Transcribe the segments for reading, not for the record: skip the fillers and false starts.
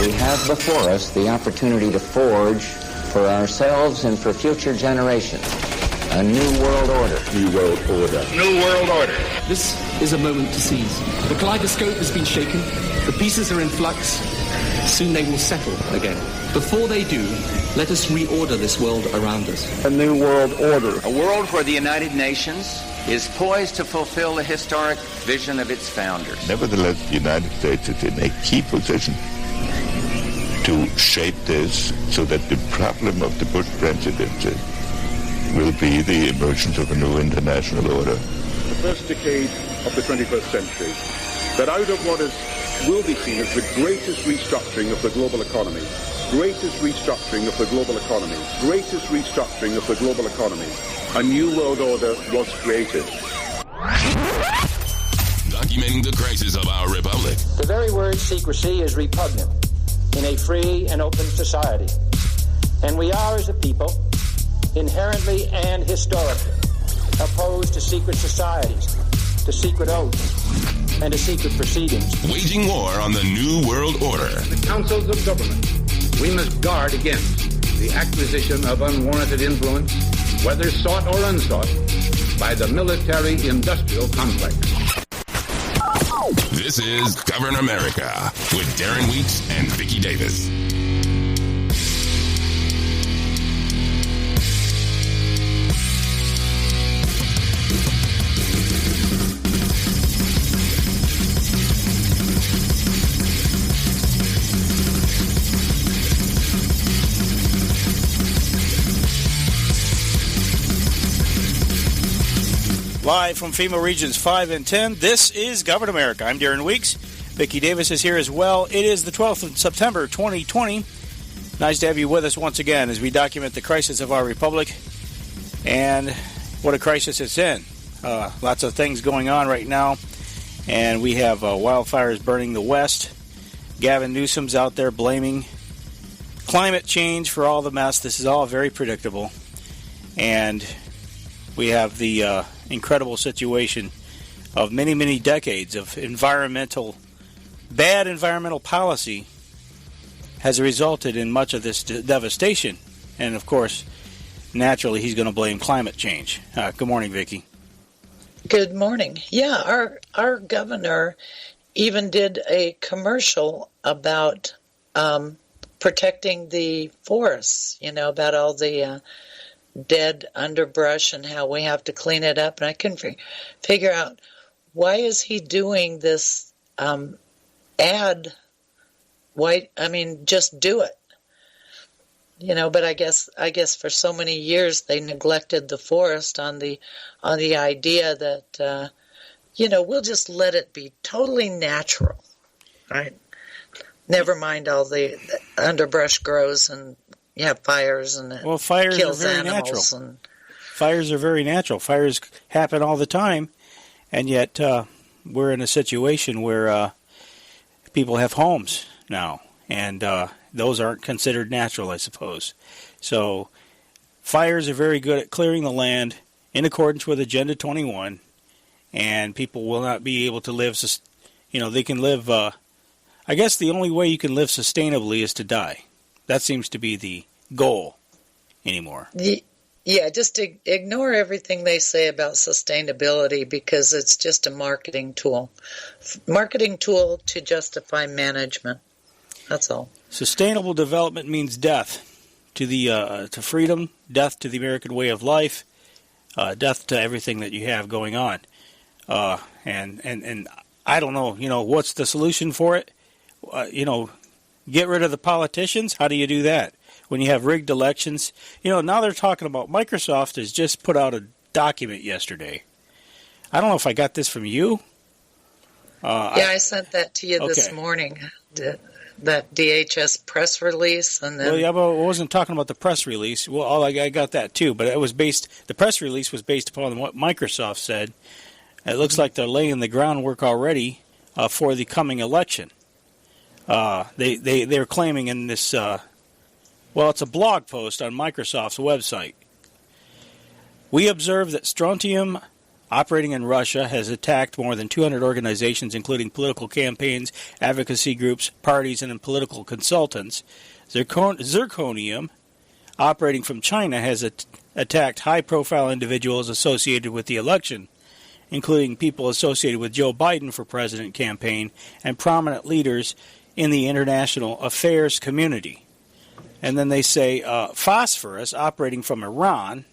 We have before us the opportunity to forge for ourselves and for future generations a new world order. New world order. New world order. This is a moment to seize. The kaleidoscope has been shaken. The pieces are in flux. Soon they will settle again. Before they do, let us reorder this world around us. A new world order. A world where the United Nations is poised to fulfill the historic vision of its founders. Nevertheless, the United States is in a key position to shape this so that the problem of the Bush presidency will be the emergence of a new international order. The first decade of the 21st century, that out of what will be seen as the greatest restructuring of the global economy, a new world order was created. Documenting the crisis of our republic. The very word secrecy is repugnant in a free and open society. And we are, as a people, inherently and historically opposed to secret societies, to secret oaths, and to secret proceedings. Waging war on the New World Order. The councils of government, we must guard against the acquisition of unwarranted influence, whether sought or unsought, by the military-industrial complex. This is Govern America with Darren Weeks and Vicky Davis. Live from FEMA Regions 5 and 10, this is Govern America. I'm Darren Weeks. Vicky Davis is here as well. It is the 12th of September, 2020. Nice to have you with us once again as we document the crisis of our republic and what a crisis it's in. Lots of things going on right now, and we have wildfires burning the West. Gavin Newsom's out there blaming climate change for all the mess. This is all very predictable. And we have the incredible situation of many, many decades of bad environmental policy has resulted in much of this devastation. And, of course, naturally, he's going to blame climate change. Good morning, Vicky. Good morning. Yeah, our governor even did a commercial about protecting the forests, about all the dead underbrush and how we have to clean it up. And I couldn't figure out, why is he doing this ad? Just do it. But I guess for so many years they neglected the forest on the idea that we'll just let it be totally natural, right? Never mind all the underbrush grows and you have fires and fires kills are very animals. Natural. Fires are very natural. Fires happen all the time, and yet we're in a situation where people have homes now, and those aren't considered natural, I suppose. So fires are very good at clearing the land in accordance with Agenda 21, and people will not be able to live. They can live. I guess the only way you can live sustainably is to die. That seems to be the goal anymore. Yeah, just ignore everything they say about sustainability because it's just a marketing tool. Marketing tool to justify management. That's all. Sustainable development means death to freedom, death to the American way of life, death to everything that you have going on. And I don't know, what's the solution for it? Get rid of the politicians? How do you do that? When you have rigged elections? Now they're talking about Microsoft has just put out a document yesterday. I don't know if I got this from you. I sent that to you this morning, that DHS press release. And then... Well, but I wasn't talking about the press release. Well, I got that too, but the press release was based upon what Microsoft said. It looks like they're laying the groundwork already for the coming election. They're claiming in this, it's a blog post on Microsoft's website. We observe that strontium operating in Russia, has attacked more than 200 organizations, including political campaigns, advocacy groups, parties, and political consultants. Zirconium, operating from China, has attacked high-profile individuals associated with the election, including people associated with Joe Biden for president campaign and prominent leaders in the international affairs community. And then they say Phosphorus, operating from Iran,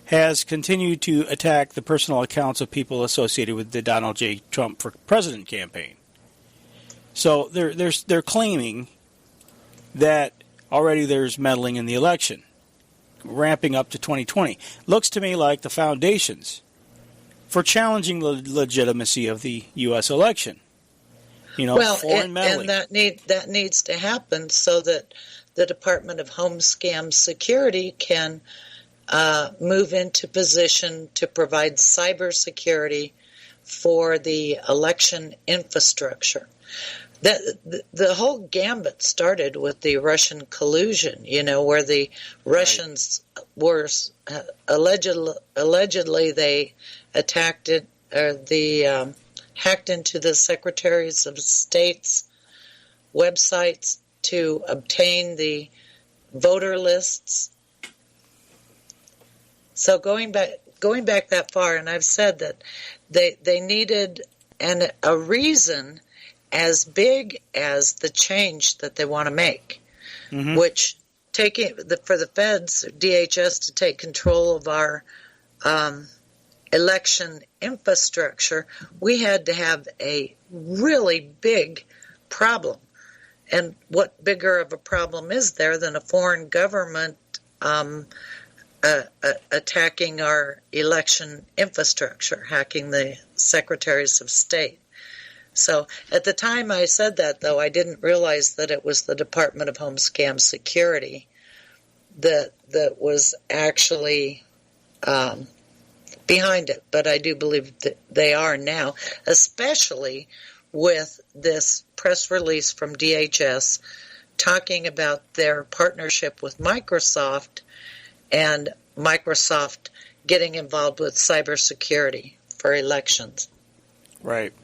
has continued to attack the personal accounts of people associated with the Donald J. Trump for president campaign. So they're claiming that already there's meddling in the election, ramping up to 2020. Looks to me like the foundations for challenging the legitimacy of the U.S. election. Foreign meddling. And that needs to happen so that the Department of Homeland Security can move into position to provide cybersecurity for the election infrastructure. The whole gambit started with the Russian collusion, where the Russians were allegedly they attacked it, or hacked into the Secretaries of State's websites to obtain the voter lists. So going back that far, and I've said that they needed a reason as big as the change that they want to make, which for the feds, DHS, to take control of our election infrastructure, we had to have a really big problem. And what bigger of a problem is there than a foreign government attacking our election infrastructure, hacking the Secretaries of State? So at the time I said that, though, I didn't realize that it was the Department of Homeland Security that was actually behind it. But I do believe that they are now, especially with this press release from DHS talking about their partnership with Microsoft and Microsoft getting involved with cybersecurity for elections. Right.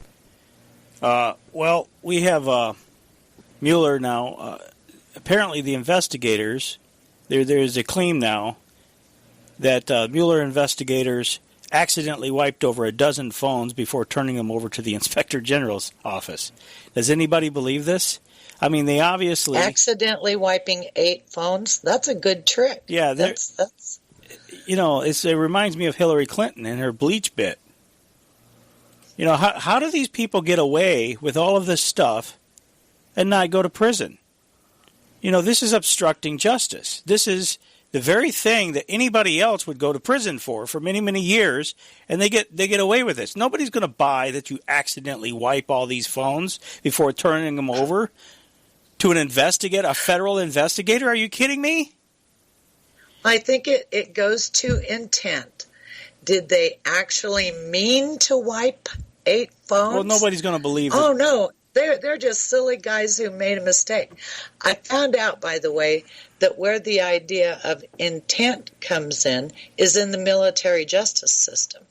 Well, we have Mueller now. Apparently the investigators, there's a claim now that Mueller investigators accidentally wiped over a dozen phones before turning them over to the Inspector General's office. Does anybody believe this? I mean, they obviously... Accidentally wiping 8 phones? That's a good trick. Yeah, that's it reminds me of Hillary Clinton and her bleach bit. How do these people get away with all of this stuff and not go to prison? This is obstructing justice. This is the very thing that anybody else would go to prison for many, many years, and they get away with this. Nobody's going to buy that you accidentally wipe all these phones before turning them over to a federal investigator. Are you kidding me? I think it goes to intent. Did they actually mean to wipe 8 phones? Well, nobody's going to believe it. Oh, no. They're just silly guys who made a mistake. I found out, by the way, that where the idea of intent comes in is in the military justice system.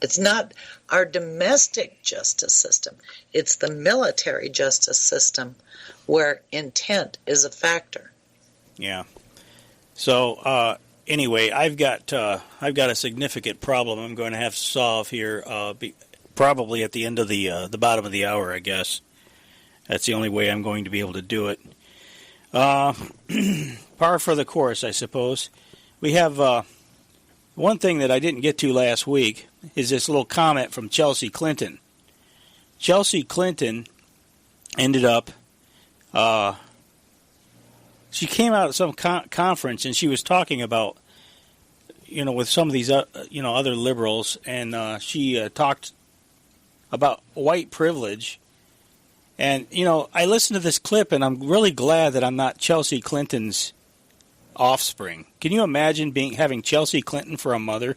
It's not our domestic justice system. It's the military justice system where intent is a factor. Yeah. So anyway, I've got a significant problem I'm going to have to solve here. Probably at the end of the bottom of the hour, I guess. That's the only way I'm going to be able to do it. Par for the course, I suppose. We have one thing that I didn't get to last week is this little comment from Chelsea Clinton. Chelsea Clinton ended up, she came out at some conference and she was talking about, with some of these, other liberals, and she talked about white privilege. And, I listened to this clip, and I'm really glad that I'm not Chelsea Clinton's offspring. Can you imagine having Chelsea Clinton for a mother?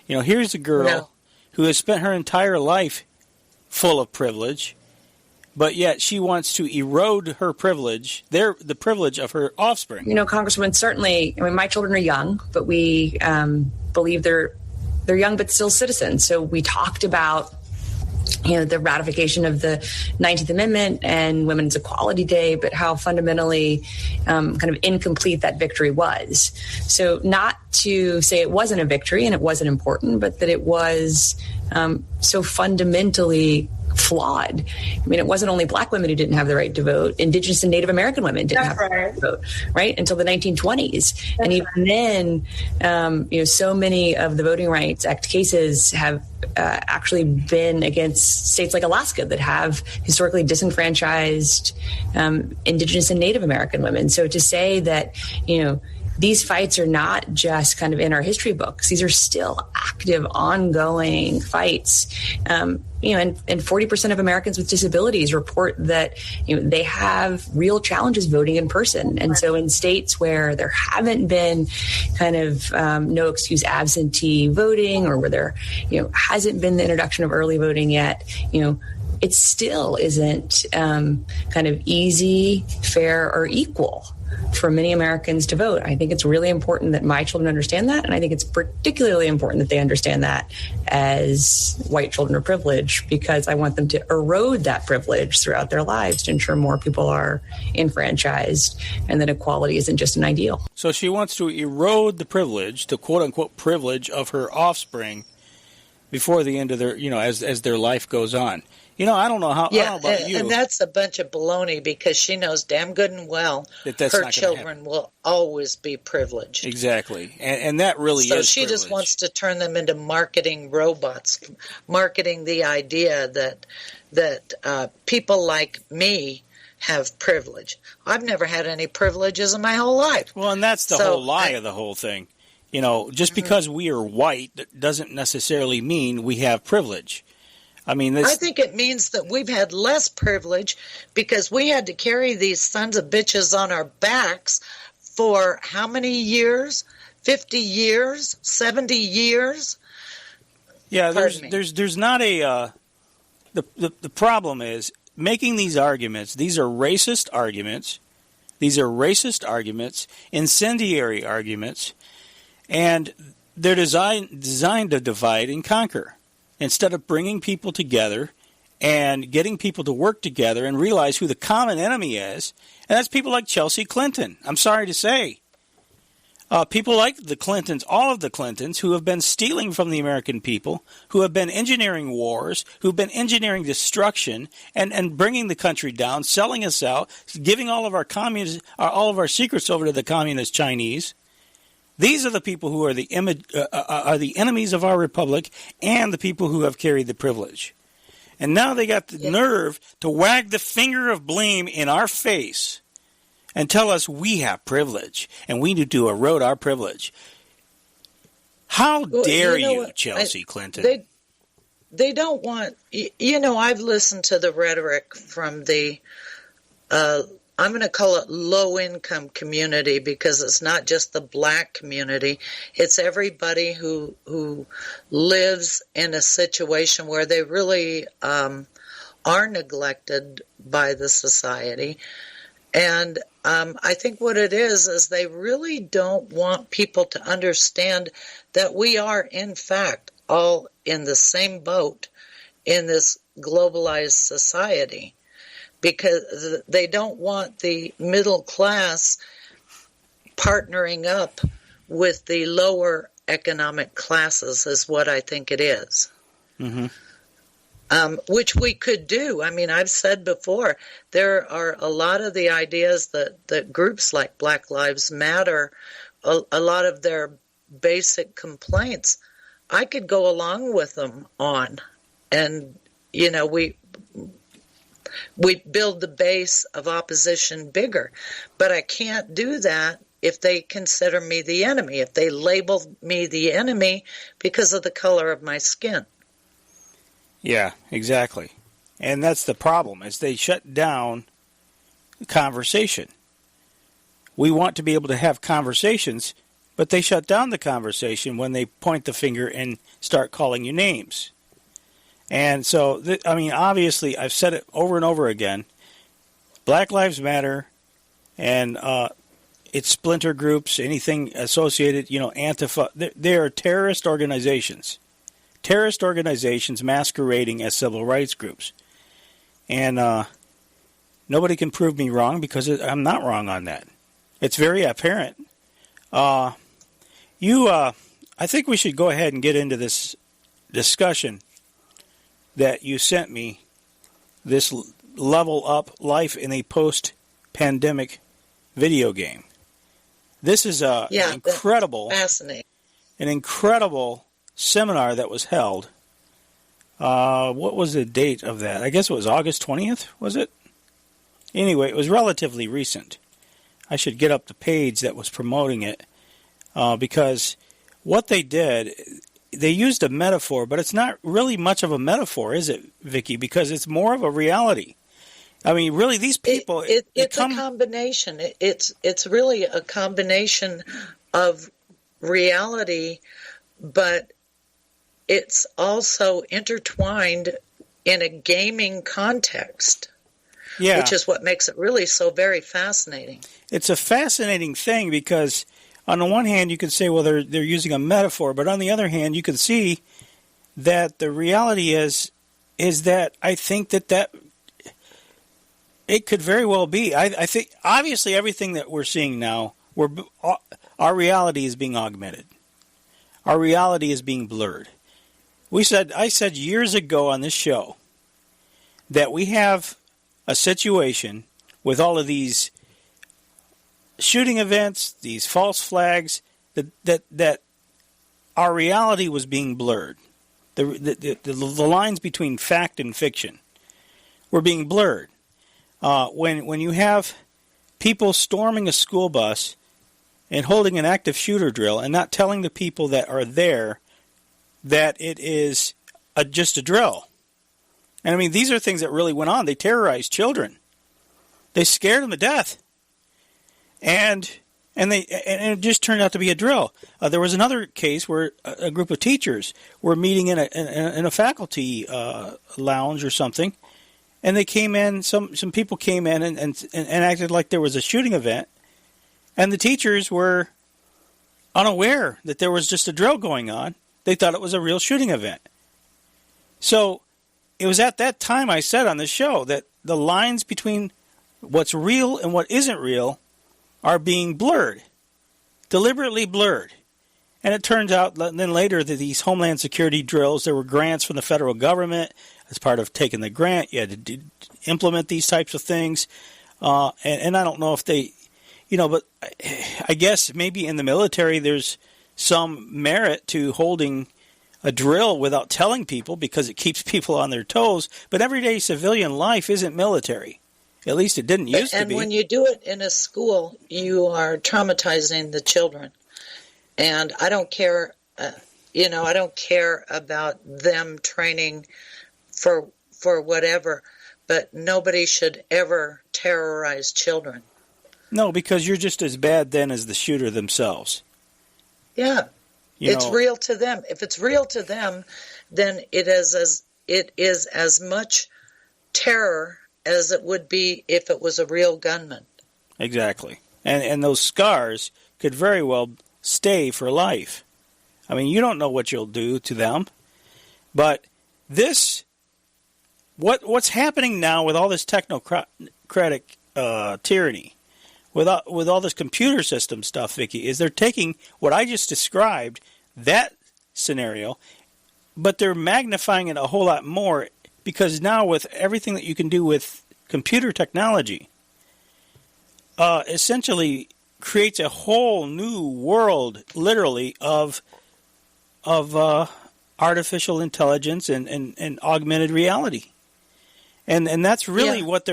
Here's a girl who has spent her entire life full of privilege, but yet she wants to erode her privilege, the privilege of her offspring. Congresswoman, certainly, my children are young, but we believe they're they're young but still citizens. So we talked about the ratification of the 19th Amendment and Women's Equality Day, but how fundamentally kind of incomplete that victory was. So not to say it wasn't a victory and it wasn't important, but that it was so fundamentally flawed. I mean, it wasn't only Black women who didn't have the right to vote. Indigenous and Native American women didn't have the right to vote, right, until the 1920s. And even then, so many of the Voting Rights Act cases have actually been against states like Alaska that have historically disenfranchised Indigenous and Native American women. So to say that, these fights are not just kind of in our history books. These are still active, ongoing fights. And 40% of Americans with disabilities report that they have real challenges voting in person. And so in states where there haven't been kind of no excuse absentee voting, or where there hasn't been the introduction of early voting yet, it still isn't kind of easy, fair, or equal for many Americans to vote. I think it's really important that my children understand that, and I think it's particularly important that they understand that as white children of privilege, because I want them to erode that privilege throughout their lives to ensure more people are enfranchised and that equality isn't just an ideal. So she wants to erode the privilege, the quote-unquote privilege of her offspring before the end of their, as their life goes on. I don't know how. Yeah, I don't know about you. And that's a bunch of baloney, because she knows damn good and well her children will always be privileged. Exactly, and that really is. So she privilege. just wants to turn them into marketing robots, marketing the idea that people like me have privilege. I've never had any privileges in my whole life. Well, and that's the whole lie of the whole thing. Just because we are white doesn't necessarily mean we have privilege. I mean, I think it means that we've had less privilege because we had to carry these sons of bitches on our backs for how many years? 50 years? 70 years? Yeah, there's not a the problem is making these arguments. These are racist arguments. Incendiary arguments, and they're designed to divide and conquer, instead of bringing people together and getting people to work together and realize who the common enemy is. And that's people like Chelsea Clinton. I'm sorry to say. People like the Clintons, all of the Clintons, who have been stealing from the American people, who have been engineering wars, who've been engineering destruction and bringing the country down, selling us out, giving all of our secrets over to the communist Chinese. These are the people who are the enemies of our republic, and the people who have carried the privilege. And now they got the nerve to wag the finger of blame in our face and tell us we have privilege and we need to erode our privilege. How dare you, Chelsea Clinton? They don't want... I've listened to the rhetoric from the... I'm going to call it low-income community, because it's not just the Black community. It's everybody who lives in a situation where they really are neglected by the society. And I think what it is they really don't want people to understand that we are, in fact, all in the same boat in this globalized society. Because they don't want the middle class partnering up with the lower economic classes, is what I think it is. Mm-hmm. Which we could do. I mean, I've said before, there are a lot of the ideas that groups like Black Lives Matter, a lot of their basic complaints, I could go along with them on. And, we build the base of opposition bigger. But I can't do that if they consider me the enemy, if they label me the enemy because of the color of my skin. Yeah, exactly. And that's the problem, is they shut down conversation. We want to be able to have conversations, but they shut down the conversation when they point the finger and start calling you names. And so, obviously, I've said it over and over again, Black Lives Matter, and, its splinter groups, anything associated, Antifa. They are terrorist organizations. Terrorist organizations masquerading as civil rights groups. And nobody can prove me wrong because I'm not wrong on that. It's very apparent. I think we should go ahead and get into this discussion that you sent me, this level up life in a post-pandemic video game. This is an incredible seminar that was held. What was the date of that? I guess it was August 20th, was it? Anyway, it was relatively recent. I should get up the page that was promoting it because what they did, they used a metaphor, but it's not really much of a metaphor, is it, Vicky? Because it's more of a reality. I mean, really, these people... It's a combination. It's really a combination of reality, but it's also intertwined in a gaming context, which is what makes it really so very fascinating. It's a fascinating thing because, on the one hand, you could say, well, they're using a metaphor, but on the other hand, you could see that the reality is that I think that it could very well be. I think, obviously, everything that we're seeing now, our reality is being augmented. Our reality is being blurred. I said years ago on this show that we have a situation with all of these shooting events, these false flags, that our reality was being blurred. The lines between fact and fiction were being blurred. When you have people storming a school bus and holding an active shooter drill and not telling the people that are there that it is just a drill. And I mean, these are things that really went on. They terrorized children. They scared them to death. And it just turned out to be a drill. There was another case where a group of teachers were meeting in a faculty lounge or something, and they came in. Some people came in and acted like there was a shooting event, and the teachers were unaware that there was just a drill going on. They thought it was a real shooting event. So it was at that time I said on the show that the lines between what's real and what isn't real are being blurred, deliberately blurred. And it turns out then later that these homeland-security drills, there were grants from the federal government. As part of taking the grant, you had to implement these types of things. And I don't know if they, but I guess maybe in the military there's some merit to holding a drill without telling people because it keeps people on their toes. But everyday civilian life isn't military. At least it didn't used to be. And when you do it in a school, you are traumatizing the children. And I don't care, I don't care about them training for whatever, but nobody should ever terrorize children. No, because you're just as bad then as the shooter themselves. Yeah, it's real to them. If it's real to them, then it is as much terror as it would be if it was a real gunman. Exactly. And those scars could very well stay for life. I mean, you don't know what you'll do to them. But what's happening now with all this technocratic tyranny, with all this computer system stuff, Vicky, is they're taking what I just described, that scenario, but they're magnifying it a whole lot more because now with everything that you can do with computer technology, essentially creates a whole new world, literally, of artificial intelligence and augmented reality, and that's really what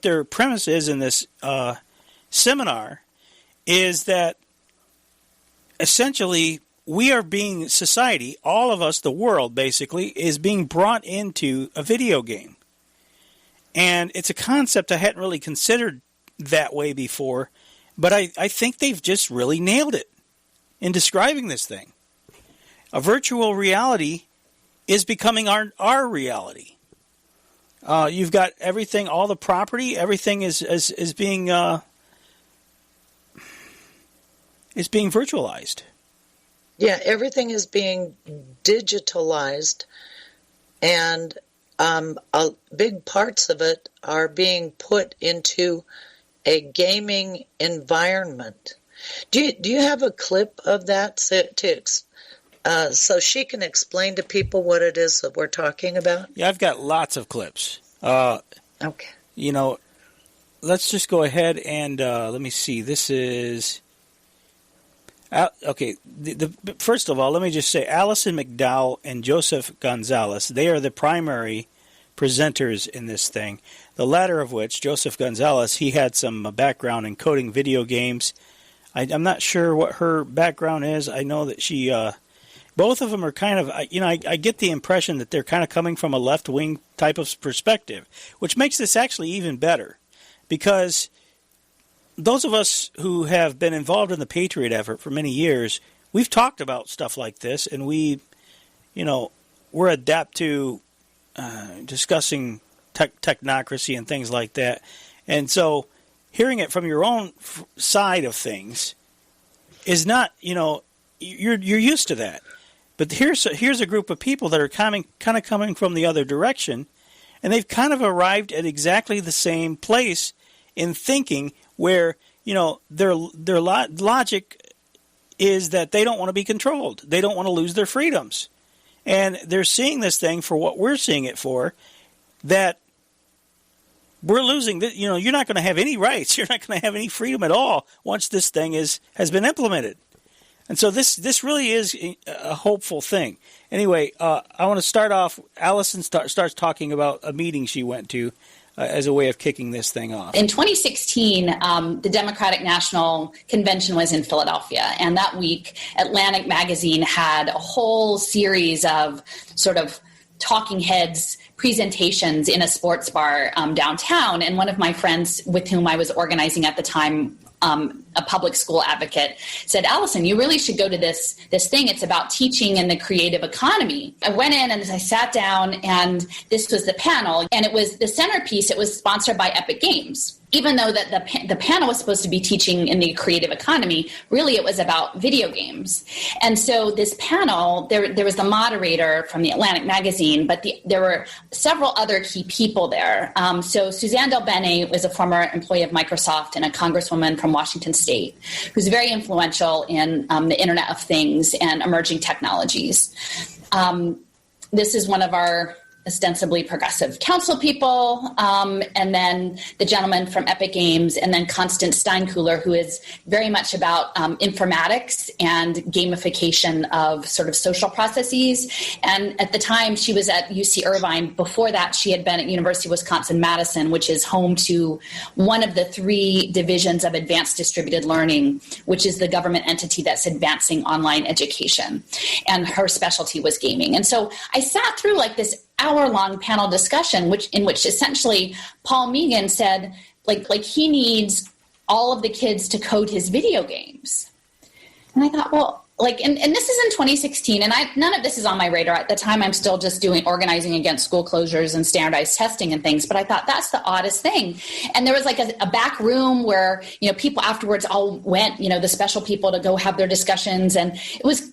their premise is in this seminar, is that essentially we are being, society, all of us, the world basically, is being brought into a video game. And it's a concept I hadn't really considered that way before, but I think they've just really nailed it in describing this thing. A virtual reality is becoming our reality. You've got everything, all the property, everything is being is being virtualized. Yeah, everything is being digitalized, and big parts of it are being put into a gaming environment. Do you have a clip of that so she can explain to people what it is that we're talking about? Yeah, I've got lots of clips. Okay. You know, let's just go ahead and let me see. This is... okay, first of all, let me just say Allison McDowell and Joseph Gonzalez, they are the primary presenters in this thing. The latter of which, Joseph Gonzalez, he had some background in coding video games. I'm not sure what her background is. I know that she... both of them are kind of... I get the impression that they're kind of coming from a left-wing type of perspective, which makes this actually even better. Because... those of us who have been involved in the Patriot effort for many years, we've talked about stuff like this, and we're adept to discussing technocracy and things like that. And so hearing it from your own side of things is not, you're used to that. But here's a group of people that are kind of coming from the other direction, and they've kind of arrived at exactly the same place in thinking, where their logic is that they don't want to be controlled. They don't want to lose their freedoms. And they're seeing this thing for what we're seeing it for, that we're losing. You're not going to have any rights. You're not going to have any freedom at all once this thing has been implemented. And so this really is a hopeful thing. Anyway, I want to start off. Allison starts talking about a meeting she went to as a way of kicking this thing off. In 2016, the Democratic National Convention was in Philadelphia, and that week, Atlantic Magazine had a whole series of sort of talking heads presentations in a sports bar downtown, and one of my friends with whom I was organizing at the time, a public school advocate, said, Allison, you really should go to this thing. It's about teaching in the creative economy. I went in and I sat down, and this was the panel, and it was the centerpiece. It was sponsored by Epic Games. Even though that the panel was supposed to be teaching in the creative economy, really it was about video games. And so this panel, there was the moderator from the Atlantic Magazine, but there were several other key people there. So Suzanne Del Bene was a former employee of Microsoft and a congresswoman from Washington State, who's very influential in the Internet of Things and emerging technologies. This is one of our ostensibly progressive council people, and then the gentleman from Epic Games, and then Constance Steinkuhler, who is very much about informatics and gamification of sort of social processes. And at the time, she was at UC Irvine. Before that, she had been at University of Wisconsin-Madison, which is home to one of the 3 divisions of advanced distributed learning, which is the government entity that's advancing online education. And her specialty was gaming. And so I sat through like this hour-long panel discussion, in which essentially Paul Meegan said, like he needs all of the kids to code his video games. And I thought, well, and this is in 2016, and none of this is on my radar. At the time, I'm still just organizing against school closures and standardized testing and things, but I thought that's the oddest thing. And there was like a back room where, people afterwards all went, the special people to go have their discussions, and it was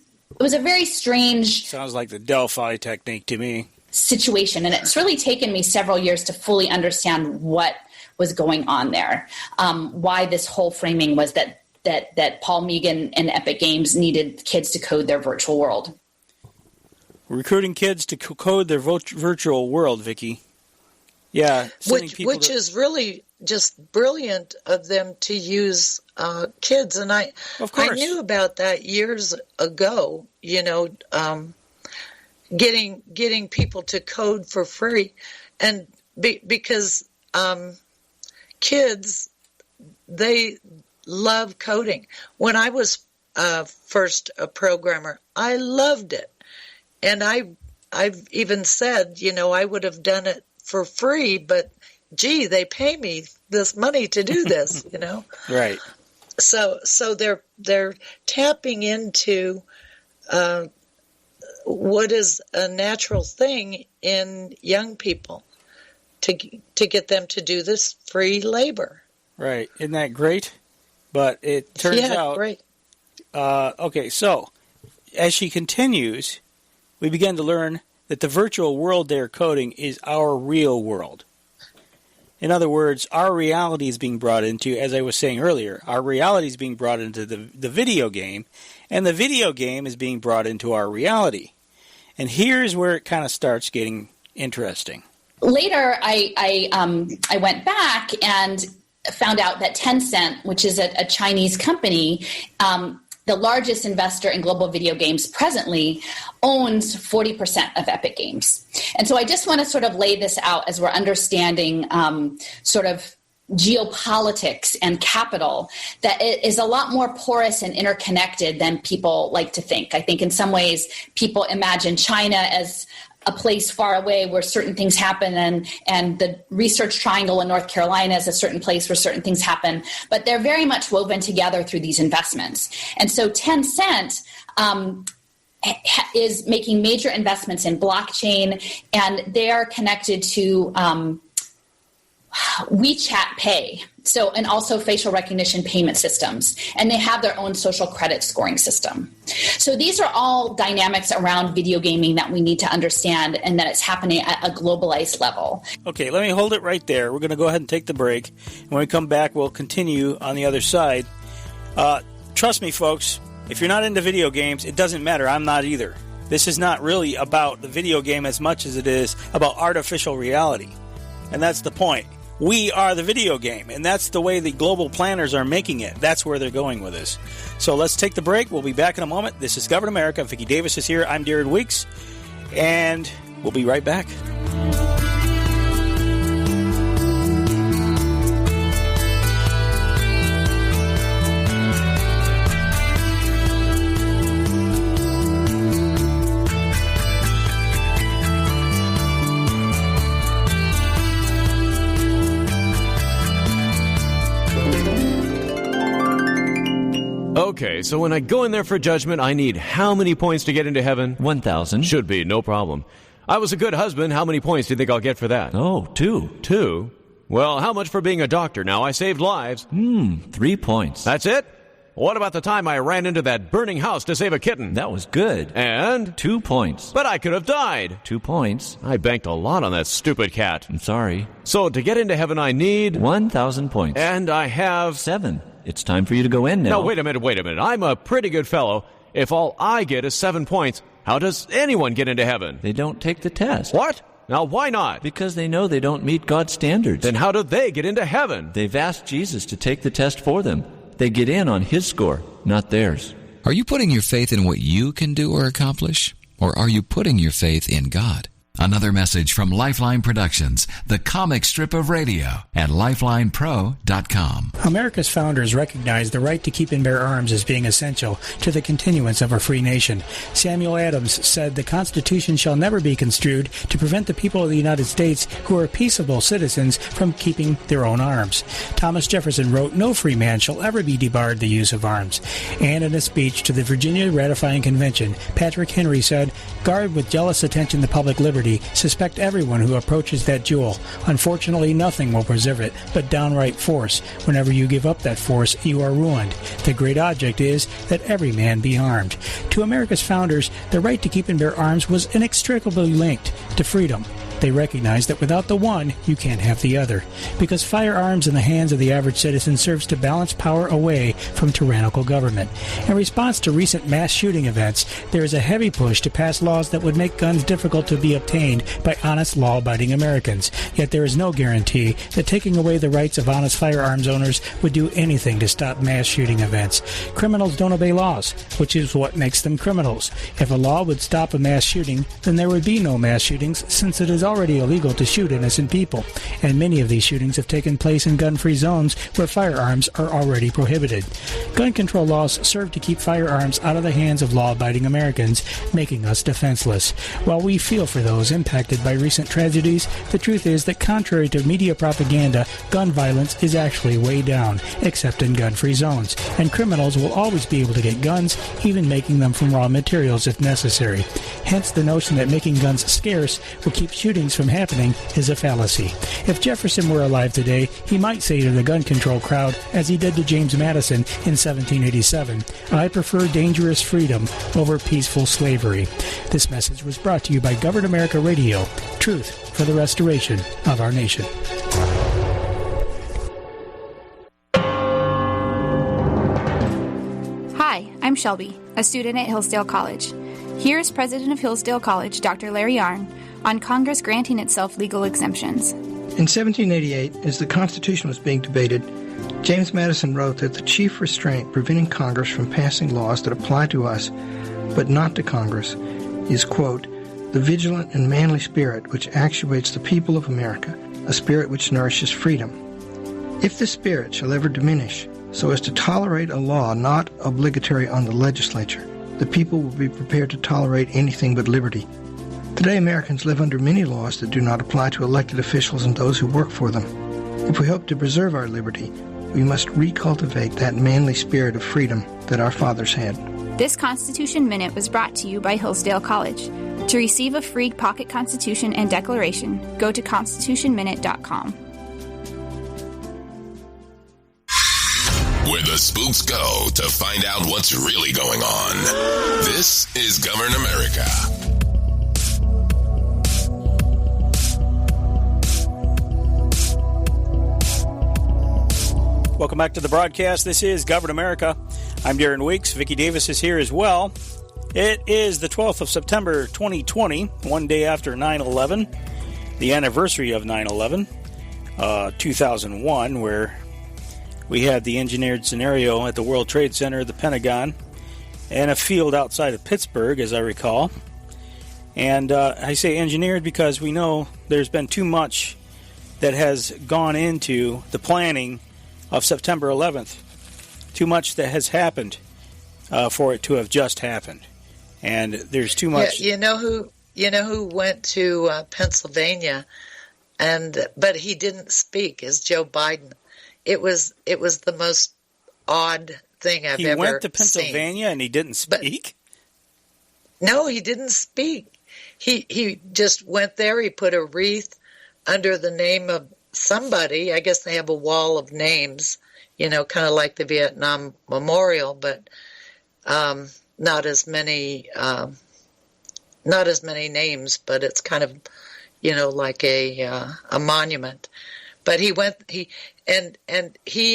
a very strange... Sounds like the Delphi technique to me. Situation, and it's really taken me several years to fully understand what was going on there. Why this whole framing was that Paul Meegan and Epic Games needed kids to code their virtual world. Recruiting kids to code their virtual world, Vicky. Yeah, which is really just brilliant of them to use kids, and I knew about that years ago. Getting people to code for free, and because kids, they love coding. When I was first a programmer, I loved it, and I've even said, I would have done it for free, but gee, they pay me this money to do this, Right. So they're tapping into what is a natural thing in young people to get them to do this free labor. Right. Isn't that great? But it turns out great. Okay, so as she continues, we begin to learn that the virtual world they're coding is our real world. In other words, our reality is being brought into, as I was saying earlier, our reality is being brought into the video game, and the video game is being brought into our reality. And here's where it kind of starts getting interesting. Later, I went back and found out that Tencent, which is a Chinese company, the largest investor in global video games presently, owns 40% of Epic Games. And so I just want to sort of lay this out as we're understanding sort of geopolitics and capital, that it is a lot more porous and interconnected than people like to think. I think in some ways people imagine China as a place far away where certain things happen, and the Research Triangle in North Carolina is a certain place where certain things happen, but they're very much woven together through these investments. And so Tencent is making major investments in blockchain, and they are connected to WeChat Pay, and also facial recognition payment systems, and they have their own social credit scoring system. So these are all dynamics around video gaming that we need to understand, and that it's happening at a globalized level. Okay, let me hold it right there. We're going to go ahead and take the break. And when we come back, we'll continue on the other side. Trust me, folks, if you're not into video games, it doesn't matter. I'm not either. This is not really about the video game as much as it is about artificial reality. And that's the point. We are the video game, and that's the way the global planners are making it. That's where they're going with this. So let's take the break. We'll be back in a moment. This is Govern America. Vicky Davis is here. I'm Darren Weeks, and we'll be right back. Okay, so when I go in there for judgment, I need how many points to get into heaven? 1,000. Should be, no problem. I was a good husband. How many points do you think I'll get for that? Oh, 2. 2? Well, how much for being a doctor now? I saved lives. 3 points. That's it? What about the time I ran into that burning house to save a kitten? That was good. And? 2 points. But I could have died. 2 points. I banked a lot on that stupid cat. I'm sorry. So to get into heaven, I need 1,000 points. And I have 7. It's time for you to go in now. No, wait a minute. I'm a pretty good fellow. If all I get is 7 points, how does anyone get into heaven? They don't take the test. What? Now, why not? Because they know they don't meet God's standards. Then how do they get into heaven? They've asked Jesus to take the test for them. They get in on his score, not theirs. Are you putting your faith in what you can do or accomplish? Or are you putting your faith in God? Another message from Lifeline Productions, the comic strip of radio, at lifelinepro.com. America's founders recognized the right to keep and bear arms as being essential to the continuance of our free nation. Samuel Adams said the Constitution shall never be construed to prevent the people of the United States who are peaceable citizens from keeping their own arms. Thomas Jefferson wrote, no free man shall ever be debarred the use of arms. And in a speech to the Virginia Ratifying Convention, Patrick Henry said, guard with jealous attention the public liberty, suspect everyone who approaches that jewel. Unfortunately, nothing will preserve it but downright force. Whenever you give up that force, you are ruined. The great object is that every man be armed. To America's founders, the right to keep and bear arms was inextricably linked to freedom. They recognized that without the one, you can't have the other, because firearms in the hands of the average citizen serves to balance power away from tyrannical government. In response to recent mass shooting events, there is a heavy push to pass laws that would make guns difficult to be obtained by honest, law-abiding Americans. Yet there is no guarantee that taking away the rights of honest firearms owners would do anything to stop mass shooting events. Criminals don't obey laws, which is what makes them criminals. If a law would stop a mass shooting, then there would be no mass shootings, since it is already illegal to shoot innocent people, and many of these shootings have taken place in gun-free zones where firearms are already prohibited. Gun control laws serve to keep firearms out of the hands of law-abiding Americans, making us defenseless. While we feel for those impacted by recent tragedies, the truth is that contrary to media propaganda, gun violence is actually way down, except in gun-free zones, and criminals will always be able to get guns, even making them from raw materials if necessary. Hence, the notion that making guns scarce will keep shooting things from happening is a fallacy. If Jefferson were alive today, he might say to the gun control crowd, as he did to James Madison in 1787, "I prefer dangerous freedom over peaceful slavery." This message was brought to you by Govern America Radio, truth for the restoration of our nation. Hi, I'm Shelby, a student at Hillsdale College. Here is President of Hillsdale College, Dr. Larry Yarn, on Congress granting itself legal exemptions. In 1788, as the Constitution was being debated, James Madison wrote that the chief restraint preventing Congress from passing laws that apply to us, but not to Congress, is, quote, "the vigilant and manly spirit which actuates the people of America, a spirit which nourishes freedom. If this spirit shall ever diminish, so as to tolerate a law not obligatory on the legislature, the people will be prepared to tolerate anything but liberty." Today, Americans live under many laws that do not apply to elected officials and those who work for them. If we hope to preserve our liberty, we must recultivate that manly spirit of freedom that our fathers had. This Constitution Minute was brought to you by Hillsdale College. To receive a free pocket Constitution and Declaration, go to constitutionminute.com. Where the spooks go to find out what's really going on. This is Govern America. Welcome back to the broadcast. This is Govern America. I'm Darren Weeks. Vicky Davis is here as well. It is the 12th of September, 2020, one day after 9/11, the anniversary of 9/11, 2001, where we had the engineered scenario at the World Trade Center, the Pentagon, and a field outside of Pittsburgh, as I recall. And I say engineered because we know there's been too much that has gone into the planning of September 11th. Too much that has happened for it to have just happened. And there's too much. Yeah, you know who went to Pennsylvania, but he didn't speak, is Joe Biden. It was the most odd thing I've ever seen. He went to Pennsylvania and he didn't speak? No, he didn't speak. He just went there. He put a wreath under the name of somebody. I guess they have a wall of names, kind of like the Vietnam Memorial, but not as many names. But it's kind of, like a monument. But he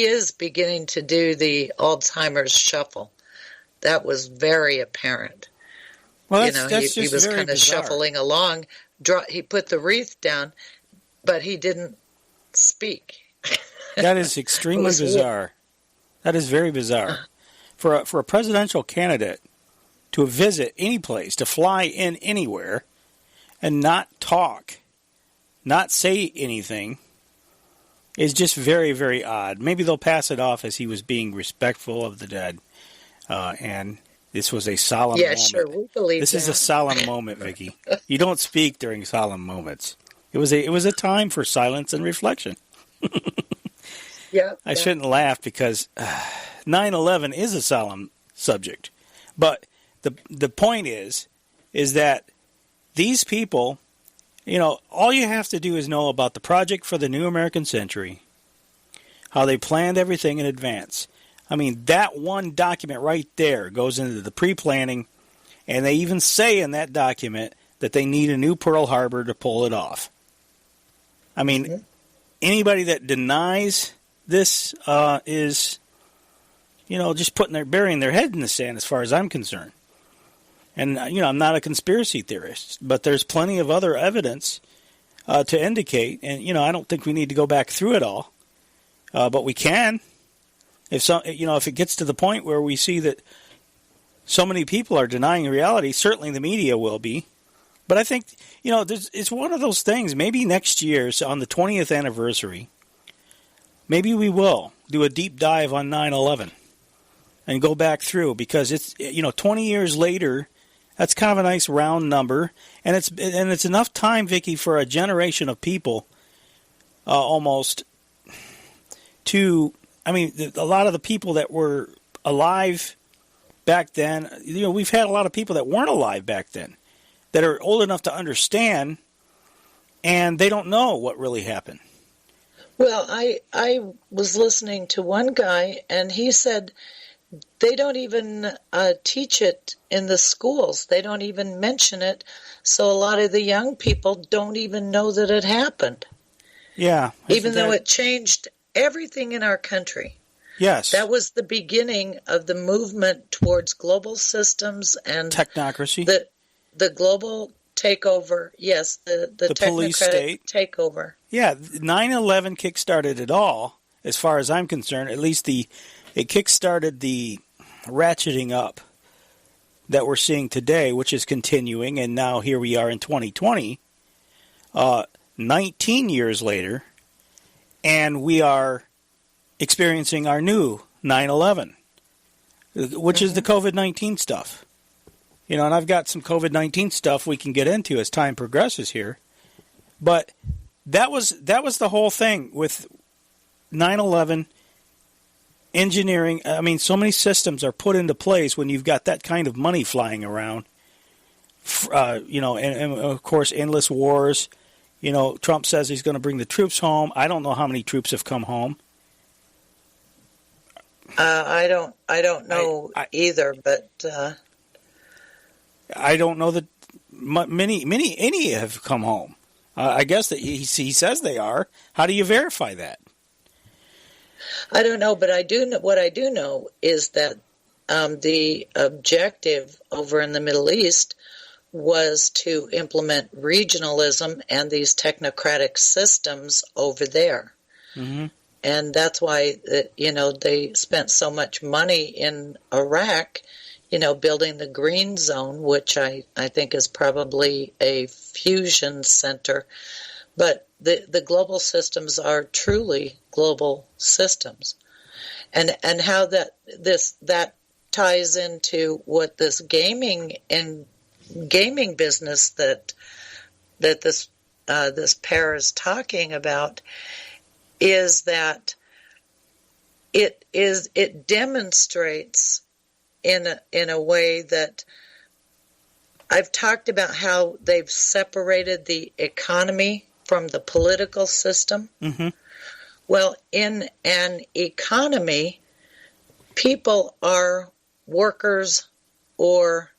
is beginning to do the Alzheimer's shuffle. That was very apparent. Well, that's he was kind of bizarre. Shuffling along. He put the wreath down, but he didn't speak. That is extremely bizarre. That is very bizarre. For a presidential candidate to visit any place, to fly in anywhere, and not talk, not say anything, is just very, very odd. Maybe they'll pass it off as he was being respectful of the dead, and this was a solemn moment. Yeah, sure, we believe this that. is a solemn moment, Vicky. You don't speak during solemn moments. It was a time for silence and reflection. Yeah, I shouldn't laugh because 9/11 is a solemn subject, but the point is that these people, all you have to do is know about the Project for the New American Century, how they planned everything in advance. I mean, that one document right there goes into the pre-planning, and they even say in that document that they need a new Pearl Harbor to pull it off. I mean, anybody that denies this is, just burying their head in the sand as far as I'm concerned. And, I'm not a conspiracy theorist, but there's plenty of other evidence to indicate, and, I don't think we need to go back through it all, but we can. If it gets to the point where we see that so many people are denying reality, certainly the media will be. But I think, it's one of those things. Maybe next year, so on the 20th anniversary, maybe we will do a deep dive on 9/11 and go back through, because it's 20 years later. That's kind of a nice round number, and it's enough time, Vicky, for a generation of people, almost to. I mean, a lot of the people that were alive back then. We've had a lot of people that weren't alive back then, that are old enough to understand and they don't know what really happened. Well, I was listening to one guy, and he said they don't even teach it in the schools. They don't even mention it, so a lot of the young people don't even know that it happened. Yeah. Even though it changed everything in our country. Yes. That was the beginning of the movement towards global systems and technocracy. The global takeover, yes, the police state takeover. Yeah, 9/11 kickstarted it all, as far as I'm concerned. At least it kickstarted the ratcheting up that we're seeing today, which is continuing, and now here we are in 2020, 19 years later, and we are experiencing our new 9/11, which is the COVID-19 stuff. You know, and I've got some COVID-19 stuff we can get into as time progresses here. But that was the whole thing with 9/11 engineering. I mean, so many systems are put into place when you've got that kind of money flying around. You know, and of course, endless wars. You know, Trump says he's going to bring the troops home. I don't know how many troops have come home. I don't know either, but I don't know that any have come home. I guess that he says they are. How do you verify that? I don't know, but what I do know is that the objective over in the Middle East was to implement regionalism and these technocratic systems over there. Mm-hmm. And that's why, they spent so much money in Iraq, building the Green Zone, which I think is probably a fusion center. But the global systems are truly global systems. And how that ties into what this gaming business that this pair is talking about is that it demonstrates in a way that I've talked about how they've separated the economy from the political system. Mm-hmm. Well, in an economy, people are workers or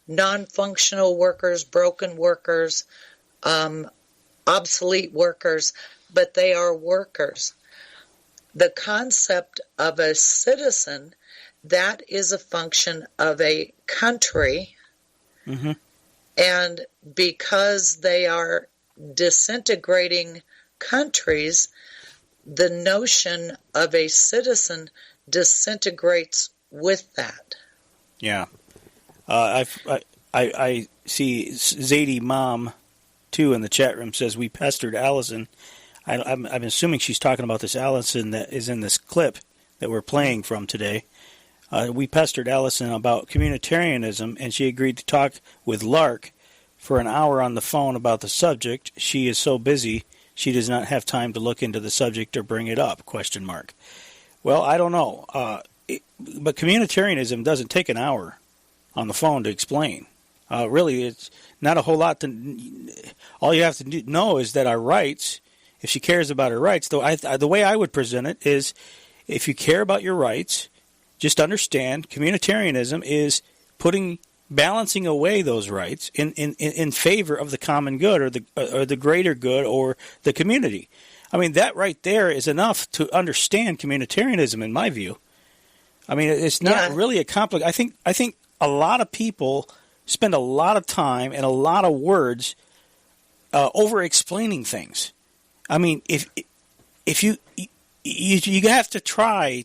non-functional workers, broken workers, obsolete workers, but they are workers. The concept of a citizen, that is a function of a country, mm-hmm. and because they are disintegrating countries, the notion of a citizen disintegrates with that. Yeah. I see Zadie Mom, too, in the chat room says, we pestered Allison. I'm assuming she's talking about this Allison that is in this clip that we're playing from today. We pestered Allison about communitarianism, and she agreed to talk with Lark for an hour on the phone about the subject. She is so busy, she does not have time to look into the subject or bring it up, ? Well, I don't know. But communitarianism doesn't take an hour on the phone to explain. Really, it's not a whole lot all you have to know is that our rights, if she cares about her rights, though the way I would present it is, if you care about your rights, just understand communitarianism is balancing away those rights in favor of the common good or the greater good or the community. I mean, that right there is enough to understand communitarianism, in my view. I mean, it's not really a complex. I think a lot of people spend a lot of time and a lot of words over-explaining things. I mean, if you have to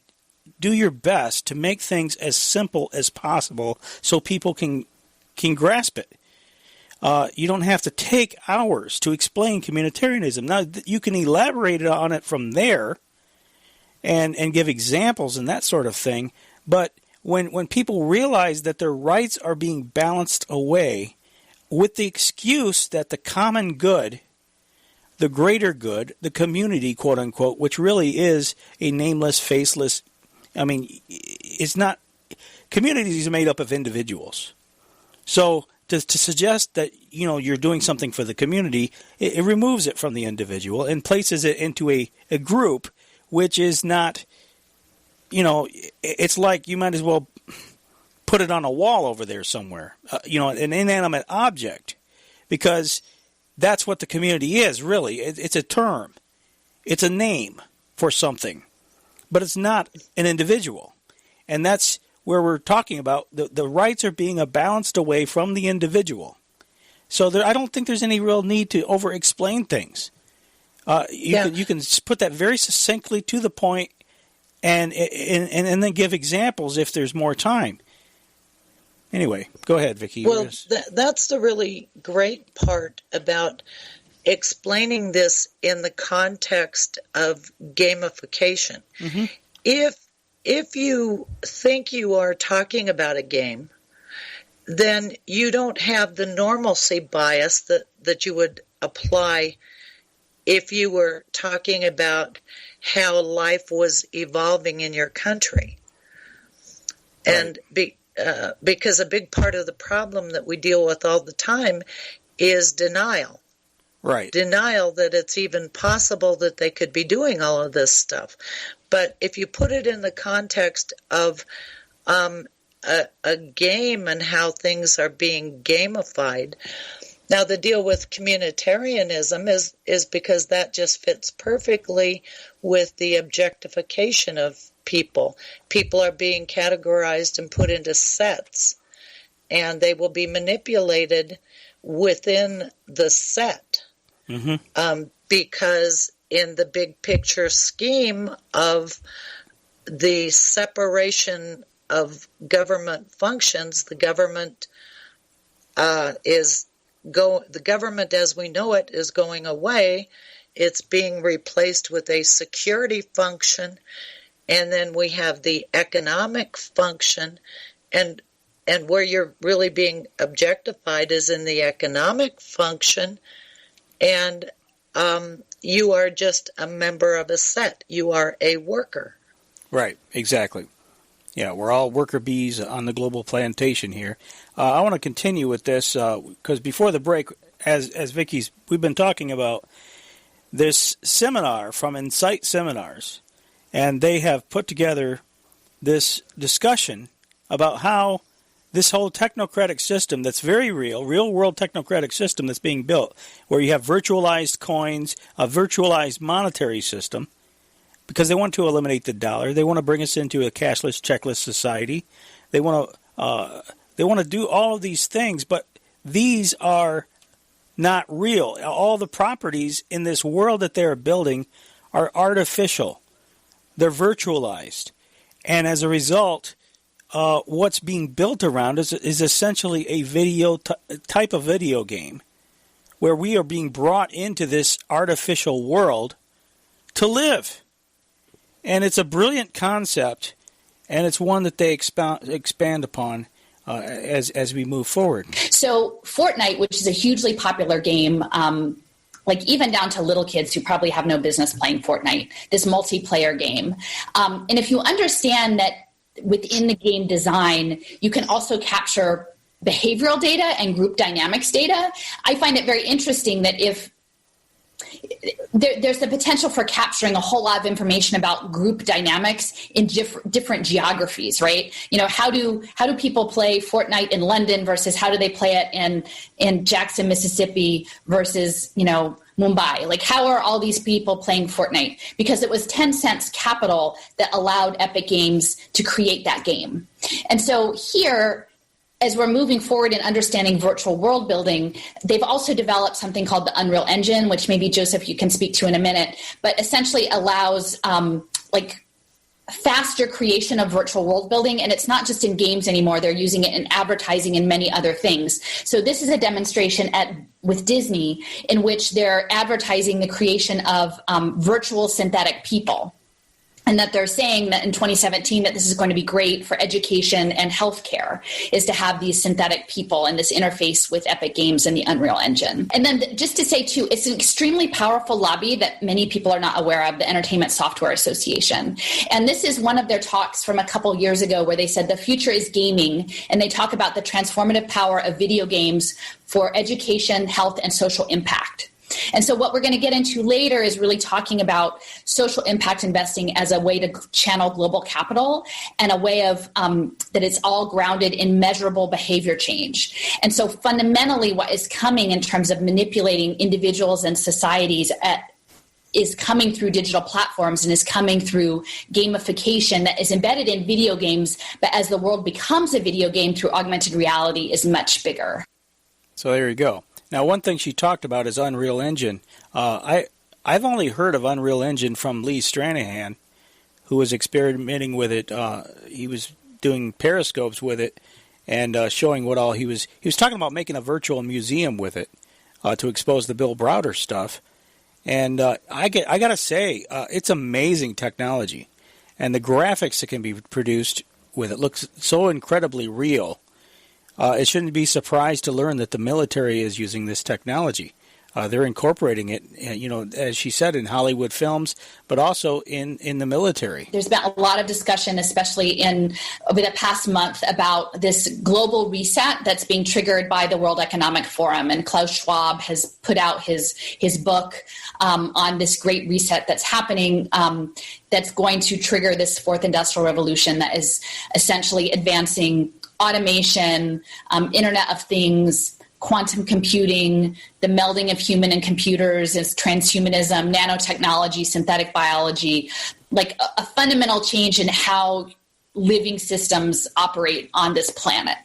do your best to make things as simple as possible so people can grasp it. You don't have to take hours to explain communitarianism. Now, you can elaborate on it from there and give examples and that sort of thing, but when people realize that their rights are being balanced away with the excuse that the common good, the greater good, the community, quote unquote, which really is a nameless, faceless, it's not, communities are made up of individuals. So to suggest that, you're doing something for the community, it removes it from the individual and places it into a group, which is not, it's like you might as well put it on a wall over there somewhere, an inanimate object, because that's what the community is, really. It's a term. It's a name for something, but it's not an individual. And that's where we're talking about the rights are being balanced away from the individual. So I don't think there's any real need to over-explain things. You can put that very succinctly to the point and then give examples if there's more time. Anyway, go ahead, Vicky. Well, that's the really great part about explaining this in the context of gamification. Mm-hmm. If you think you are talking about a game, then you don't have the normalcy bias that you would apply if you were talking about how life was evolving in your country. Right. And because a big part of the problem that we deal with all the time is denial. Right. Denial that it's even possible that they could be doing all of this stuff. But if you put it in the context of a game and how things are being gamified, now the deal with communitarianism is because that just fits perfectly with the objectification of people. People are being categorized and put into sets, and they will be manipulated within the set. Mm-hmm. Because in the big picture scheme of the separation of government functions, the government the government as we know it is going away. It's being replaced with a security function, and then we have the economic function, and where you're really being objectified is in the economic function, and you are just a member of a set. You are a worker. Right, exactly. Yeah, we're all worker bees on the global plantation here. I want to continue with this because before the break, as Vicky's, we've been talking about this seminar from Incite Seminars, and they have put together this discussion about how this whole technocratic system that's very real-world technocratic system that's being built, where you have virtualized coins, a virtualized monetary system, because they want to eliminate the dollar. They want to bring us into a cashless, checkless society. They want to do all of these things, but these are not real. All the properties in this world that they're building are artificial. They're virtualized. And as a result, what's being built around is essentially a type of video game where we are being brought into this artificial world to live. And it's a brilliant concept, and it's one that they expand upon as we move forward. So Fortnite, which is a hugely popular game, like even down to little kids who probably have no business playing Fortnite, this multiplayer game. And if you understand that within the game design, you can also capture behavioral data and group dynamics data, I find it very interesting that if there's the potential for capturing a whole lot of information about group dynamics in different geographies, right? You know, how do people play Fortnite in London versus how do they play it in Jackson, Mississippi versus, you know, Mumbai? Like, how are all these people playing Fortnite? Because it was Tencent's capital that allowed Epic Games to create that game. And so here, as we're moving forward in understanding virtual world building, they've also developed something called the Unreal Engine, which maybe, Joseph, you can speak to in a minute, but essentially allows faster creation of virtual world building. And it's not just in games anymore. They're using it in advertising and many other things. So this is a demonstration with Disney in which they're advertising the creation of virtual synthetic people. and that they're saying that in 2017 that this is going to be great for education and healthcare, is to have these synthetic people and this interface with Epic Games and the Unreal Engine. And then just to say, too, it's an extremely powerful lobby that many people are not aware of, the Entertainment Software Association. And this is one of their talks from a couple years ago where they said the future is gaming, and they talk about the transformative power of video games for education, health, and social impact. And so what we're going to get into later is really talking about social impact investing as a way to channel global capital, and a way of that it's all grounded in measurable behavior change. And so fundamentally what is coming in terms of manipulating individuals and societies is coming through digital platforms, and is coming through gamification that is embedded in video games, but as the world becomes a video game through augmented reality, is much bigger. So there you go. Now, one thing she talked about is Unreal Engine. I've only heard of Unreal Engine from Lee Stranahan, who was experimenting with it. He was doing periscopes with it and showing what all he was talking about, making a virtual museum with it to expose the Bill Browder stuff. And I got to say, it's amazing technology. And the graphics that can be produced with it looks so incredibly real. It shouldn't be surprised to learn that the military is using this technology. They're incorporating it, as she said, in Hollywood films, but also in the military. There's been a lot of discussion, especially over the past month, about this global reset that's being triggered by the World Economic Forum. And Klaus Schwab has put out his book on this great reset that's happening, that's going to trigger this fourth industrial revolution that is essentially advancing automation, Internet of Things, quantum computing, the melding of human and computers, is transhumanism, nanotechnology, synthetic biology, like a fundamental change in how living systems operate on this planet.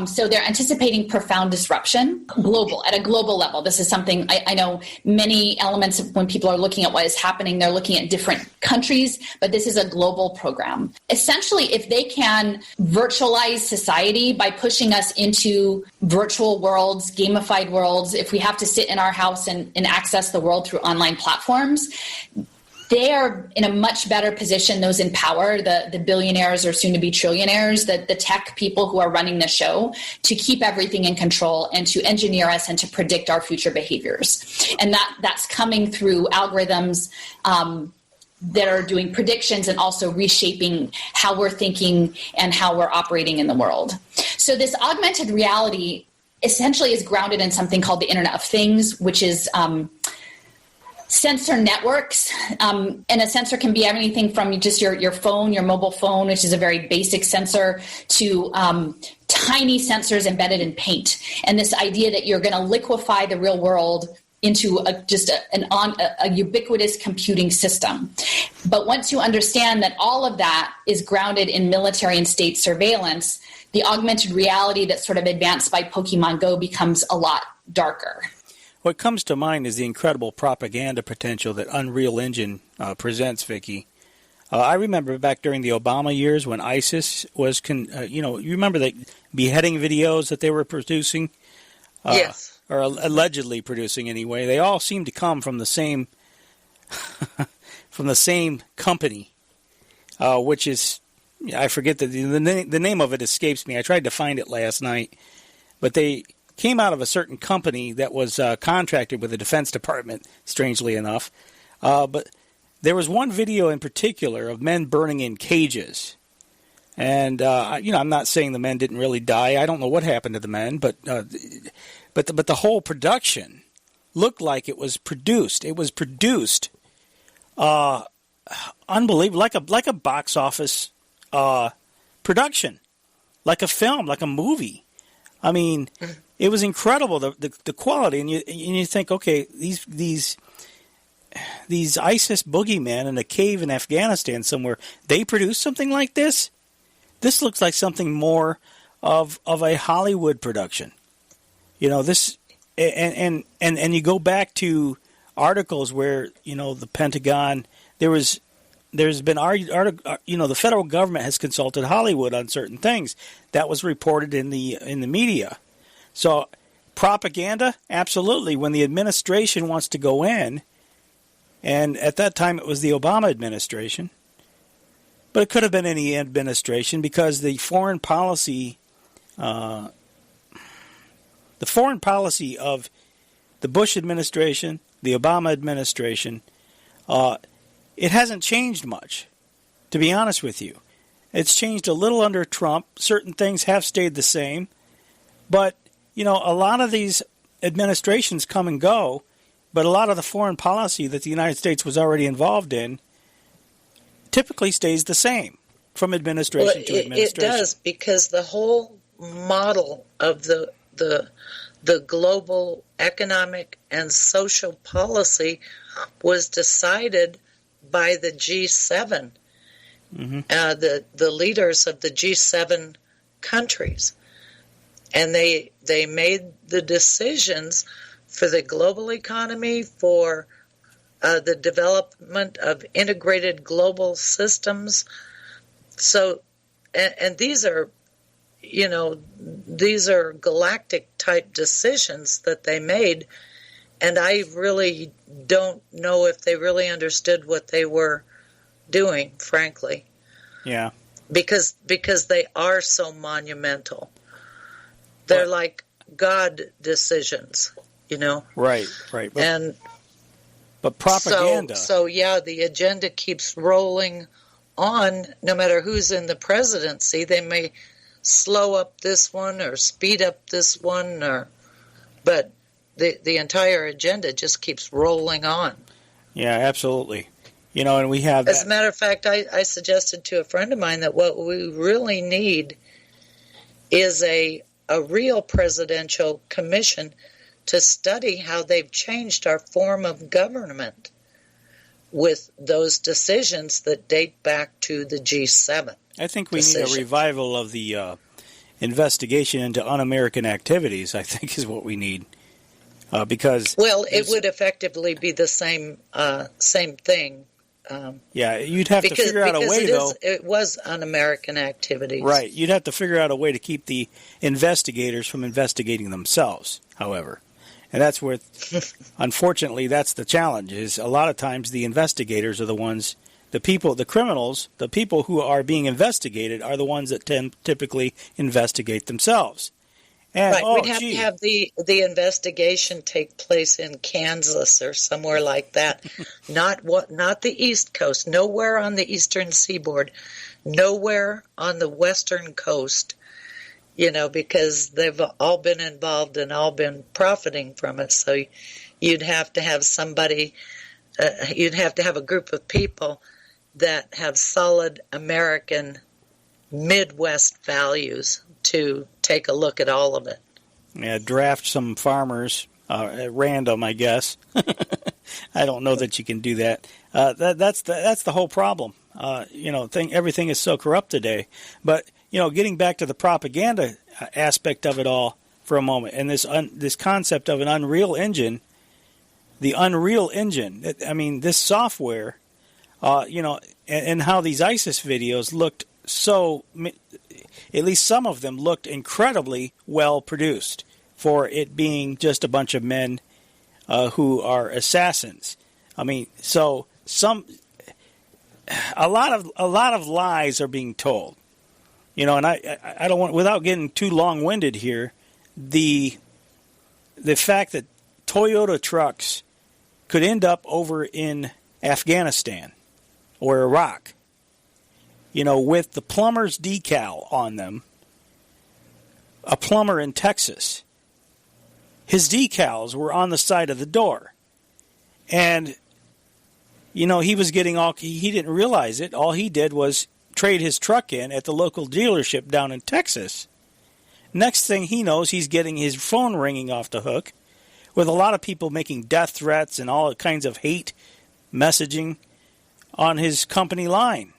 So they're anticipating profound disruption at a global level. This is something I know many elements of when people are looking at what is happening, they're looking at different countries, but this is a global program. Essentially, if they can virtualize society by pushing us into virtual worlds, gamified worlds, if we have to sit in our house and access the world through online platforms, they are in a much better position, those in power, the billionaires or soon-to-be trillionaires, the tech people who are running the show, to keep everything in control and to engineer us and to predict our future behaviors. And that's coming through algorithms that are doing predictions and also reshaping how we're thinking and how we're operating in the world. So this augmented reality essentially is grounded in something called the Internet of Things, which is sensor networks, and a sensor can be anything from just your phone, your mobile phone, which is a very basic sensor, to tiny sensors embedded in paint. And this idea that you're going to liquefy the real world into a ubiquitous computing system. But once you understand that all of that is grounded in military and state surveillance, the augmented reality that's sort of advanced by Pokemon Go becomes a lot darker. What comes to mind is the incredible propaganda potential that Unreal Engine presents, Vicky. I remember back during the Obama years when ISIS was, you remember the beheading videos that they were producing? Yes. Or allegedly producing anyway. They all seem to come from the same company, which is, I forget the name of it escapes me. I tried to find it last night, but they came out of a certain company that was contracted with the Defense Department, strangely enough. But there was one video in particular of men burning in cages. And, I'm not saying the men didn't really die. I don't know what happened to the men, but the whole production looked like it was produced. It was produced unbelievable, like a box office production, like a film, like a movie. I mean, it was incredible, the quality, and you think, okay, these ISIS boogeymen in a cave in Afghanistan somewhere, they produced something like this. This looks like something more of a Hollywood production, This, and you go back to articles where the Pentagon, there's been the federal government has consulted Hollywood on certain things that was reported in the media. So propaganda, absolutely. When the administration wants to go in, and at that time it was the Obama administration, But it could have been any administration, because the foreign policy of the Bush administration, the Obama administration, it hasn't changed much, to be honest with you. It's changed a little under Trump. Certain things have stayed the same. But, a lot of these administrations come and go, but a lot of the foreign policy that the United States was already involved in typically stays the same from administration to administration. It does, because the whole model of the global economic and social policy was decided by the G7, the leaders of the G7 countries. And they made the decisions for the global economy, for the development of integrated global systems. So, and these are, these are galactic type decisions that they made. And I really don't know if they really understood what they were doing, frankly. Yeah. Because they are so monumental. They're like God decisions, Right. But propaganda. So yeah, the agenda keeps rolling on. No matter who's in the presidency, they may slow up this one or speed up this one, but the entire agenda just keeps rolling on. Yeah, absolutely. And we have that. As a matter of fact, I suggested to a friend of mine that what we really need is a real presidential commission to study how they've changed our form of government with those decisions that date back to the G7. I think we need a revival of the investigation into un-American activities, I think, is what we need. Because it would effectively be the same thing. You'd have to figure out a way, though. It was un-American activities. Right. You'd have to figure out a way to keep the investigators from investigating themselves, however. And that's where, unfortunately, that's the challenge, is a lot of times the investigators are the ones, the criminals, the people who are being investigated are the ones that typically investigate themselves. And, right, we'd have to have the investigation take place in Kansas or somewhere like that. Not the East Coast, nowhere on the Eastern Seaboard, nowhere on the Western Coast, because they've all been involved and all been profiting from it. So you'd have to have somebody, you'd have to have a group of people that have solid American Midwest values to take a look at all of it. Yeah, draft some farmers at random, I guess. I don't know that you can do that. That's the whole problem. Everything is so corrupt today. But getting back to the propaganda aspect of it all for a moment, and this concept of an Unreal Engine, the Unreal Engine. This software, and how these ISIS videos looked so. At least some of them looked incredibly well produced for it being just a bunch of men who are assassins. A lot of lies are being told. And I don't want, without getting too long-winded here, the fact that Toyota trucks could end up over in Afghanistan or Iraq, with the plumber's decal on them. A plumber in Texas, his decals were on the side of the door. And, he was getting he didn't realize it. All he did was trade his truck in at the local dealership down in Texas. Next thing he knows, he's getting his phone ringing off the hook with a lot of people making death threats and all kinds of hate messaging on his company line.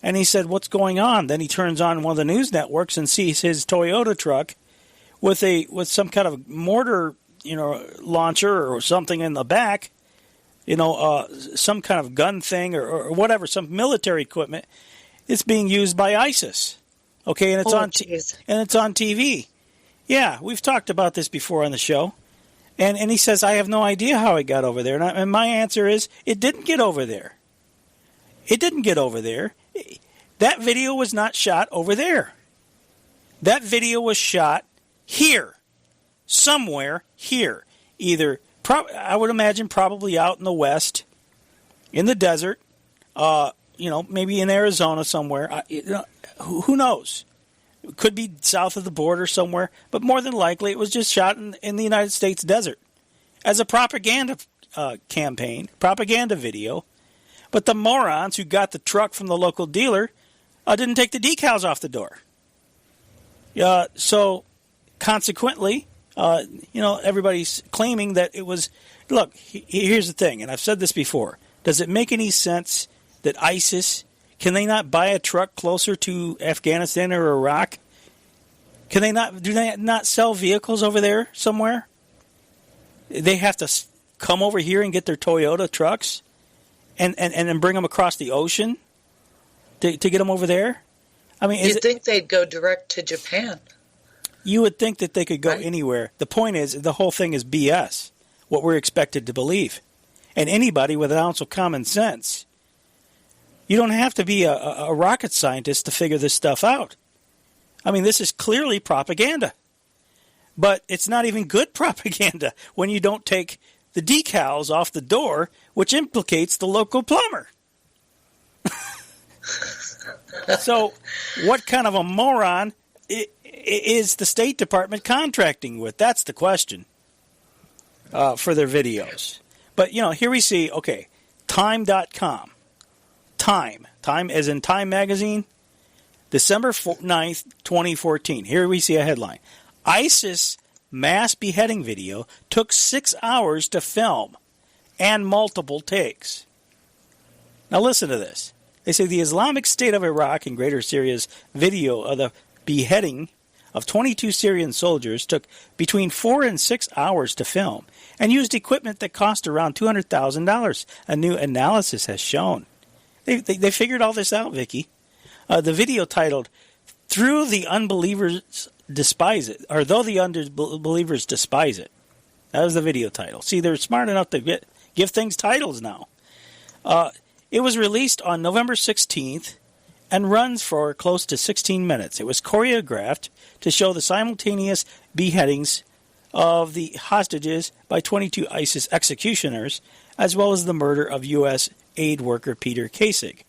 And he said, what's going on? Then he turns on one of the news networks and sees his Toyota truck with some kind of mortar, launcher or something in the back, some kind of gun thing or whatever, some military equipment. It's being used by ISIS. Okay, and it's on TV. Yeah, we've talked about this before on the show. And he says, I have no idea how it got over there. And my answer is, it didn't get over there. It didn't get over there. That video was not shot over there. That video was shot here. Somewhere here. Either, I would imagine probably out in the West, in the desert, maybe in Arizona somewhere. Who knows? It could be south of the border somewhere, but more than likely it was just shot in the United States desert as a propaganda campaign, propaganda video. But the morons who got the truck from the local dealer didn't take the decals off the door. So consequently, everybody's claiming that it was. Look, here's the thing, and I've said this before. Does it make any sense that ISIS, can they not buy a truck closer to Afghanistan or Iraq? Do they not sell vehicles over there somewhere? They have to come over here and get their Toyota trucks and then bring them across the ocean to get them over there? I mean, you'd think they'd go direct to Japan. You would think that they could go anywhere. The point is, the whole thing is BS, what we're expected to believe. And anybody with an ounce of common sense, you don't have to be a rocket scientist to figure this stuff out. I mean, this is clearly propaganda. But it's not even good propaganda when you don't take the decals off the door, which implicates the local plumber. So what kind of a moron is the State Department contracting with? That's the question for their videos. But, here we see, time.com. Time as in Time Magazine, December 9th, 2014. Here we see a headline. ISIS mass beheading video took 6 hours to film and multiple takes. Now listen to this. They say the Islamic State of Iraq and Greater Syria's video of the beheading of 22 Syrian soldiers took between 4 and 6 hours to film and used equipment that cost around $200,000, a new analysis has shown. They figured all this out, Vicky. The video titled, Though the Unbelievers Despise It. That was the video title. See, they're smart enough to give things titles now. It was released on November 16th and runs for close to 16 minutes. It was choreographed to show the simultaneous beheadings of the hostages by 22 ISIS executioners, as well as the murder of U.S. aid worker Peter Kasich.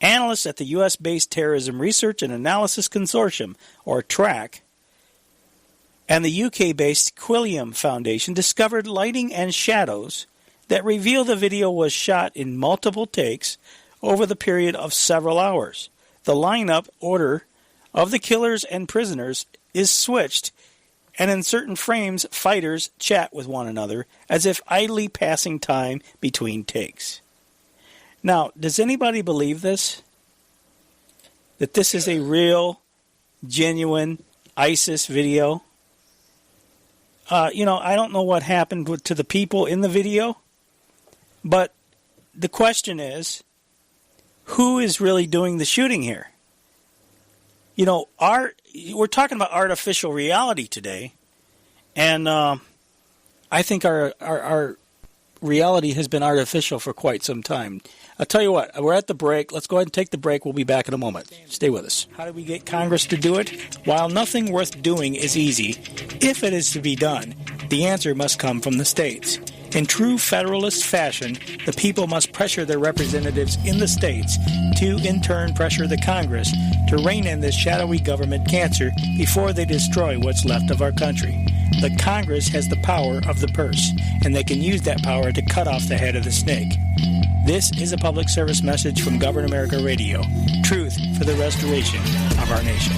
Analysts at the U.S.-based Terrorism Research and Analysis Consortium, or TRAC, and the UK-based Quilliam Foundation discovered lighting and shadows that reveal the video was shot in multiple takes over the period of several hours. The lineup order of the killers and prisoners is switched, and in certain frames, fighters chat with one another as if idly passing time between takes. Now, does anybody believe this? That this is a real, genuine ISIS video? I don't know what happened to the people in the video, but the question is, who is really doing the shooting here? We're talking about artificial reality today, and I think our reality has been artificial for quite some time. I'll tell you what, we're at the break. Let's go ahead and take the break. We'll be back in a moment. Stay with us. How do we get Congress to do it? While nothing worth doing is easy, if it is to be done, the answer must come from the states. In true Federalist fashion, the people must pressure their representatives in the states to, in turn, pressure the Congress to rein in this shadowy government cancer before they destroy what's left of our country. The Congress has the power of the purse, and they can use that power to cut off the head of the snake. This is a public service message from Govern America Radio. Truth for the restoration of our nation.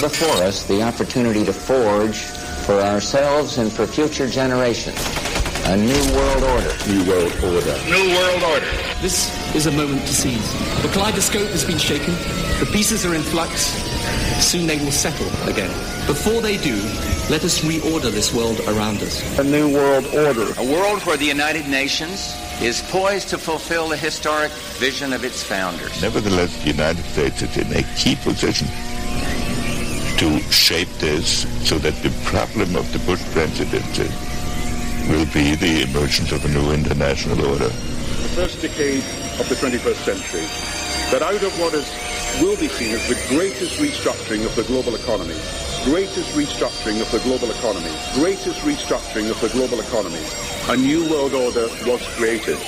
Before us the opportunity to forge for ourselves and for future generations a new world order. New world order. New world order. This is a moment to seize. The kaleidoscope has been shaken. The pieces are in flux. Soon they will settle again. Before they do, let us reorder this world around us. A new world order. A world where the United Nations is poised to fulfill the historic vision of its founders. Nevertheless, the United States is in a key position to shape this so that the problem of the Bush presidency will be the emergence of a new international order. The first decade of the 21st century, that out of what will be seen as the greatest restructuring of the global economy, a new world order was created.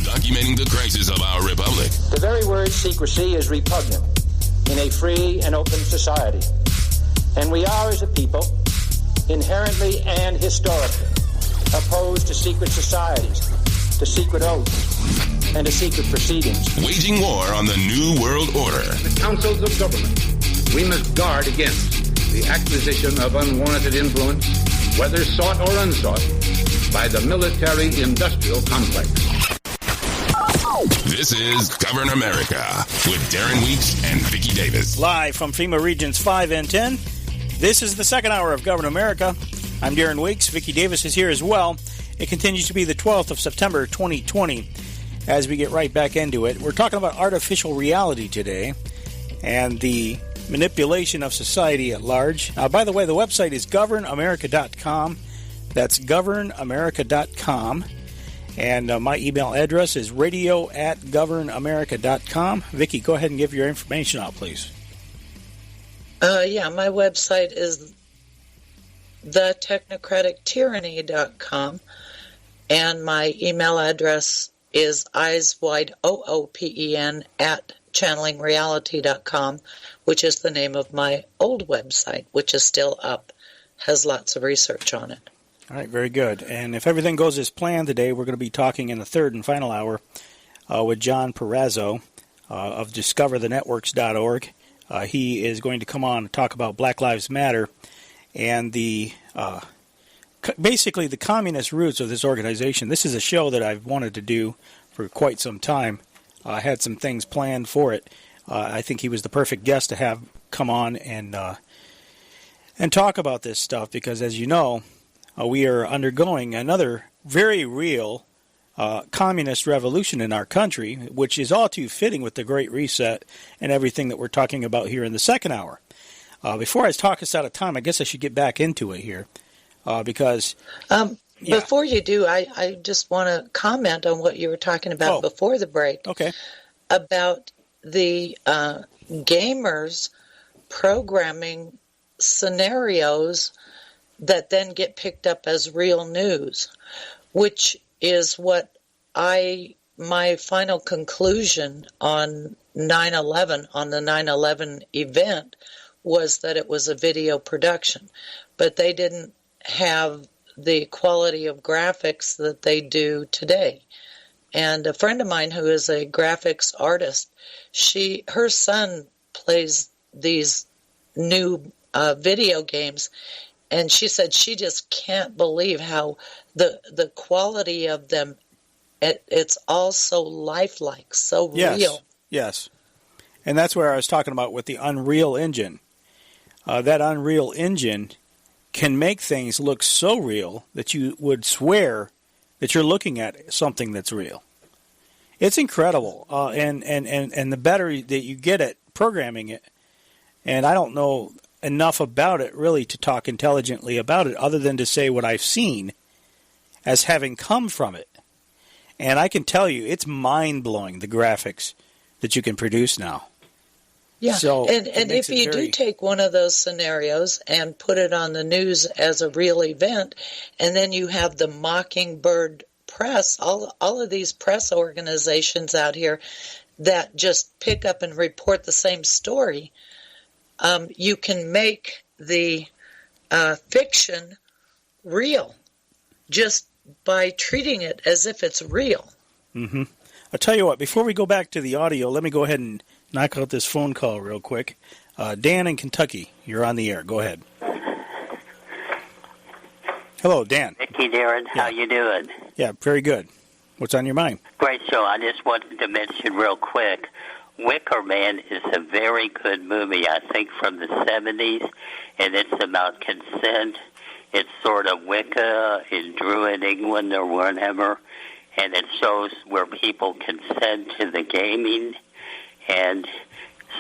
Documenting the crisis of our republic. The very word secrecy is repugnant in a free and open society. And we are, as a people, inherently and historically opposed to secret societies, to secret oaths, and to secret proceedings. Waging war on the New World Order. The councils of government, we must guard against the acquisition of unwarranted influence, whether sought or unsought, by the military-industrial complex. This is Govern America with Darren Weeks and Vicky Davis. Live from FEMA Regions 5 and 10. This is the second hour of Govern America. I'm Darren Weeks. Vicky Davis is here as well. It continues to be the 12th of September 2020 as we get right back into it. We're talking about artificial reality today and the manipulation of society at large. By the way, the website is governamerica.com. That's governamerica.com. And my email address is radio@governamerica.com. Vicky, go ahead and give your information out, please. My website is thetechnocratictyranny.com, and my email address is eyeswideoopen @channelingreality.com, which is the name of my old website, which is still up, has lots of research on it. All right, very good. And if everything goes as planned today, we're going to be talking in the third and final hour with john-perazzo of discoverthenetworks.org. He is going to come on and talk about Black Lives Matter and the basically the communist roots of this organization. This is a show that I've wanted to do for quite some time. I had some things planned for it. I think he was the perfect guest to have come on and talk about this stuff because, as you know, we are undergoing another very real communist revolution in our country, which is all too fitting with the Great Reset and everything that we're talking about here in the second hour. Before I talk us out of time, I guess I should get back into it here because... Before you do, I just want to comment on what you were talking about before the break. Okay. About the gamers programming scenarios that then get picked up as real news, which is what my final conclusion on 9/11, on the 9/11 event, was that it was a video production. But they didn't have the quality of graphics that they do today. And a friend of mine who is a graphics artist, her son plays these new video games, and she said she just can't believe how the quality of them, it's all so lifelike, so real. Yes. And that's where I was talking about with the Unreal Engine. That Unreal Engine can make things look so real that you would swear that you're looking at something that's real. It's incredible. And the better that you get at programming it, and I don't know enough about it really to talk intelligently about it other than to say what I've seen as having come from it. And I can tell you, it's mind-blowing, the graphics that you can produce now. Yeah, so and if you do take one of those scenarios and put it on the news as a real event, and then you have the Mockingbird Press, all of these press organizations out here that just pick up and report the same story, you can make the fiction real just by treating it as if it's real. Mm-hmm. I'll tell you what, before we go back to the audio, let me go ahead and knock out this phone call real quick. Dan in Kentucky, you're on the air. Go ahead. Hello, Dan. Vicky, Darren, how you doing? Yeah, very good. What's on your mind? Great show. I just wanted to mention real quick, Wicker Man is a very good movie, I think, from the 70s, and it's about consent. It's sort of Wicca in Druid England or whatever, and it shows where people consent to the gaming, and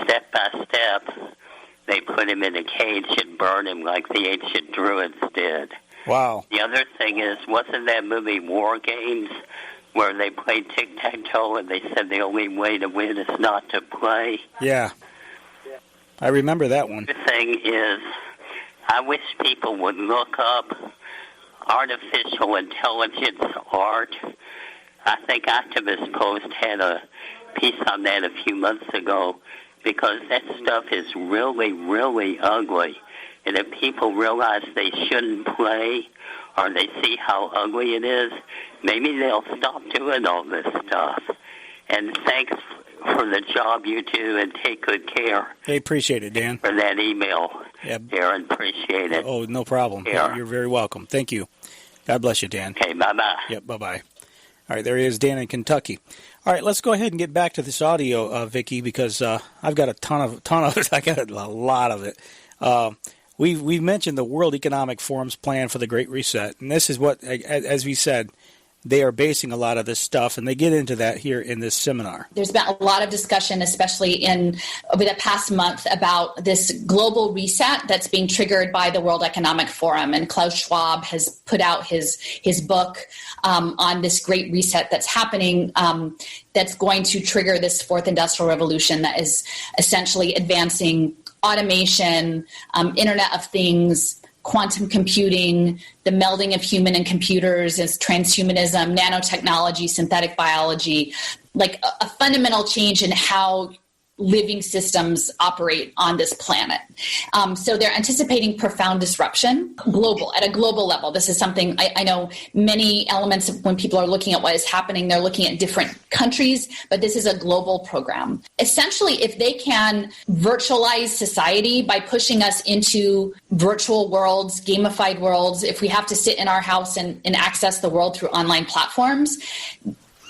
step by step, they put him in a cage and burn him like the ancient Druids did. Wow. The other thing is, wasn't that movie War Games, where they played tic-tac-toe and they said the only way to win is not to play? Yeah. I remember that one. The thing is, I wish people would look up artificial intelligence art. I think Activist Post had a piece on that a few months ago, because that stuff is really, really ugly. And if people realize they shouldn't play, or they see how ugly it is, maybe they'll stop doing all this stuff. And thanks for the job you do, and take good care. Hey, appreciate it, Dan. For that email, Darren, appreciate it. Oh, no problem. Yeah. You're very welcome. Thank you. God bless you, Dan. Okay, bye-bye. Yep, bye-bye. All right, there he is, Dan in Kentucky. All right, let's go ahead and get back to this audio, Vicky, because I've got a ton of it. I got a lot of it. We've mentioned the World Economic Forum's plan for the Great Reset, and this is what, as we said, they are basing a lot of this stuff, and they get into that here in this seminar. There's been a lot of discussion, especially over the past month, about this global reset that's being triggered by the World Economic Forum. And Klaus Schwab has put out his book on this great reset that's happening, that's going to trigger this fourth industrial revolution that is essentially advancing automation, Internet of Things, quantum computing, the melding of human and computers, is transhumanism, nanotechnology, synthetic biology, like a fundamental change in how living systems operate on this planet. So they're anticipating profound disruption at a global level. This is something I know many elements of when people are looking at what is happening, they're looking at different countries, but this is a global program. Essentially, if they can virtualize society by pushing us into virtual worlds, gamified worlds, if we have to sit in our house and access the world through online platforms,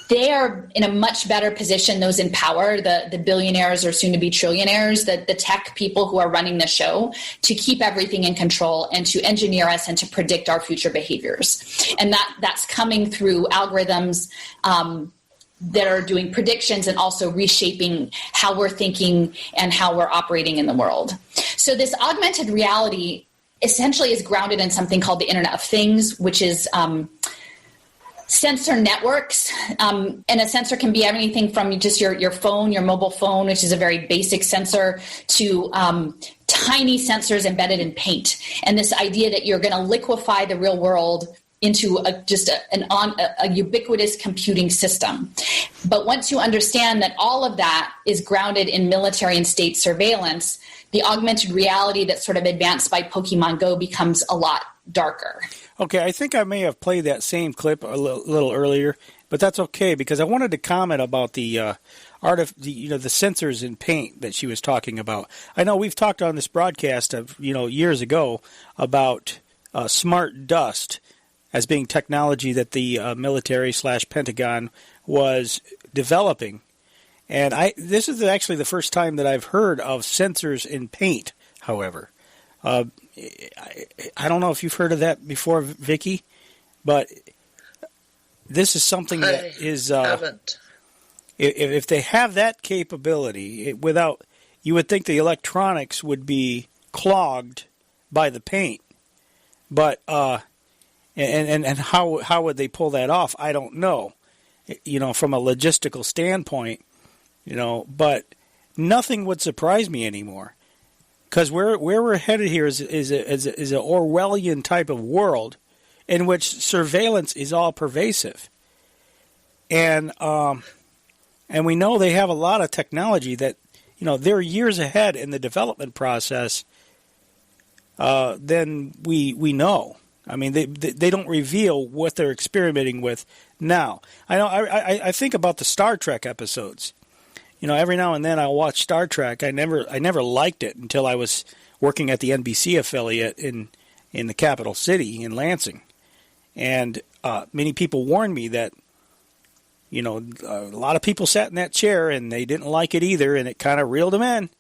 they are in a much better position, those in power, the billionaires or soon-to-be trillionaires, the tech people who are running the show, to keep everything in control and to engineer us and to predict our future behaviors. And that's coming through algorithms that are doing predictions and also reshaping how we're thinking and how we're operating in the world. So this augmented reality essentially is grounded in something called the Internet of Things, which is sensor networks, and a sensor can be anything from just your phone, your mobile phone, which is a very basic sensor, to tiny sensors embedded in paint. And this idea that you're going to liquefy the real world into a ubiquitous computing system. But once you understand that all of that is grounded in military and state surveillance, the augmented reality that's sort of advanced by Pokemon Go becomes a lot darker. Okay, I think I may have played that same clip a little earlier, but that's okay because I wanted to comment about the the sensors in paint that she was talking about. I know we've talked on this broadcast of years ago about smart dust as being technology that the military/Pentagon was developing, and this is actually the first time that I've heard of sensors in paint. However. I don't know if you've heard of that before, Vicky, but this is something that is haven't. If they have that capability, you would think the electronics would be clogged by the paint, but and how would they pull that off? I don't know. From a logistical standpoint, but nothing would surprise me anymore. Because where we're headed here is an Orwellian type of world in which surveillance is all pervasive, and we know they have a lot of technology that they're years ahead in the development process than we know. I mean, they don't reveal what they're experimenting with now. I know I think about the Star Trek episodes. Every now and then I'll watch Star Trek. I never liked it until I was working at the NBC affiliate in the capital city in Lansing, and many people warned me that a lot of people sat in that chair and they didn't like it either, and it kind of reeled them in.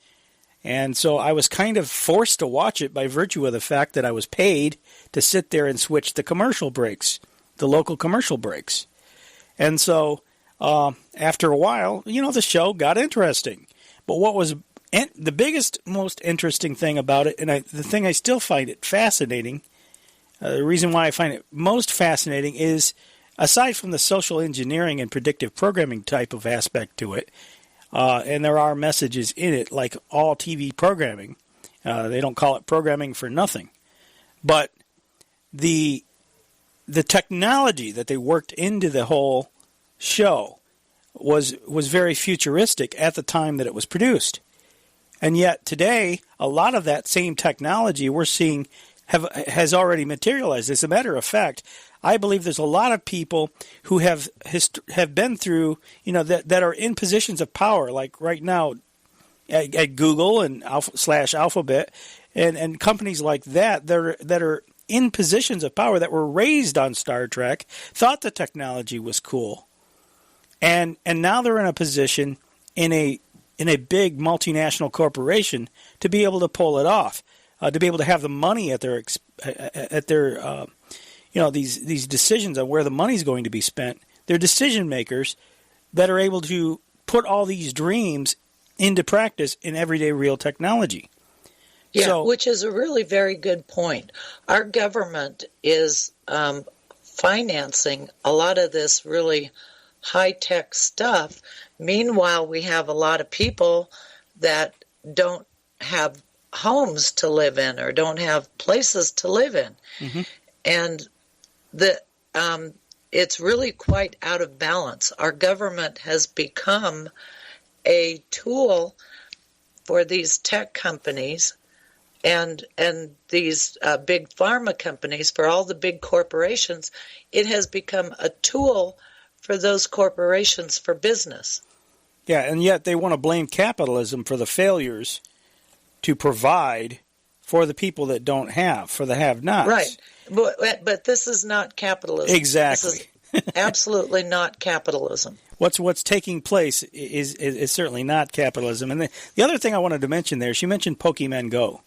And so I was kind of forced to watch it by virtue of the fact that I was paid to sit there and switch the commercial breaks, the local commercial breaks. And so after a while, the show got interesting. But what was the biggest, most interesting thing about it, and the thing I still find it fascinating, the reason why I find it most fascinating is, aside from the social engineering and predictive programming type of aspect to it, and there are messages in it, like all TV programming. They don't call it programming for nothing. But the technology that they worked into the whole show was very futuristic at the time that it was produced. And yet today, a lot of that same technology we're seeing has already materialized. As a matter of fact, I believe there's a lot of people who have been through, that are in positions of power, like right now at Google and Alphabet and companies like that are in positions of power, that were raised on Star Trek, thought the technology was cool, and now they're in a position in a big multinational corporation to be able to pull it off, to be able to have the money at their these decisions on where the money's going to be spent. They're decision makers that are able to put all these dreams into practice in everyday real technology. Yeah, which is a really very good point. Our government is financing a lot of this really high-tech stuff. Meanwhile, we have a lot of people that don't have homes to live in or don't have places to live in. Mm-hmm. And it's really quite out of balance. Our government has become a tool for these tech companies and these big pharma companies, for all the big corporations. It has become a tool for those corporations for business. Yeah, and yet they want to blame capitalism for the failures to provide for the people that don't have, for the have-nots. Right, but this is not capitalism. Exactly. This is absolutely not capitalism. What's taking place is certainly not capitalism. And the other thing I wanted to mention there, she mentioned Pokemon Go.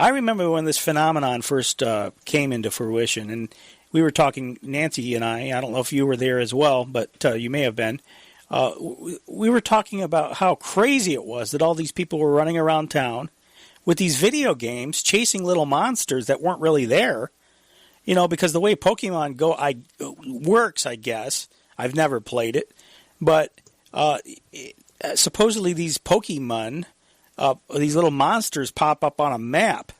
I remember when this phenomenon first came into fruition, and we were talking, Nancy and I don't know if you were there as well, but you may have been. We were talking about how crazy it was that all these people were running around town with these video games chasing little monsters that weren't really there. Because the way Pokemon Go works, I guess, I've never played it, but supposedly these Pokemon, these little monsters pop up on a map,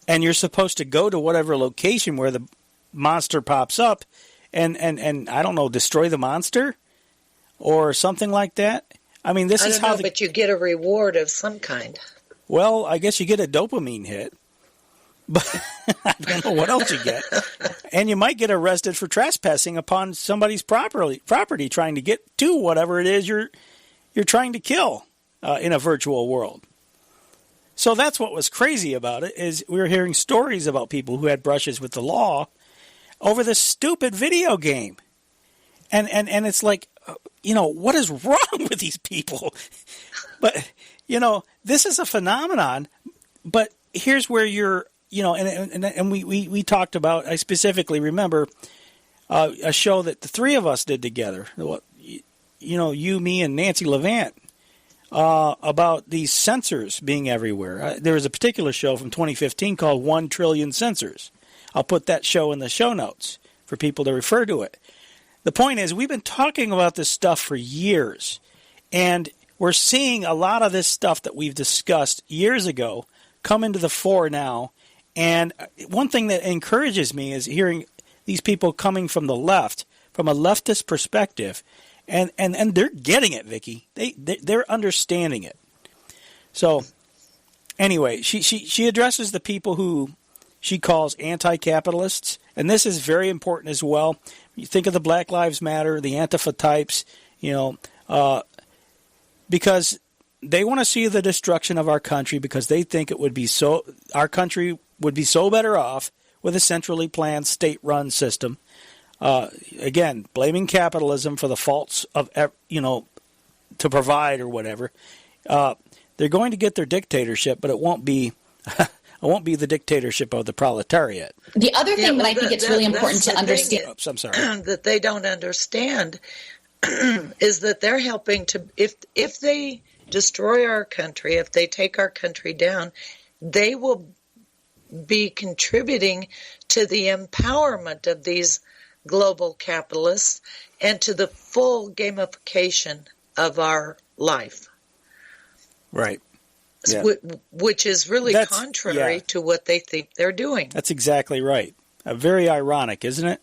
and you're supposed to go to whatever location where the monster pops up and I don't know, destroy the monster or something like that. I mean, this is how but you get a reward of some kind. Well, I guess you get a dopamine hit, but I don't know what else you get. And you might get arrested for trespassing upon somebody's property, trying to get to whatever it is you're trying to kill in a virtual world. So that's what was crazy about it, is we were hearing stories about people who had brushes with the law over this stupid video game. And it's like, what is wrong with these people? But, this is a phenomenon, but here's where you're, and we talked about, I specifically remember a show that the three of us did together, you, me, and Nancy Levant, about these sensors being everywhere. There was a particular show from 2015 called 1 Trillion Sensors. I'll put that show in the show notes for people to refer to it. The point is, we've been talking about this stuff for years, and we're seeing a lot of this stuff that we've discussed years ago come into the fore now. And one thing that encourages me is hearing these people coming from the left, from a leftist perspective, and they're getting it, Vicky. They're understanding it. So anyway, she addresses the people who she calls anti-capitalists, and this is very important as well. You think of the Black Lives Matter, the Antifa types, because they want to see the destruction of our country, because they think our country would be so better off with a centrally planned state-run system again, blaming capitalism for the faults of, to provide or whatever. They're going to get their dictatorship, but it won't be the dictatorship of the proletariat. The other thing that I think it's really important to understand. I'm sorry. That they don't understand is that they're helping to, if they destroy our country, if they take our country down, they will be contributing to the empowerment of these global capitalists and to the full gamification of our life. Right. Yeah. Which is really contrary to what they think they're doing. That's exactly right. Very ironic, isn't it?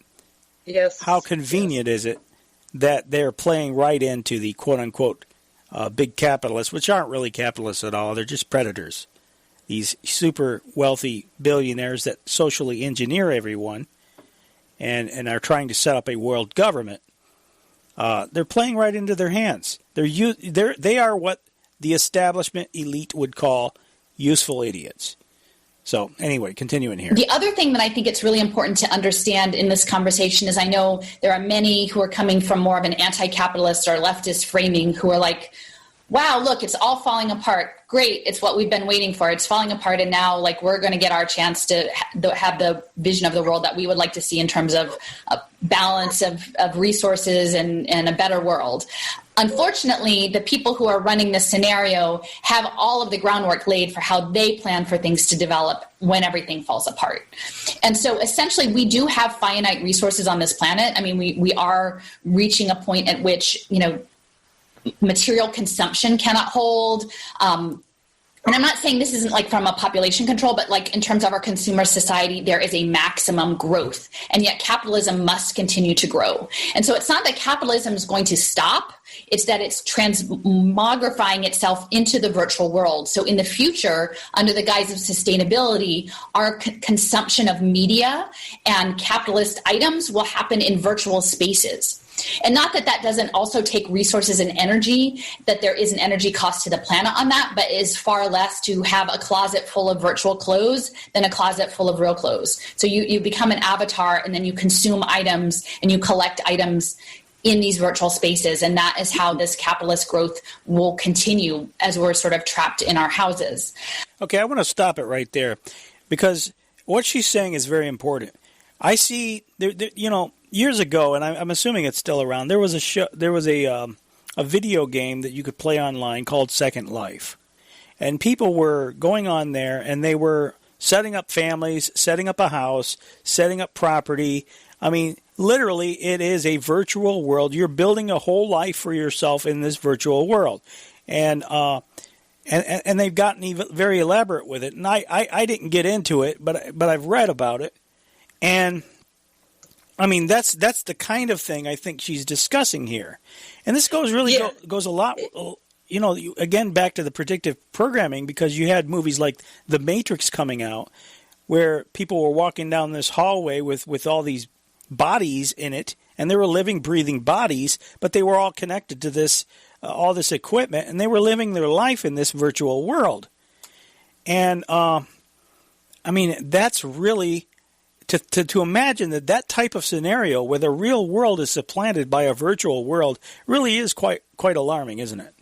Yes. How convenient is it that they're playing right into the quote-unquote big capitalists, which aren't really capitalists at all. They're just predators. These super wealthy billionaires that socially engineer everyone and are trying to set up a world government. They're playing right into their hands. They are what the establishment elite would call useful idiots. So anyway, continuing here. The other thing that I think it's really important to understand in this conversation is I know there are many who are coming from more of an anti-capitalist or leftist framing who are like, wow, look, it's all falling apart. Great. It's what we've been waiting for. It's falling apart. And now we're going to get our chance to have the vision of the world that we would like to see in terms of a balance of resources and a better world. Unfortunately, the people who are running this scenario have all of the groundwork laid for how they plan for things to develop when everything falls apart. And so essentially, we do have finite resources on this planet. I mean, we are reaching a point at which, material consumption cannot hold. And I'm not saying this isn't from a population control, but in terms of our consumer society, there is a maximum growth. And yet capitalism must continue to grow. And so it's not that capitalism is going to stop. It's that it's transmogrifying itself into the virtual world. So in the future, under the guise of sustainability, our consumption of media and capitalist items will happen in virtual spaces. And not that doesn't also take resources and energy, that there is an energy cost to the planet on that, but is far less to have a closet full of virtual clothes than a closet full of real clothes. So you become an avatar and then you consume items and you collect items in these virtual spaces. And that is how this capitalist growth will continue as we're sort of trapped in our houses. Okay, I want to stop it right there because what she's saying is very important. I see, years ago, and I'm assuming it's still around. There was a video game that you could play online called Second Life, and people were going on there and they were setting up families, setting up a house, setting up property. I mean, literally, it is a virtual world. You're building a whole life for yourself in this virtual world, and they've gotten even very elaborate with it. And I didn't get into it, but I've read about it. And I mean, that's the kind of thing I think she's discussing here. And this goes a lot, again, back to the predictive programming, because you had movies like The Matrix coming out where people were walking down this hallway with all these bodies in it, and they were living, breathing bodies, but they were all connected to this, all this equipment, and they were living their life in this virtual world. And, I mean, that's really... To imagine that type of scenario where the real world is supplanted by a virtual world really is quite alarming, isn't it?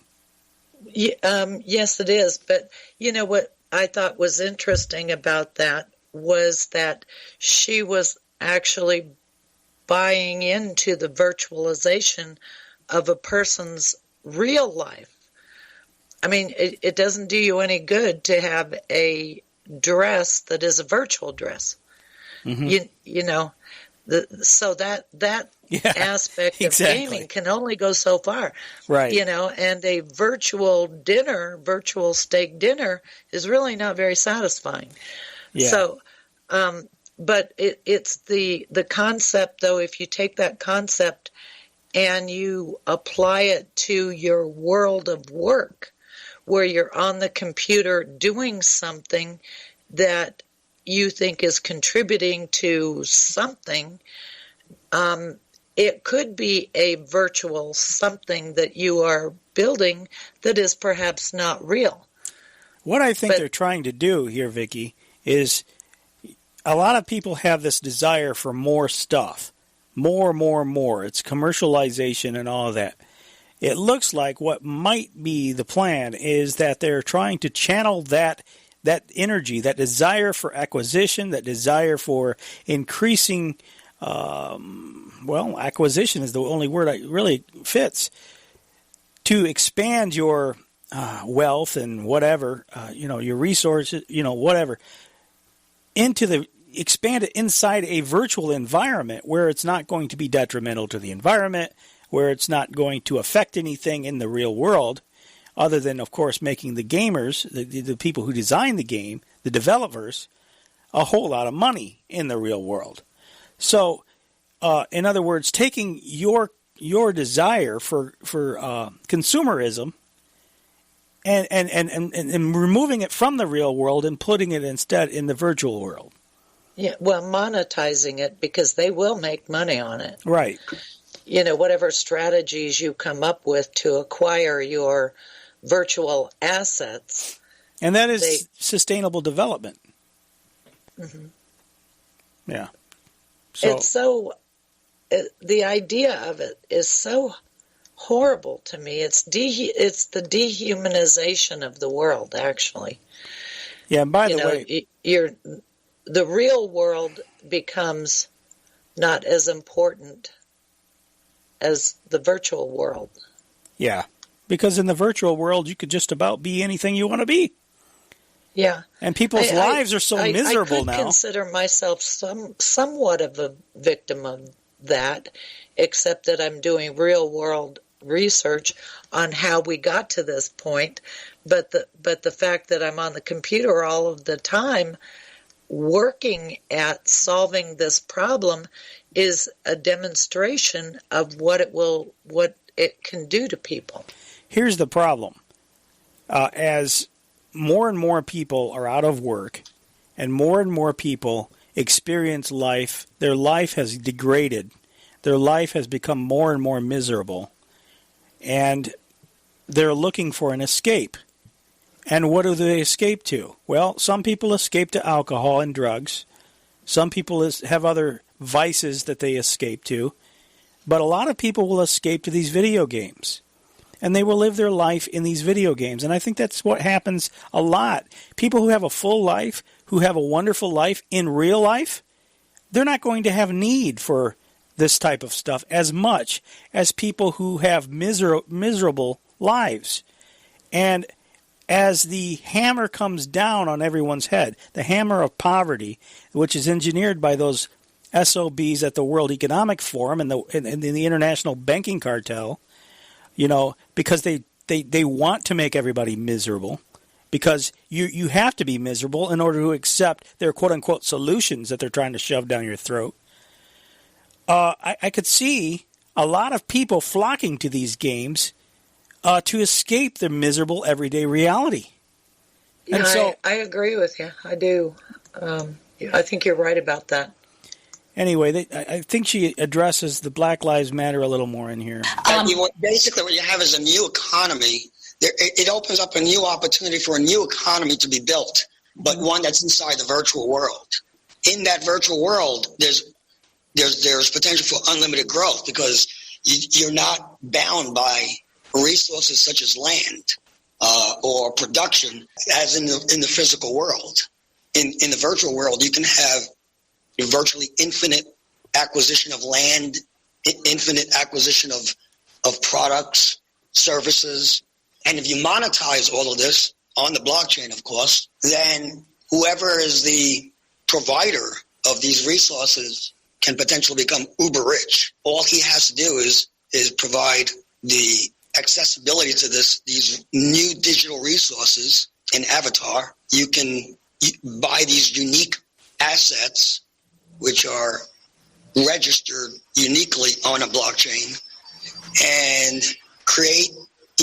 Yes, it is. But what I thought was interesting about that was that she was actually buying into the virtualization of a person's real life. I mean, it doesn't do you any good to have a dress that is a virtual dress. Mm-hmm. So that aspect of gaming can only go so far, right? And a virtual steak dinner is really not very satisfying. Yeah. So, but it's the concept, though. If you take that concept and you apply it to your world of work, where you're on the computer doing something that you think is contributing to something, it could be a virtual something that you are building that is perhaps not real. What I think they're trying to do here, Vicky, is a lot of people have this desire for more stuff, more. It's commercialization and all of that. It looks like what might be the plan is that they're trying to channel that energy, that desire for acquisition, that desire for increasing, acquisition is the only word that really fits, to expand your wealth and whatever, your resources, whatever, expand it inside a virtual environment where it's not going to be detrimental to the environment, where it's not going to affect anything in the real world, other than, of course, making the gamers, the people who design the game, the developers, a whole lot of money in the real world. So, in other words, taking your desire for consumerism and removing it from the real world and putting it instead in the virtual world. Yeah, well, monetizing it, because they will make money on it. Right. Whatever strategies you come up with to acquire your virtual assets. And that is sustainable development. Mm-hmm. Yeah. The idea of it is so horrible to me. It's the dehumanization of the world, actually. Yeah, and by the way, the real world becomes not as important as the virtual world. Yeah, because in the virtual world, you could just about be anything you want to be. Yeah. And people's lives are so miserable now. I consider myself somewhat of a victim of that, except that I'm doing real world research on how we got to this point. But the fact that I'm on the computer all of the time working at solving this problem is a demonstration of what it can do to people. Here's the problem. As more and more people are out of work and more people experience life, their life has degraded. Their life has become more and more miserable. And they're looking for an escape. And what do they escape to? Well, some people escape to alcohol and drugs. Some people have other vices that they escape to. But a lot of people will escape to these video games. And they will live their life in these video games. And I think that's what happens a lot. People who have a full life, who have a wonderful life in real life, they're not going to have need for this type of stuff as much as people who have miserable lives. And as the hammer comes down on everyone's head, the hammer of poverty, which is engineered by those SOBs at the World Economic Forum and the International Banking Cartel, because they want to make everybody miserable, because you have to be miserable in order to accept their quote-unquote solutions that they're trying to shove down your throat. I could see a lot of people flocking to these games to escape their miserable everyday reality. Yeah, and I agree with you. I do. I think you're right about that. Anyway, I think she addresses the Black Lives Matter a little more in here. Basically, what you have is a new economy. It opens up a new opportunity for a new economy to be built, but one that's inside the virtual world. In that virtual world, there's potential for unlimited growth because you're not bound by resources such as land or production as in the physical world. In the virtual world, you can have virtually infinite acquisition of land, infinite acquisition of products, services. And if you monetize all of this on the blockchain, of course, then whoever is the provider of these resources can potentially become uber rich. All he has to do is provide the accessibility to these new digital resources in Avatar. You can buy these unique assets which are registered uniquely on a blockchain and create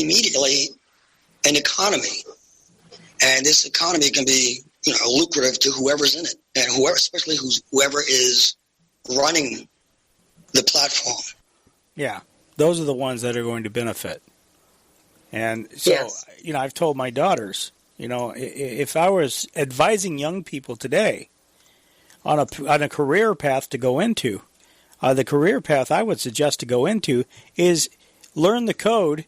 immediately an economy. And this economy can be, lucrative to whoever's in it, and especially whoever is running the platform. Yeah, those are the ones that are going to benefit. And so, yes. I've told my daughters, if I was advising young people today on a career path to go into, the career path I would suggest to go into is learn the code.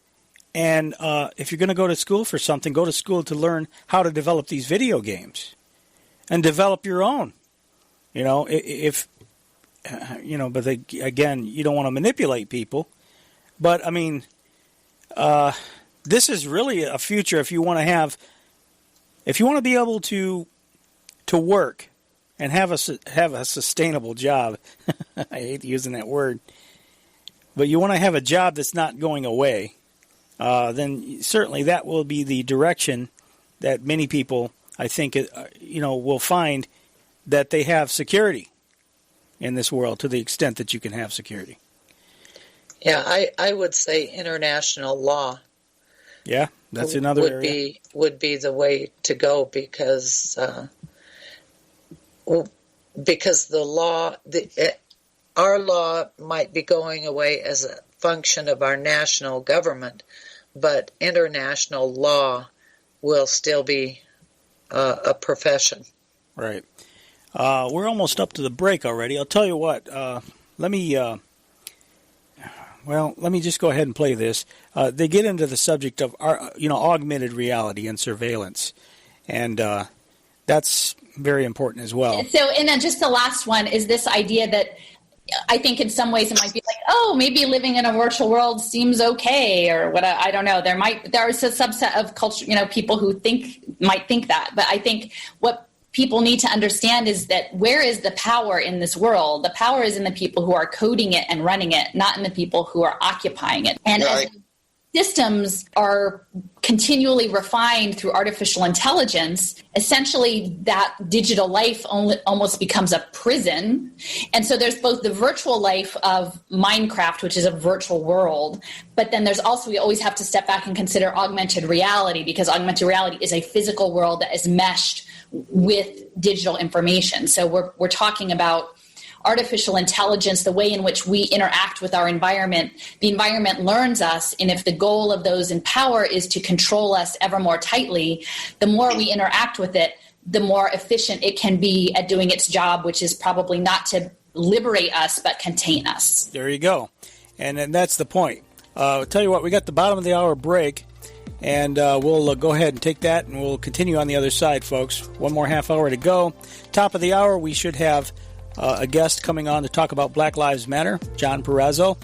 And if you're going to go to school for something, go to school to learn how to develop these video games and develop your own. But again, you don't want to manipulate people. But I mean, this is really a future if you want to be able to work and have a sustainable job. I hate using that word, but you want to have a job that's not going away. Then certainly that will be the direction that many people, I think, will find that they have security in this world to the extent that you can have security. Yeah, I would say international law. Yeah, that's another area. Would be the way to go because the law, our law might be going away as a function of our national government, but international law will still be a profession. Right. We're almost up to the break already. I'll tell you what. Let me just go ahead and play this. They get into the subject of augmented reality and surveillance, and that's very important as well. So, and then just the last one is this idea that I think in some ways it might be like, oh, maybe living in a virtual world seems okay, or what? I don't know. There is a subset of culture, people who might think that. But I think what people need to understand is that where is the power in this world? The power is in the people who are coding it and running it, not in the people who are occupying it. And as systems are continually refined through artificial intelligence, essentially that digital life almost becomes a prison. And so there's both the virtual life of Minecraft, which is a virtual world, but then there's also, we always have to step back and consider augmented reality, because augmented reality is a physical world that is meshed with digital information. So we're talking about artificial intelligence, the way in which we interact with our environment. The environment learns us, and if the goal of those in power is to control us ever more tightly, the more we interact with it, the more efficient it can be at doing its job, which is probably not to liberate us, but contain us. There you go. And that's the point. I'll tell you what, we got the bottom of the hour break, and we'll go ahead and take that, and we'll continue on the other side, folks. One more half hour to go. Top of the hour, we should have a guest coming on to talk about Black Lives Matter, John-Perazzo.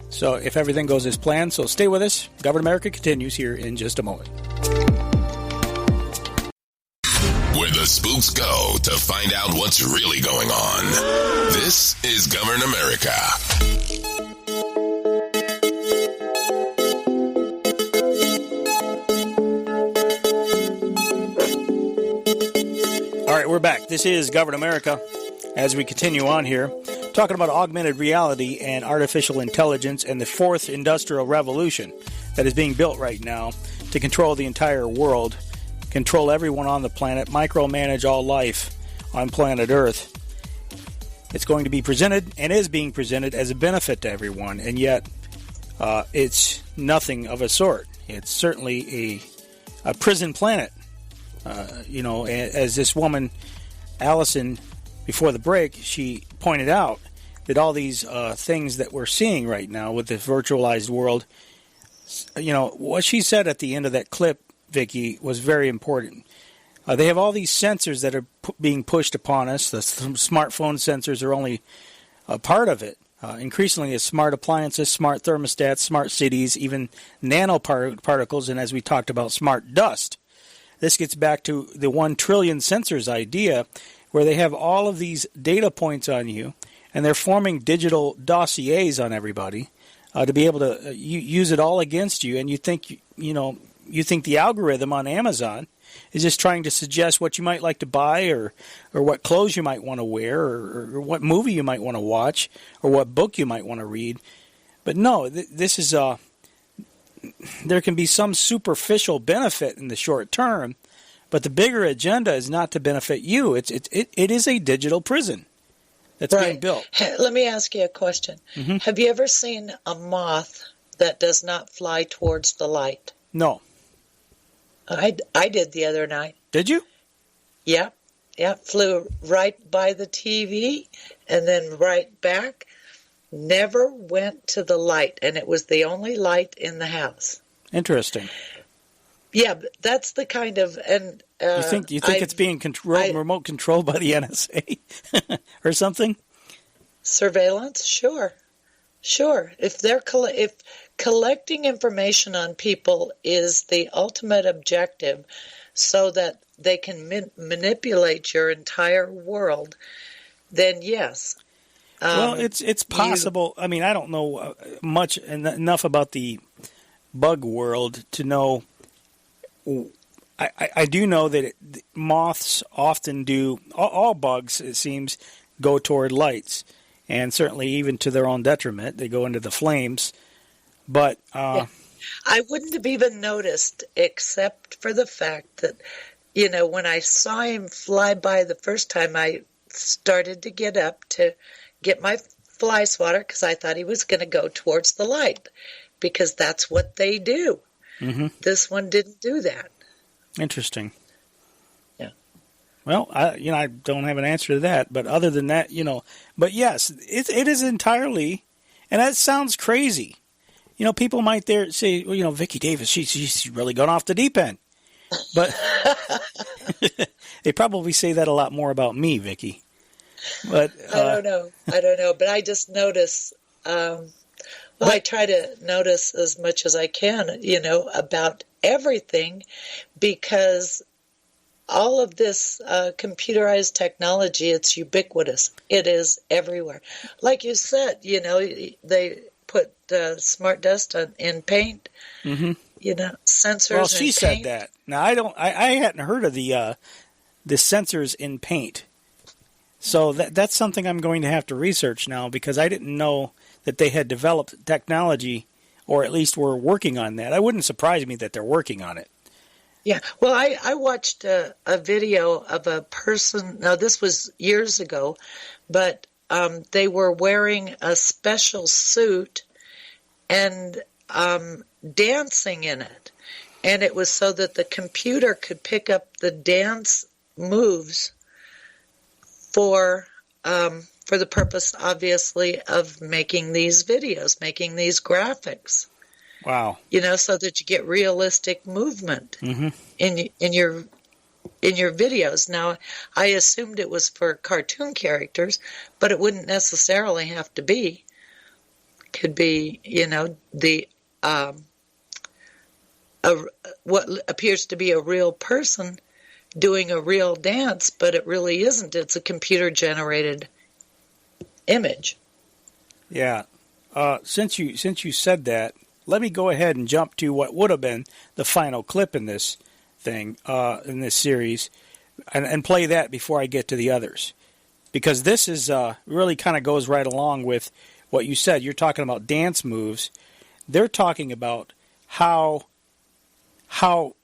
So if everything goes as planned, so stay with us. Govern America continues here in just a moment. Where the spooks go to find out what's really going on. This is Govern America. All right, we're back. This is Govern America. As we continue on here, talking about augmented reality and artificial intelligence and the fourth industrial revolution that is being built right now to control the entire world, control everyone on the planet, micromanage all life on planet Earth. It's going to be presented and is being presented as a benefit to everyone, and yet it's nothing of a sort. It's certainly a prison planet. As this woman, Allison, before the break, she pointed out that all these things that we're seeing right now with the virtualized world, what she said at the end of that clip, Vicky, was very important. They have all these sensors that are being pushed upon us. The smartphone sensors are only a part of it. Increasingly, it's smart appliances, smart thermostats, smart cities, even nanoparticles, and as we talked about, smart dust. This gets back to the 1 trillion sensors idea, where they have all of these data points on you, and they're forming digital dossiers on everybody to be able to use it all against you. And you think the algorithm on Amazon is just trying to suggest what you might like to buy, or what clothes you might want to wear, or what movie you might want to watch, or what book you might want to read. But no, this is there can be some superficial benefit in the short term. But the bigger agenda is not to benefit you. It is a digital prison that's being built. Let me ask you a question. Mm-hmm. Have you ever seen a moth that does not fly towards the light? No. I did the other night. Did you? Yeah. Flew right by the TV and then right back. never went to the light, and it was the only light in the house. Interesting. Yeah, but that's the kind of and you think it's being remote controlled by the NSA or something? Surveillance, sure. If collecting information on people is the ultimate objective, so that they can manipulate your entire world, then yes. Well, it's possible. I mean, I don't know much enough about the bug world to know. I do know that moths often do. All bugs, it seems, go toward lights, and certainly even to their own detriment. They go into the flames. But I wouldn't have even noticed, except for the fact that, when I saw him fly by the first time, I started to get up to get my fly swatter because I thought he was going to go towards the light, because that's what they do. Mm-hmm. This one didn't do that. Interesting. Yeah. Well, I don't have an answer to that, but other than that, but yes, it is entirely, and that sounds crazy. People might say, well, Vicky Davis, she's really gone off the deep end. But they probably say that a lot more about me, Vicky. But I don't know. But I just notice, I try to notice as much as I can, about everything, because all of this computerized technology, it's ubiquitous. It is everywhere. Like you said, they put smart dust in paint, sensors. Well, she in said paint. that. Now I hadn't heard of the sensors in paint. So that's something I'm going to have to research now, because I didn't know that they had developed technology, or at least were working on that. It wouldn't surprise me that they're working on it. Yeah. Well, I watched a video of a person. Now, this was years ago, but they were wearing a special suit and dancing in it. And it was so that the computer could pick up the dance moves for the purpose, obviously, of making these videos, making these graphics. Wow. So that you get realistic movement in your videos. Now, I assumed it was for cartoon characters, but it wouldn't necessarily have to be. Could be, what appears to be a real person doing a real dance, but it really isn't. It's a computer-generated image. Yeah. Since you said that, let me go ahead and jump to what would have been the final clip in this thing, in this series, and play that before I get to the others. Because this is really kind of goes right along with what you said. You're talking about dance moves. They're talking about how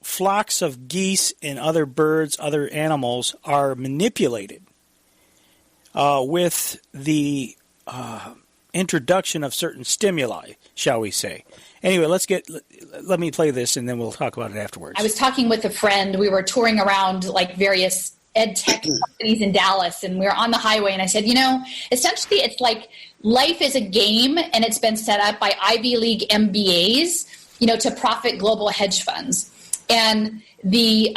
flocks of geese and other birds, other animals are manipulated with the introduction of certain stimuli, shall we say. Anyway, let me play this, and then we'll talk about it afterwards. I was talking with a friend. We were touring around various ed tech companies in Dallas, and we were on the highway, and I said, essentially it's like life is a game, and it's been set up by Ivy League MBAs, to profit global hedge funds. And the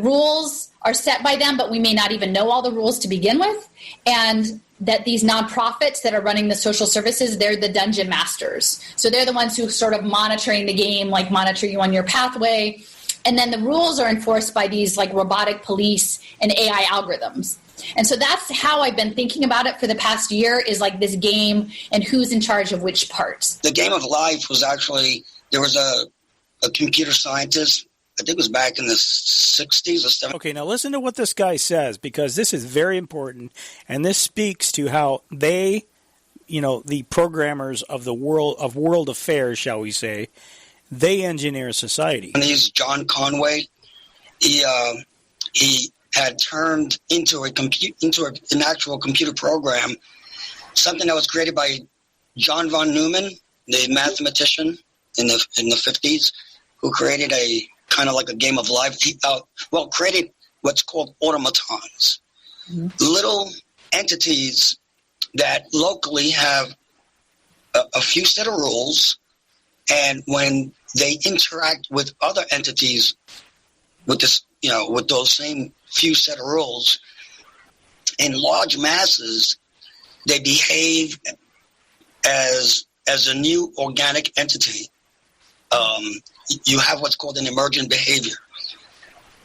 rules are set by them, but we may not even know all the rules to begin with. And that these nonprofits that are running the social services, they're the dungeon masters. So they're the ones who sort of monitoring the game, monitor you on your pathway. And then the rules are enforced by these robotic police and AI algorithms. And so that's how I've been thinking about it for the past year, is this game and who's in charge of which parts. The game of life was actually, there was a computer scientist, I think it was back in the 60s or 70s. Okay, now listen to what this guy says, because this is very important, and this speaks to how they, the programmers of the world affairs, shall we say, they engineer society. And he's John Conway. He had turned into an actual computer program, something that was created by John von Neumann, the mathematician in the 50s, who created a kind of like a game of life. Created what's called automatons, little entities that locally have a few set of rules, and when they interact with other entities with this, with those same few set of rules, in large masses, they behave as a new organic entity. You have what's called an emergent behavior.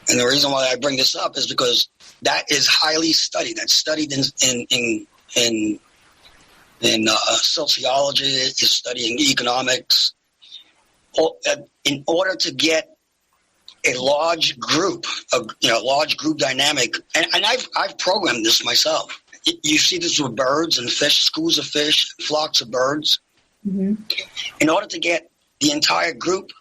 And the reason why I bring this up is because that is highly studied. That's studied in sociology, is studying economics. In order to get a large group, large group dynamic, and I've programmed this myself. You see this with birds and fish, schools of fish, flocks of birds. Mm-hmm. In order to get the entire group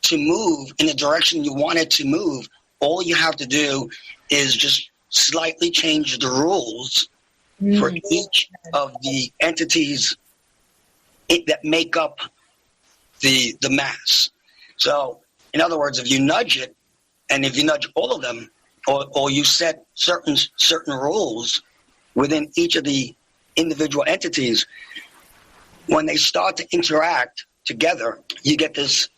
to move in the direction you want it to move, all you have to do is just slightly change the rules for each of the entities that make up the mass. So, in other words, if you nudge it, and if you nudge all of them, or you set certain rules within each of the individual entities, when they start to interact together, you get this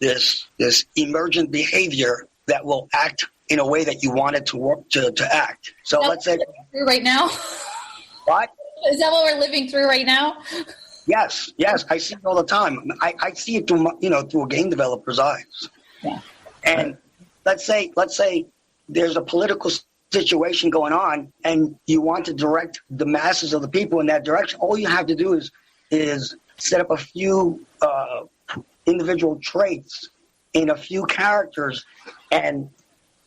emergent behavior that will act in a way that you want it to work to act. So let's say right now. What? Is that what we're living through right now? Yes, I see it all the time. I see it through a game developer's eyes. Yeah. And let's say there's a political situation going on, and you want to direct the masses of the people in that direction. All you have to do is set up a few individual traits in a few characters, and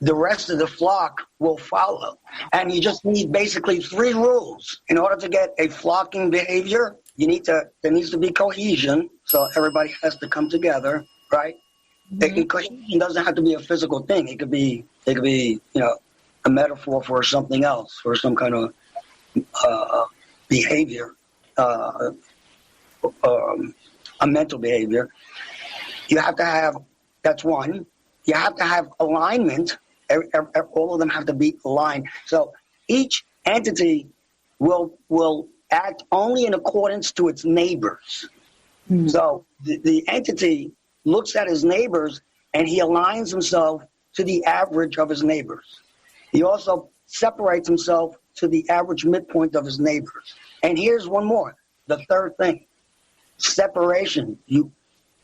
the rest of the flock will follow. And you just need basically 3 rules. In order to get a flocking behavior, there needs to be cohesion, so everybody has to come together, right? Mm-hmm. Cohesion doesn't have to be a physical thing. It could be a metaphor for something else, for some kind of behavior, a mental behavior. You have to have, that's one. You have to have alignment. All of them have to be aligned. So each entity will act only in accordance to its neighbors. Mm-hmm. So the entity looks at his neighbors, and he aligns himself to the average of his neighbors. He also separates himself to the average midpoint of his neighbors. And here's one more, the third thing, separation.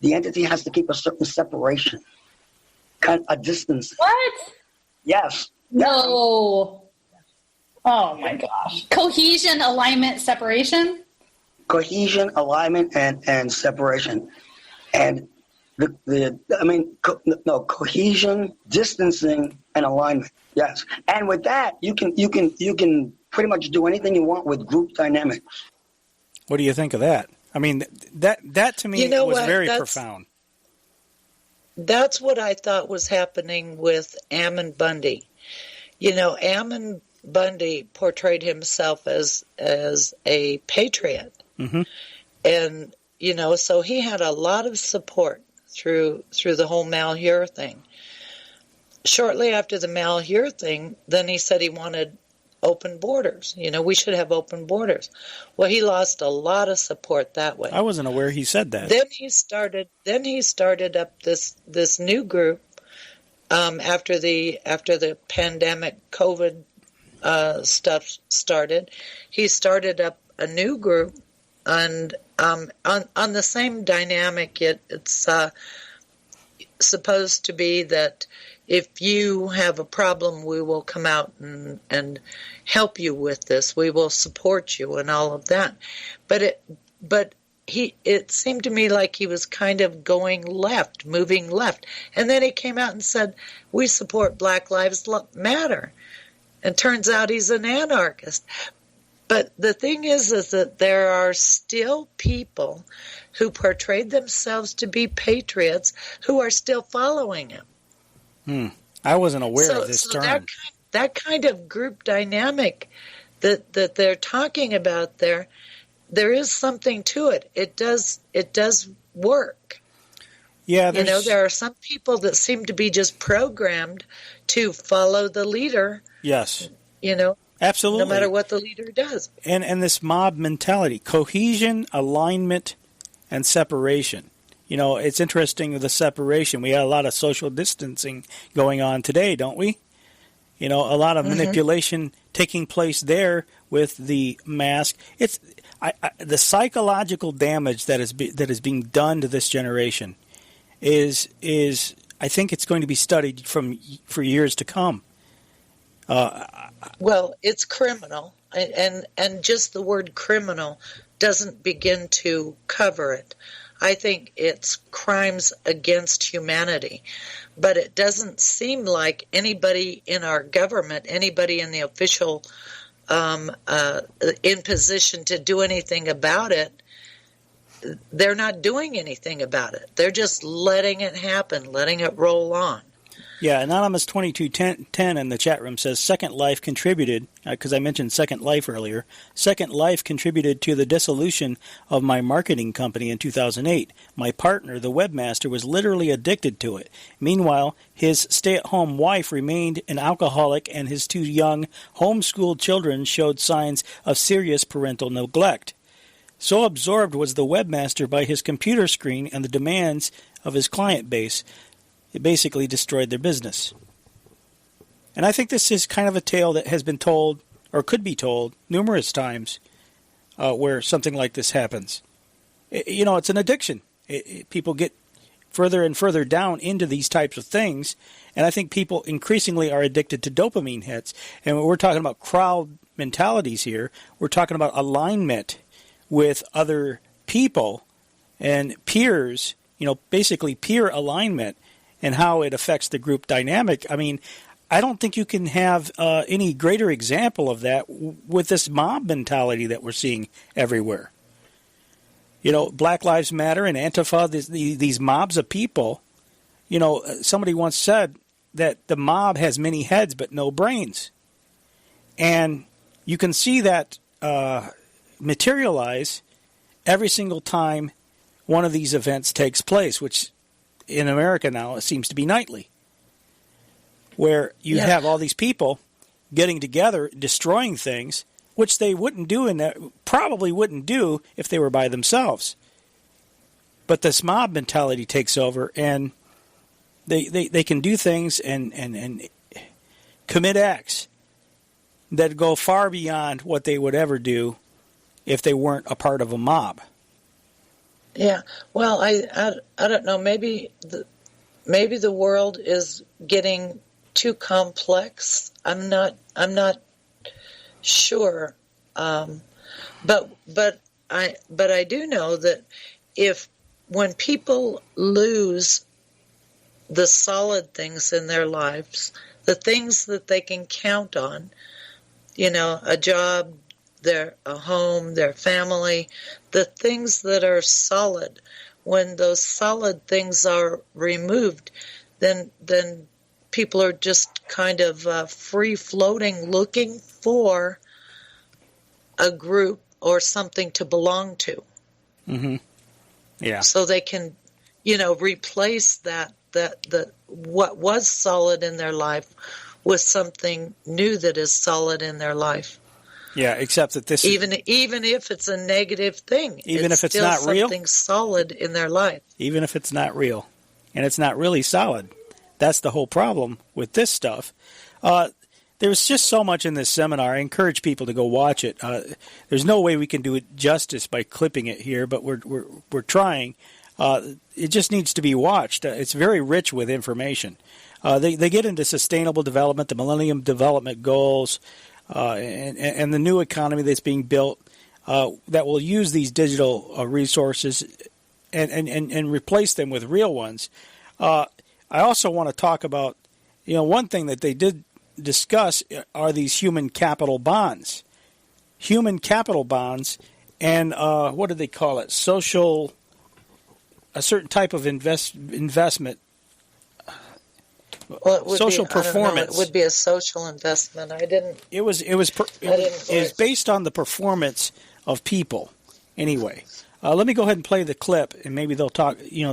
The entity has to keep a certain separation, a distance. What? Yes. No. Oh my gosh. Cohesion, alignment, separation? Cohesion, alignment, and separation. And cohesion, distancing, and alignment. Yes. And with that, you can pretty much do anything you want with group dynamics. What do you think of that? I mean, that to me was very profound. That's what I thought was happening with Ammon Bundy. Ammon Bundy portrayed himself as a patriot. Mm-hmm. And, so he had a lot of support through the whole Malheur thing. Shortly after the Malheur thing, then he said he wanted open borders. We should have open borders. Well, he lost a lot of support that way. I wasn't aware he said that. Then he started up this new group after the pandemic COVID stuff started. He started up a new group, and on the same dynamic, it's supposed to be that if you have a problem, we will come out and help you with this. We will support you and all of that. But it seemed to me like he was kind of going left, moving left. And then he came out and said, we support Black Lives Matter. And turns out he's an anarchist. But the thing is that there are still people who portrayed themselves to be patriots who are still following him. I wasn't aware of this term. That kind of group dynamic that they're talking about there is something to it. It does work. Yeah, there are some people that seem to be just programmed to follow the leader. Yes. Absolutely. No matter what the leader does. And this mob mentality, cohesion, alignment, and separation. You know, it's interesting with the separation. We have a lot of social distancing going on today, don't we? You know, a lot of manipulation taking place there with the mask. It's the psychological damage that is being done to this generation is I think it's going to be studied for years to come. Well, it's criminal, and just the word criminal doesn't begin to cover it. I think it's crimes against humanity, but it doesn't seem like anybody in our government, anybody in the official in position to do anything about it. They're not doing anything about it. They're just letting it happen, letting it roll on. Yeah, Anonymous 2210 in the chat room says Second Life contributed, because I mentioned Second Life earlier, Second Life contributed to the dissolution of my marketing company in 2008. My partner, the webmaster, was literally addicted to it. Meanwhile, his stay-at-home wife remained an alcoholic, and his 2 young homeschooled children showed signs of serious parental neglect. So absorbed was the webmaster by his computer screen and the demands of his client base, it basically destroyed their business. And I think this is kind of a tale that has been told, or could be told, numerous times where something like this happens. You know, it's an addiction. People get further and further down into these types of things, and I think people increasingly are addicted to dopamine hits. And when we're talking about crowd mentalities here, we're talking about alignment with other people and peers, you know, basically peer alignment, and how it affects the group dynamic. I mean, I don't think you can have any greater example of that with this mob mentality that we're seeing everywhere. You know, Black Lives Matter and Antifa, these mobs of people. You know, somebody once said that the mob has many heads but no brains. And you can see that materialize every single time one of these events takes place, which in America now it seems to be nightly, where you have all these people getting together, destroying things, which they wouldn't do probably wouldn't do if they were by themselves. But this mob mentality takes over, and they can do things and commit acts that go far beyond what they would ever do if they weren't a part of a mob. Yeah, well, I don't know. Maybe the world is getting too complex. I'm not sure. But I do know that when people lose the solid things in their lives, the things that they can count on, you know, a job, a home, their family, the things that are solid, when those solid things are removed, then people are just kind of free-floating, looking for a group or something to belong to. Mm-hmm. Yeah. So they can, you know, replace that what was solid in their life with something new that is solid in their life. Yeah, except that this even if it's a negative thing, even if it's still not real, something solid in their life. Even if it's not real, and it's not really solid, that's the whole problem with this stuff. There's just so much in this seminar. I encourage people to go watch it. There's no way we can do it justice by clipping it here, but we're trying. It just needs to be watched. It's very rich with information. They get into sustainable development, the Millennium Development Goals. And the new economy that's being built that will use these digital resources and replace them with real ones. I also want to talk about, you know, one thing that they did discuss are these human capital bonds. Human capital bonds and what do they call it? A certain type of investment. Well, it would social be, performance. It would be a social investment. It was based on the performance of people. Anyway, let me go ahead and play the clip, and maybe they'll talk. You know,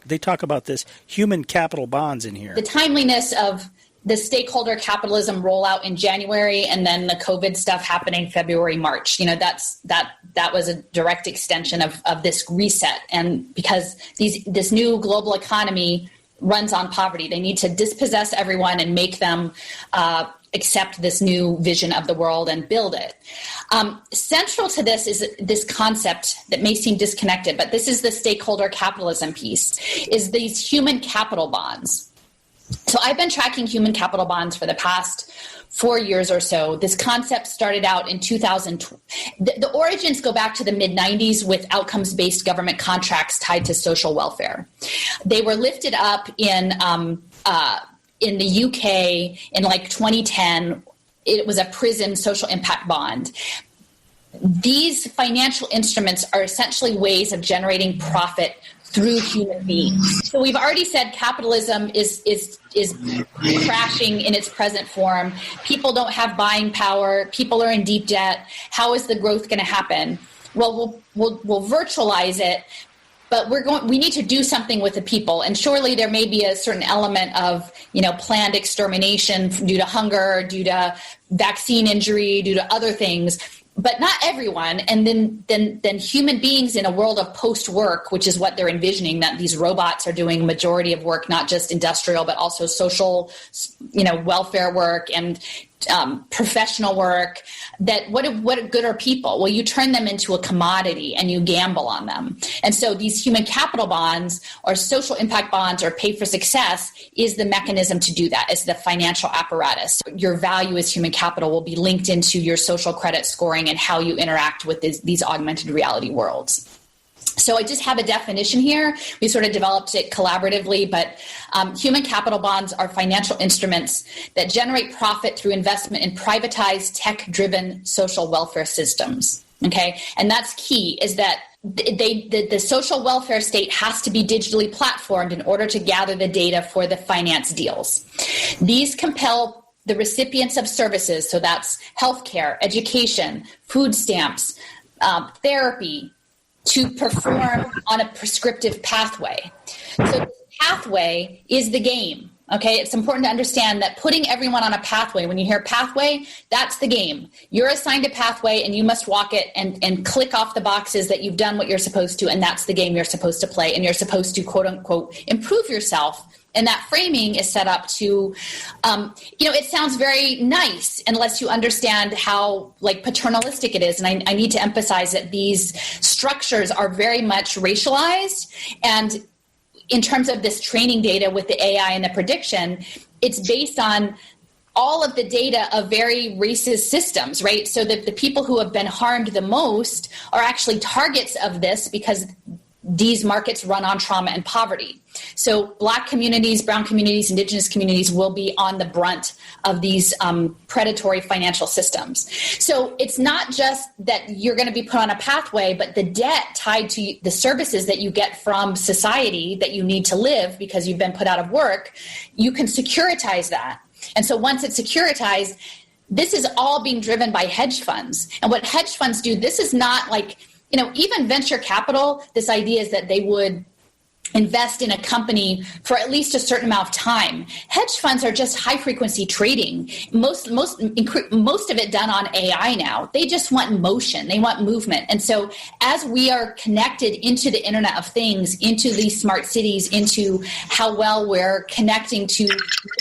they talk about this human capital bonds in here. The timeliness of the stakeholder capitalism rollout in January, and then the COVID stuff happening February, March. That was a direct extension of this reset. And because this new global economy runs on poverty, they need to dispossess everyone and make them accept this new vision of the world and build it. Central to this is this concept that may seem disconnected, but this is the stakeholder capitalism piece, is these human capital bonds. So I've been tracking human capital bonds for the past 4 years or so. This concept started out in 2000. The origins go back to the mid-90s with outcomes-based government contracts tied to social welfare. They were lifted up in the UK in like 2010. It was a prison social impact bond. These financial instruments are essentially ways of generating profit through human beings. So we've already said capitalism is crashing in its present form. People don't have buying power. People are in deep debt. How is the growth going to happen? Well, we'll virtualize it, but we need to do something with the people. And surely there may be a certain element of, planned extermination due to hunger, due to vaccine injury, due to other things. But not everyone, and then human beings in a world of post-work, which is what they're envisioning, that these robots are doing majority of work, not just industrial, but also social, welfare work and professional work. That what good are people? Well, you turn them into a commodity and you gamble on them. And so these human capital bonds or social impact bonds or pay for success is the mechanism to do that. It's the financial apparatus. Your value as human capital will be linked into your social credit scoring and how you interact with these augmented reality worlds. So I just have a definition here. We sort of developed it collaboratively, but human capital bonds are financial instruments that generate profit through investment in privatized, tech-driven social welfare systems. Okay, and that's key, is that the social welfare state has to be digitally platformed in order to gather the data for the finance deals. These compel the recipients of services, so that's healthcare, education, food stamps, therapy, to perform on a prescriptive pathway. So the pathway is the game. Okay, it's important to understand that putting everyone on a pathway, when you hear pathway, that's the game. You're assigned a pathway and you must walk it and click off the boxes that you've done what you're supposed to, and that's the game you're supposed to play, and you're supposed to, quote unquote, improve yourself. And that framing is set up to, it sounds very nice unless you understand how paternalistic it is. And I need to emphasize that these structures are very much racialized. And in terms of this training data with the AI and the prediction, it's based on all of the data of very racist systems, right? So that the people who have been harmed the most are actually targets of this because these markets run on trauma and poverty. So Black communities, brown communities, indigenous communities will be on the brunt of these predatory financial systems. So it's not just that you're going to be put on a pathway, but the debt tied to the services that you get from society that you need to live because you've been put out of work, you can securitize that. And so once it's securitized, this is all being driven by hedge funds. And what hedge funds do, this is not even venture capital, this idea is that they would invest in a company for at least a certain amount of time. Hedge funds are just high frequency trading. Most of it done on AI now. They just want motion. They want movement. And so as we are connected into the Internet of Things, into these smart cities, into how well we're connecting to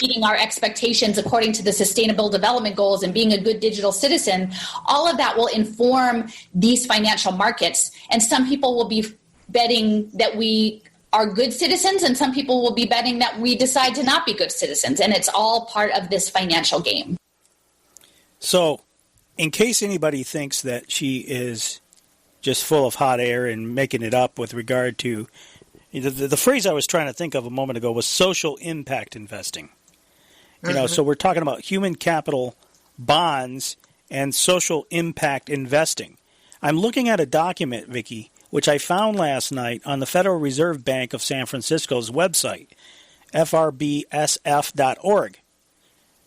meeting our expectations according to the Sustainable Development Goals and being a good digital citizen, all of that will inform these financial markets. And some people will be betting that we are good citizens, and some people will be betting that we decide to not be good citizens. And it's all part of this financial game. So in case anybody thinks that she is just full of hot air and making it up with regard to the phrase I was trying to think of a moment ago was social impact investing. So we're talking about human capital bonds and social impact investing. I'm looking at a document, Vicky, which I found last night on the Federal Reserve Bank of San Francisco's website, frbsf.org.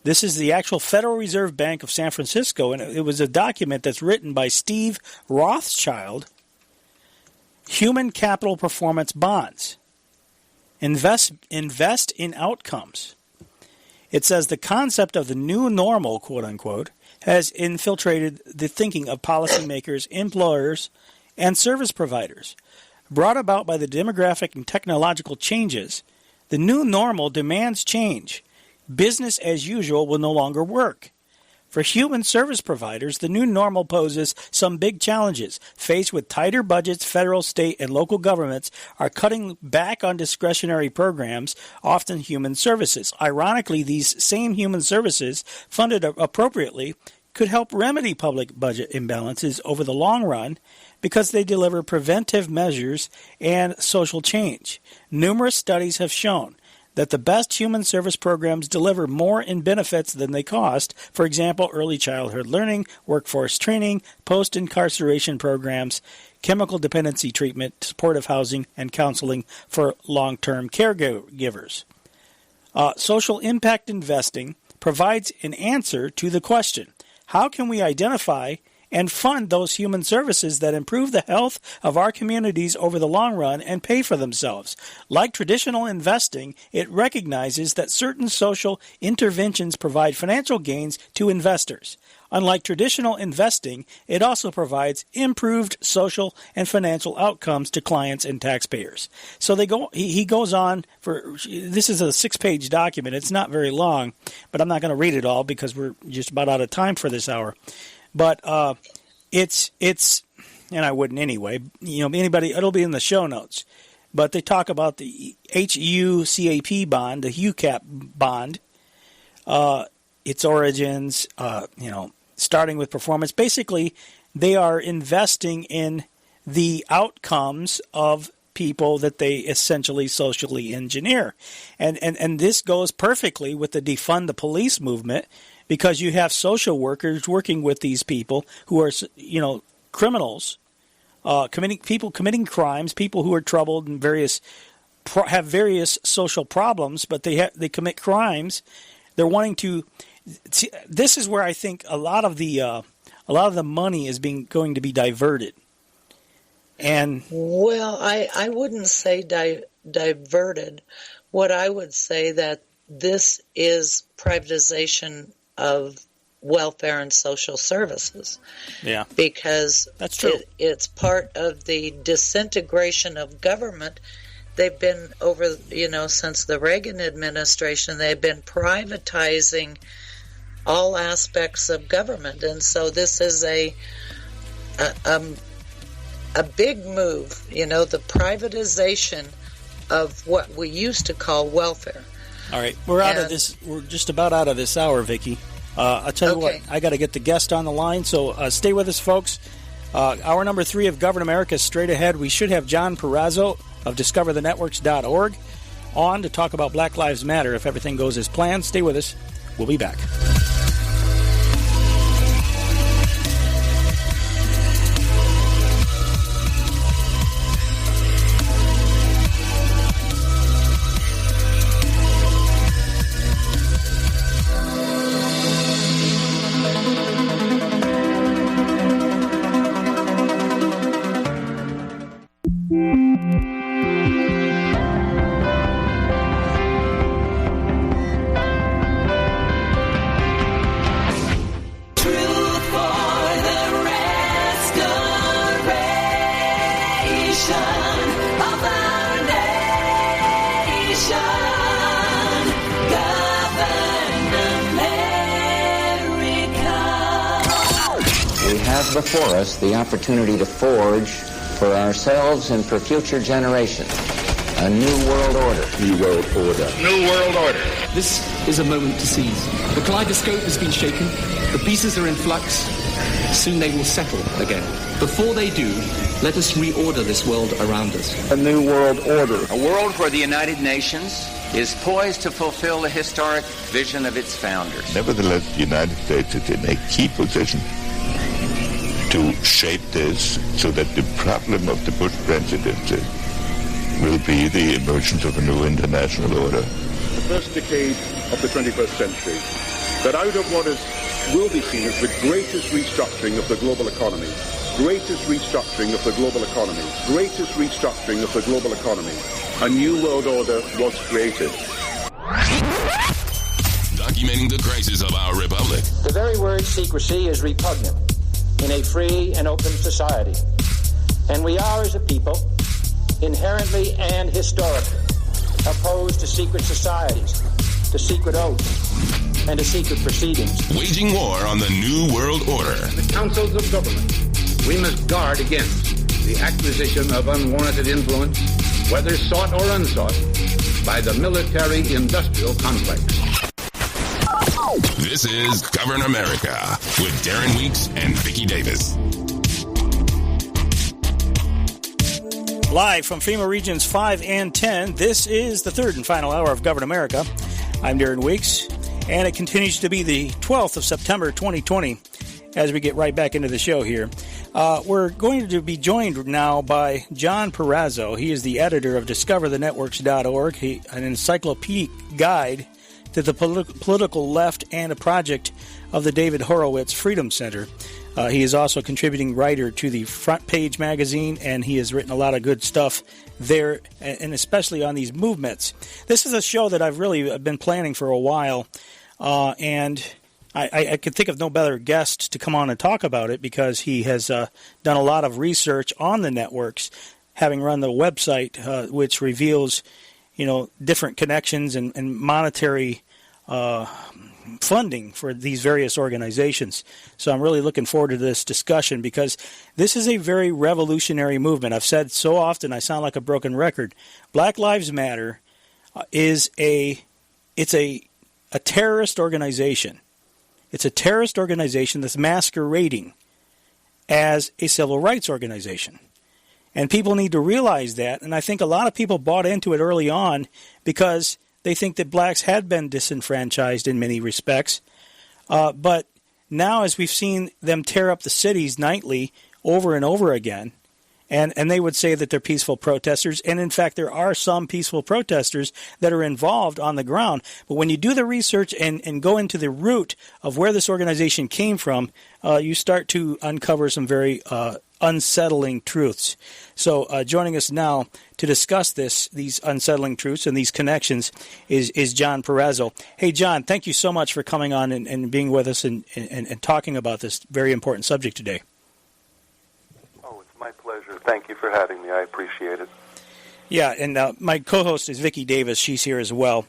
This is the actual Federal Reserve Bank of San Francisco, and it was a document that's written by Steve Rothschild, Human Capital Performance Bonds. Invest in outcomes. It says the concept of the new normal, quote unquote, has infiltrated the thinking of policymakers, employers, and service providers. Brought about by the demographic and technological changes, the new normal demands change. Business as usual will no longer work. For human service providers, the new normal poses some big challenges. Faced with tighter budgets, federal, state, and local governments are cutting back on discretionary programs, often human services. Ironically, these same human services, funded appropriately, could help remedy public budget imbalances over the long run because they deliver preventive measures and social change. Numerous studies have shown that the best human service programs deliver more in benefits than they cost. For example, early childhood learning, workforce training, post-incarceration programs, chemical dependency treatment, supportive housing, and counseling for long-term caregivers. Social impact investing provides an answer to the question, how can we identify and fund those human services that improve the health of our communities over the long run and pay for themselves? Like traditional investing, it recognizes that certain social interventions provide financial gains to investors. Unlike traditional investing, it also provides improved social and financial outcomes to clients and taxpayers. So he goes on for, this is a 6-page document. It's not very long, but I'm not going to read it all because we're just about out of time for this hour. But it's and I wouldn't anyway. Anybody, it'll be in the show notes. But they talk about the HUCAP bond, the HUCAP bond, its origins, starting with performance. Basically, they are investing in the outcomes of people that they essentially socially engineer. And this goes perfectly with the defund the police movement, because you have social workers working with these people who are, criminals, committing crimes, people who are troubled and have various social problems, but they commit crimes. They're wanting to. This is where I think a lot of the money is going to be diverted. And well, I wouldn't say diverted. What I would say that this is privatization of welfare and social services. Yeah. Because that's true. It's part of the disintegration of government. They've been since the Reagan administration, they've been privatizing all aspects of government. And so this is a big move, the privatization of what we used to call welfare. All right, we're out of this. We're just about out of this hour, Vicky. I'll tell you what, I got to get the guest on the line, so stay with us, folks. Hour number 3 of Govern America is straight ahead. We should have john-perazzo of discoverthenetworks.org on to talk about Black Lives Matter if everything goes as planned. Stay with us. We'll be back. Before us the opportunity to forge for ourselves and for future generations a new world order. New world order. New world order. This is a moment to seize. The kaleidoscope has been shaken. The pieces are in flux. Soon they will settle again. Before they do, let us reorder this world around us. A new world order. A world where the United Nations is poised to fulfill the historic vision of its founders. Nevertheless, the United States is in a key position to shape this so that the problem of the Bush presidency will be the emergence of a new international order. The first decade of the 21st century, that out of what will be seen as the greatest restructuring of the global economy, a new world order was created. documenting the crisis of our republic. The very word secrecy is repugnant in a free and open society. And we are, as a people, inherently and historically opposed to secret societies, to secret oaths, and to secret proceedings. Waging war on the New World Order. The councils of government, we must guard against the acquisition of unwarranted influence, whether sought or unsought, by the military-industrial complex. This is Govern America with Darren Weeks and Vicky Davis. Live from FEMA Regions 5 and 10, this is the third and final hour of Govern America. I'm Darren Weeks, and it continues to be the 12th of September 2020 as we get right back into the show here. We're going to be joined now by John-Perazzo. He is the editor of DiscoverTheNetworks.org, an encyclopedic guide to the political left and a project of the David Horowitz Freedom Center. He is also a contributing writer to the Front Page magazine, and he has written a lot of good stuff there, and especially on these movements. This is a show that I've really been planning for a while, and I could think of no better guest to come on and talk about it because he has done a lot of research on the networks, having run the website which reveals, different connections and monetary funding for these various organizations. So I'm really looking forward to this discussion because this is a very revolutionary movement. I've said so often I sound like a broken record. Black Lives Matter is a terrorist organization. It's a terrorist organization that's masquerading as a civil rights organization. And people need to realize that, and I think a lot of people bought into it early on because they think that blacks had been disenfranchised in many respects. But now as we've seen them tear up the cities nightly over and over again, and they would say that they're peaceful protesters, and in fact there are some peaceful protesters that are involved on the ground. But when you do the research and go into the root of where this organization came from, you start to uncover some very unsettling truths. So joining us now to discuss these unsettling truths and these connections is John-Perazzo. Hey, John, thank you so much for coming on and being with us and talking about this very important subject today. Oh, it's my pleasure. Thank you for having me. I appreciate it. Yeah, and my co-host is Vicky Davis. She's here as well.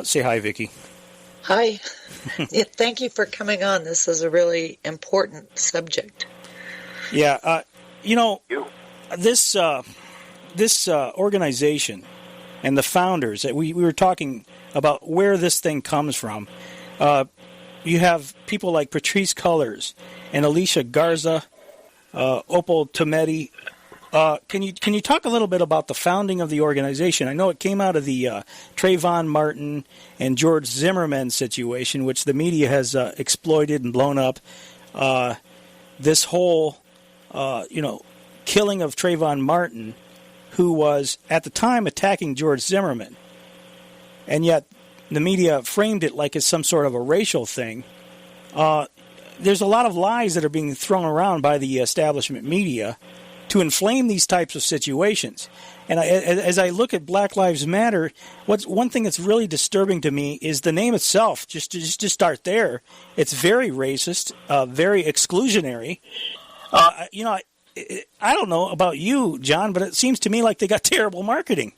Say hi, Vicky. Hi. Thank you for coming on. This is a really important subject. Yeah, this organization and the founders, that we were talking about where this thing comes from. You have people like Patrisse Cullors and Alicia Garza, Opal Tometi. Can you talk a little bit about the founding of the organization? I know it came out of the Trayvon Martin and George Zimmerman situation, which the media has exploited and blown up. This whole killing of Trayvon Martin, who was at the time attacking George Zimmerman, and yet the media framed it like it's some sort of a racial thing. There's a lot of lies that are being thrown around by the establishment media to inflame these types of situations. And as I look at Black Lives Matter, one thing that's really disturbing to me is the name itself. Just to start there, it's very racist, very exclusionary. I don't know about you, John, but it seems to me like they got terrible marketing.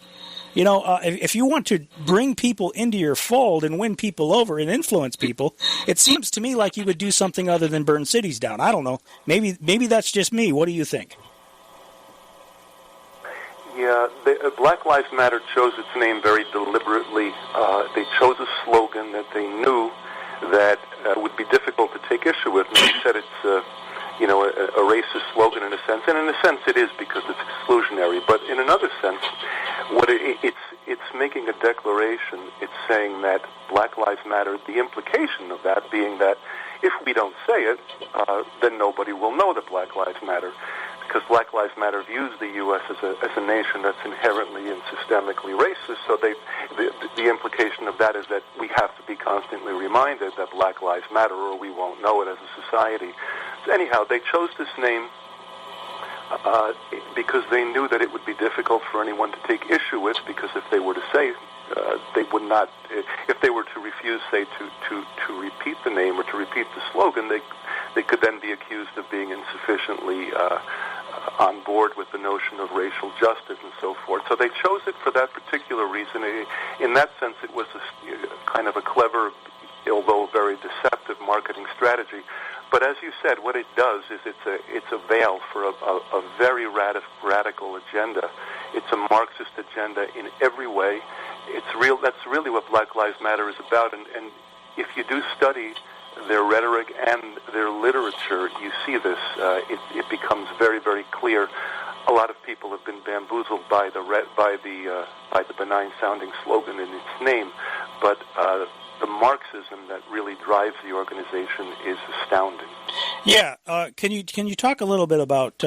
If you want to bring people into your fold and win people over and influence people, it seems to me like you would do something other than burn cities down. I don't know. Maybe that's just me. What do you think? Yeah, Black Lives Matter chose its name very deliberately. They chose a slogan that they knew that would be difficult to take issue with. And they said it's a racist slogan in a sense, and in a sense it is because it's exclusionary. But in another sense, it's making a declaration. It's saying that Black Lives Matter. The implication of that being that if we don't say it, then nobody will know that Black Lives Matter, because Black Lives Matter views the U.S. as a nation that's inherently and systemically racist. So the implication of that is that we have to be constantly reminded that Black Lives Matter, or we won't know it as a society. So anyhow, they chose this name because they knew that it would be difficult for anyone to take issue with, because if they were to say they would not, if they were to refuse, say, to repeat the name or to repeat the slogan, they could then be accused of being insufficiently on board with the notion of racial justice and so forth. So they chose it for that particular reason. In that sense, it was kind of a clever, although very deceptive marketing strategy. But as you said, what it does is it's a veil for a very radical agenda. It's a Marxist agenda in every way. That's really what Black Lives Matter is about. And if you do study their rhetoric and their literature, you see this. It becomes very, very clear. A lot of people have been bamboozled by the benign-sounding slogan in its name, but the Marxism that really drives the organization is astounding. Yeah, can you talk a little bit about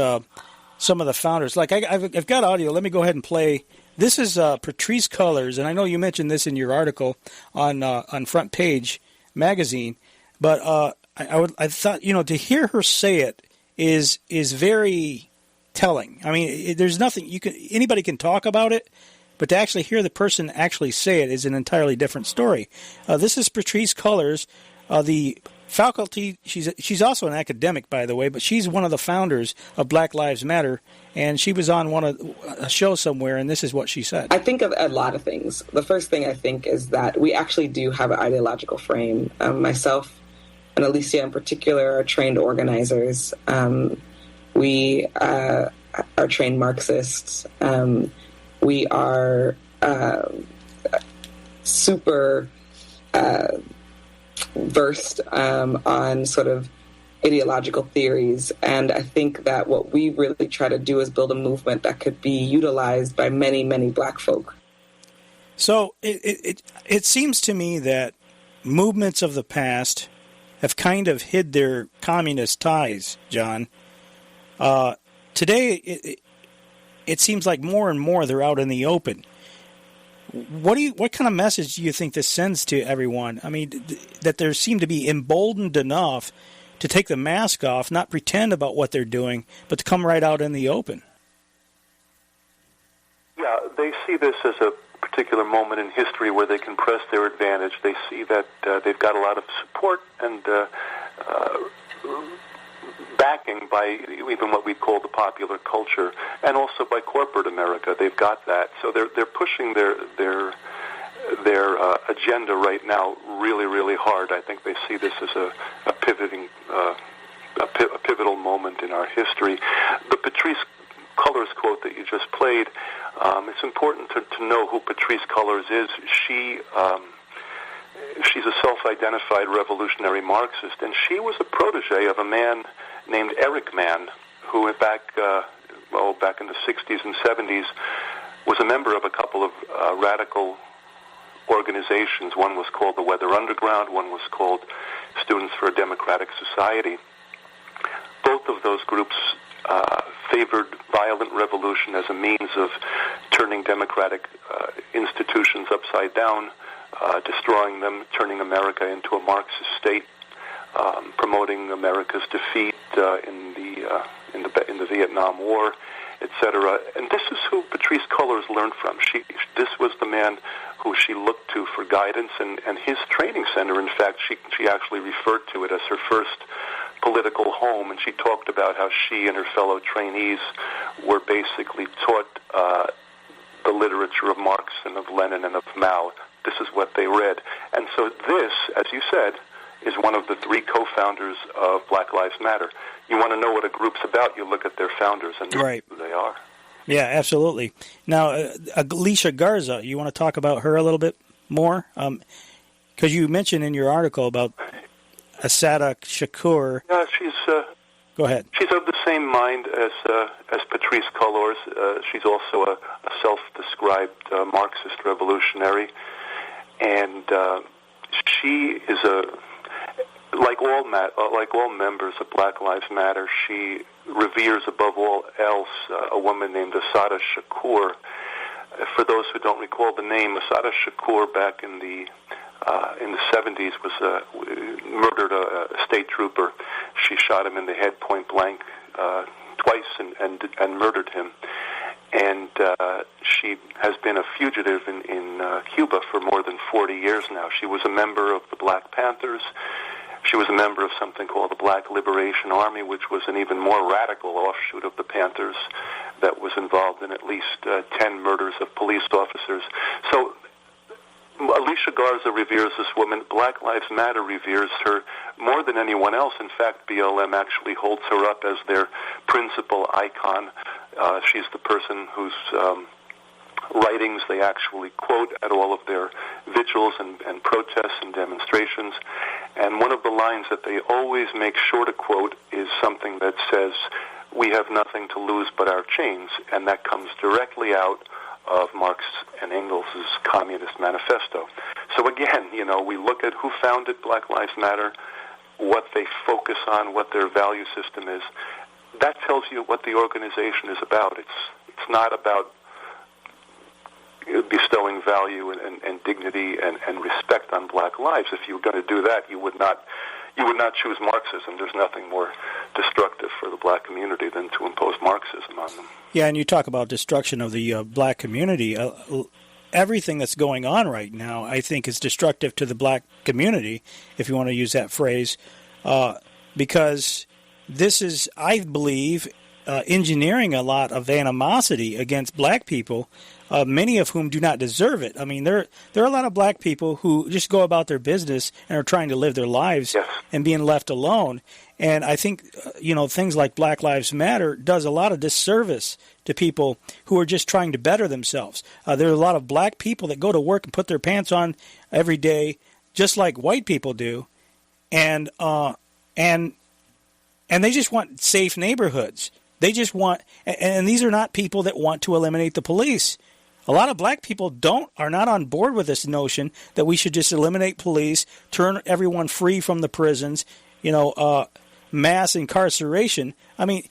some of the founders? Like I've got audio. Let me go ahead and play. This is Patrisse Cullors, and I know you mentioned this in your article on Front Page magazine. But I thought, to hear her say it is very telling. I mean, there's nothing anybody can talk about it, but to actually hear the person actually say it is an entirely different story. This is Patrisse Cullors, the faculty. She's also an academic, by the way, but she's one of the founders of Black Lives Matter, and she was on a show somewhere, and this is what she said. I think of a lot of things. The first thing I think is that we actually do have an ideological frame. Myself and Alicia in particular are trained organizers. We are trained Marxists. We are super versed on sort of ideological theories. And I think that what we really try to do is build a movement that could be utilized by many, many black folk. So it seems to me that movements of the past have kind of hid their communist ties, John. Today, it seems like more and more they're out in the open. What kind of message do you think this sends to everyone? I mean, that they seem to be emboldened enough to take the mask off, not pretend about what they're doing, but to come right out in the open. Yeah, they see this as a particular moment in history where they can press their advantage. They see that they've got a lot of support and backing by even what we call the popular culture, and also by corporate America. They've got that, so they're pushing their agenda right now really, really hard. I think they see this as a pivotal moment in our history. The Patrisse Cullors quote that you just played, it's important to know who Patrisse Cullors is. She's a self-identified revolutionary Marxist, and she was a protege of a man named Eric Mann, who back in the 60s and 70s was a member of a couple of radical organizations. One was called the Weather Underground, one was called Students for a Democratic Society. Both of those groups favored violent revolution as a means of turning democratic institutions upside down, destroying them, turning America into a Marxist state, promoting America's defeat in the Vietnam War, etc. And this is who Patrisse Cullors learned from. This was the man who she looked to for guidance, and his training center, in fact, she actually referred to it as her first political home, and she talked about how she and her fellow trainees were basically taught the literature of Marx and of Lenin and of Mao. This is what they read. And so this, as you said, is one of the three co-founders of Black Lives Matter. You want to know what a group's about, you look at their founders and right. Who they are. Yeah, absolutely. Now, Alicia Garza, you want to talk about her a little bit more? Because you mentioned in your article about Assata Shakur. Yeah, Go ahead. She's of the same mind as Patrisse Cullors. She's also a self-described Marxist revolutionary, and she is like all members of Black Lives Matter. She reveres above all else a woman named Assata Shakur. For those who don't recall the name, Assata Shakur back in the 70s murdered a state trooper. She shot him in the head point blank twice and murdered him. and she has been a fugitive in Cuba for more than 40 years now. She was a member of the Black Panthers. She was a member of something called the Black Liberation Army, which was an even more radical offshoot of the Panthers that was involved in at least 10 murders of police officers. So Alicia Garza reveres this woman. Black Lives Matter reveres her more than anyone else. In fact, BLM actually holds her up as their principal icon. She's the person whose writings they actually quote at all of their vigils and protests and demonstrations. And one of the lines that they always make sure to quote is something that says, "We have nothing to lose but our chains," and that comes directly out of Marx and Engels' Communist Manifesto. So again, we look at who founded Black Lives Matter, what they focus on, what their value system is. That tells you what the organization is about. It's not about bestowing value and dignity and respect on black lives. If you were going to do that, you would not choose Marxism. There's nothing more destructive for the black community than to impose Marxism on them. Yeah, and you talk about destruction of the black community. Everything that's going on right now, I think, is destructive to the black community, if you want to use that phrase, because this is, I believe, engineering a lot of animosity against black people, many of whom do not deserve it. I mean, there are a lot of black people who just go about their business and are trying to live their lives and being left alone. And I think, things like Black Lives Matter does a lot of disservice to people who are just trying to better themselves. There are a lot of black people that go to work and put their pants on every day, just like white people do, and they just want safe neighborhoods. They just want, and these are not people that want to eliminate the police. A lot of black people are not on board with this notion that we should just eliminate police, turn everyone free from the prisons, mass incarceration. I mean,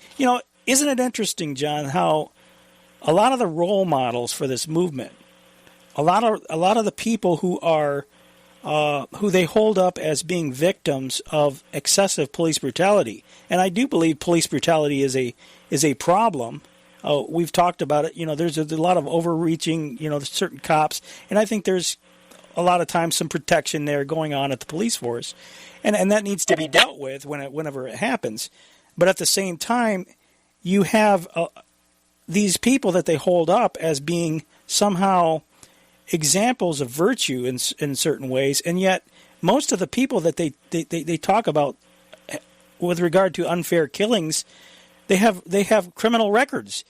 isn't it interesting, John, how a lot of the role models for this movement, a lot of the people who are who they hold up as being victims of excessive police brutality, and I do believe police brutality is a problem. We've talked about it. There's a lot of overreaching, certain cops, and I think there's a lot of times some protection there going on at the police force, and that needs to be dealt with whenever it happens. But at the same time, you have these people that they hold up as being somehow examples of virtue in certain ways, and yet most of the people that they talk about with regard to unfair killings, they have criminal records,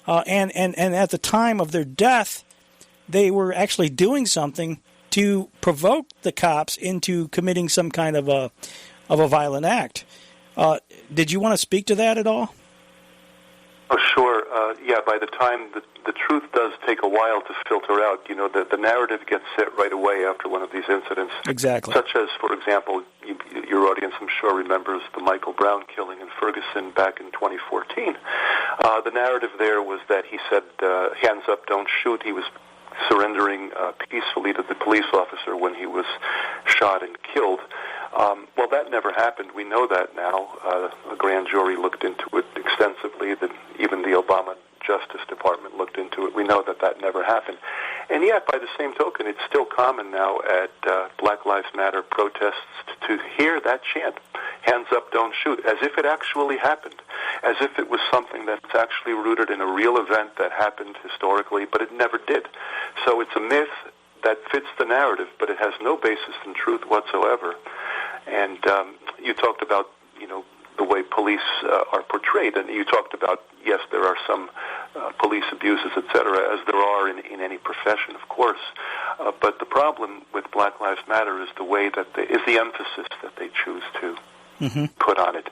and at the time of their death, they were actually doing something to provoke the cops into committing some kind of a violent act. Did you want to speak to that at all? Oh, sure. By the time the truth does take a while to filter out, the narrative gets set right away after one of these incidents. Exactly. Such as, for example, your audience, I'm sure, remembers the Michael Brown killing in Ferguson back in 2014. The narrative there was that he said, hands up, don't shoot. He was surrendering peacefully to the police officer when he was shot and killed. Well, that never happened. We know that now. A grand jury looked into it extensively. Even the Obama Justice Department looked into it. We know that never happened. And yet, by the same token, it's still common now at Black Lives Matter protests to hear that chant, hands up, don't shoot, as if it actually happened, as if it was something that's actually rooted in a real event that happened historically, but it never did. So it's a myth that fits the narrative, but it has no basis in truth whatsoever. And you talked about, the way police are portrayed, and you talked about, yes, there are some police abuses, etc., as there are in any profession, of course. But the problem with Black Lives Matter is the way that is the emphasis that they choose to put on it.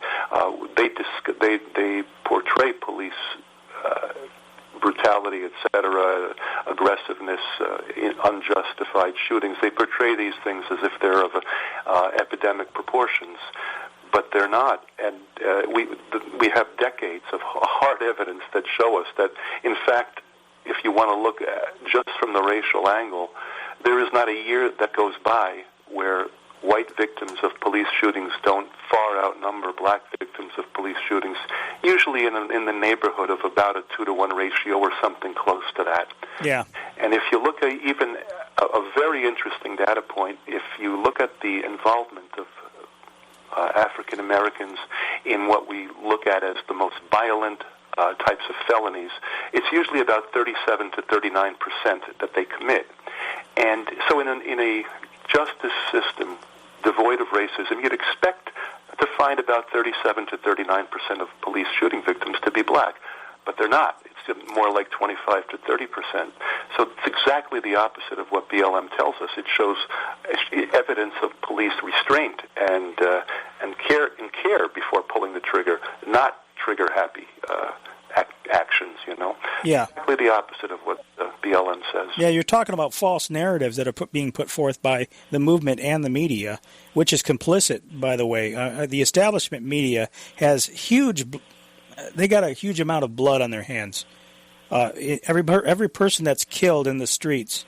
They portray police brutality, etc., aggressiveness, unjustified shootings. They portray these things as if they're of epidemic proportions, but they're not. And we have decades of hard evidence that show us that, in fact, if you want to look at just from the racial angle, there is not a year that goes by where white victims of police shootings don't far outnumber black victims of police shootings, usually in the neighborhood of about a 2-to-1 ratio or something close to that. Yeah. And if you look at even a very interesting data point, if you look at the involvement of African Americans in what we look at as the most violent types of felonies, it's usually about 37 to 39% that they commit. And so in a justice system devoid of racism, you'd expect to find about 37 to 39% of police shooting victims to be black, but they're not. It's more like 25 to 30%. So it's exactly the opposite of what BLM tells us. It shows evidence of police restraint and care before pulling the trigger, not trigger-happy actions, you know? Yeah. Exactly the opposite of what BLM says. Yeah, you're talking about false narratives that are being put forth by the movement and the media, which is complicit, by the way. The establishment media has they got a huge amount of blood on their hands. Every person that's killed in the streets,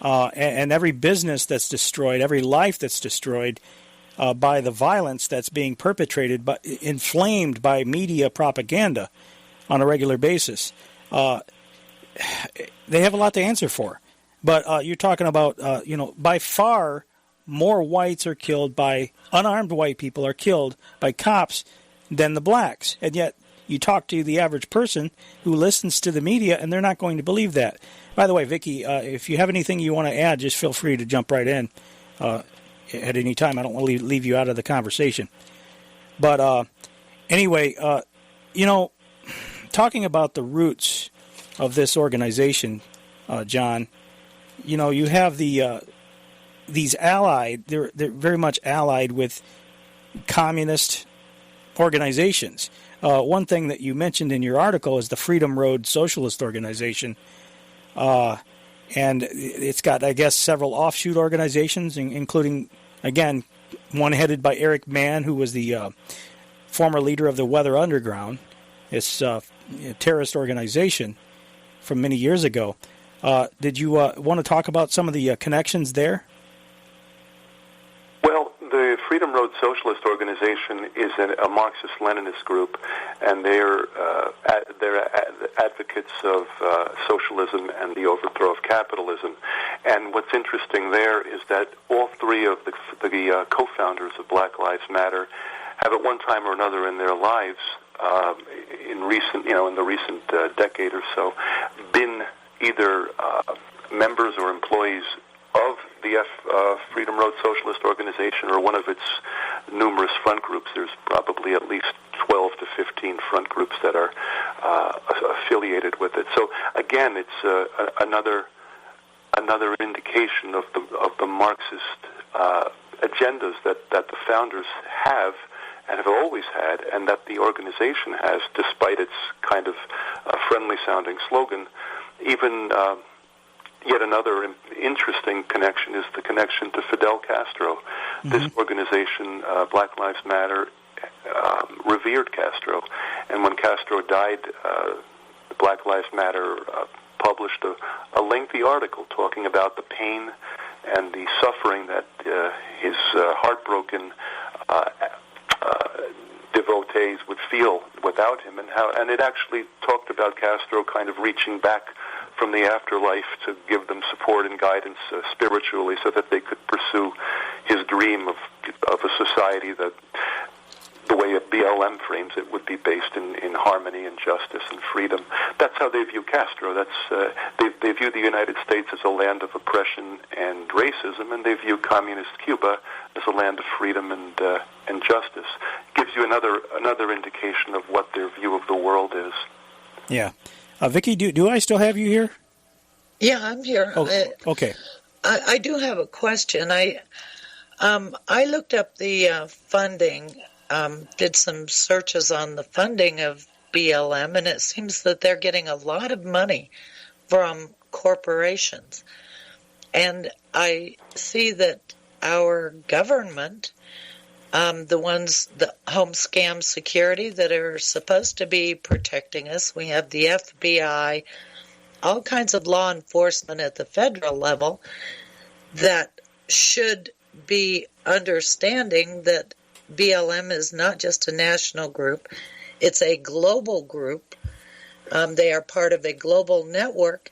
and every business that's destroyed, every life that's destroyed by the violence that's being perpetrated, but inflamed by media propaganda on a regular basis. They have a lot to answer for. But you're talking about, by far more whites are killed unarmed white people are killed by cops than the blacks. And yet you talk to the average person who listens to the media, and they're not going to believe that. By the way, Vicky, if you have anything you want to add, just feel free to jump right in at any time. I don't want to leave you out of the conversation. But anyway, talking about the roots of this organization, John, you have these allied. They're very much allied with communist organizations. One thing that you mentioned in your article is the Freedom Road Socialist Organization, and it's got, I guess, several offshoot organizations, including, again, one headed by Eric Mann, who was the former leader of the Weather Underground. It's a terrorist organization from many years ago. Did you want to talk about some of the connections there? Well, the Freedom Road Socialist Organization is a Marxist-Leninist group, and they're advocates of socialism and the overthrow of capitalism. And what's interesting there is that all three of the co-founders of Black Lives Matter have at one time or another in their lives, in the recent decade or so, been either members or employees of the Freedom Road Socialist Organization or one of its numerous front groups. There's probably at least 12 to 15 front groups that are affiliated with it. So again, it's another indication of the Marxist agendas that the founders have and have always had, and that the organization has, despite its kind of friendly-sounding slogan. Even yet another interesting connection is the connection to Fidel Castro. Mm-hmm. This organization, Black Lives Matter, revered Castro, and when Castro died, Black Lives Matter published a lengthy article talking about the pain and the suffering that his heartbroken devotees would feel without him, and it actually talked about Castro kind of reaching back from the afterlife to give them support and guidance spiritually, so that they could pursue his dream of a society that, the way BLM frames it, would be based in harmony and justice and freedom. That's how they view Castro. They view the United States as a land of oppression and racism, and they view communist Cuba as a land of freedom and justice. It gives you another indication of what their view of the world is. Yeah. Vicky, do I still have you here? Yeah, I'm here. Oh, okay. I do have a question. I looked up the funding, did some searches on the funding of BLM, and it seems that they're getting a lot of money from corporations. And I see that our government, the home security that are supposed to be protecting us, we have the FBI, all kinds of law enforcement at the federal level that should be understanding that BLM is not just a national group, it's a global group. They are part of a global network,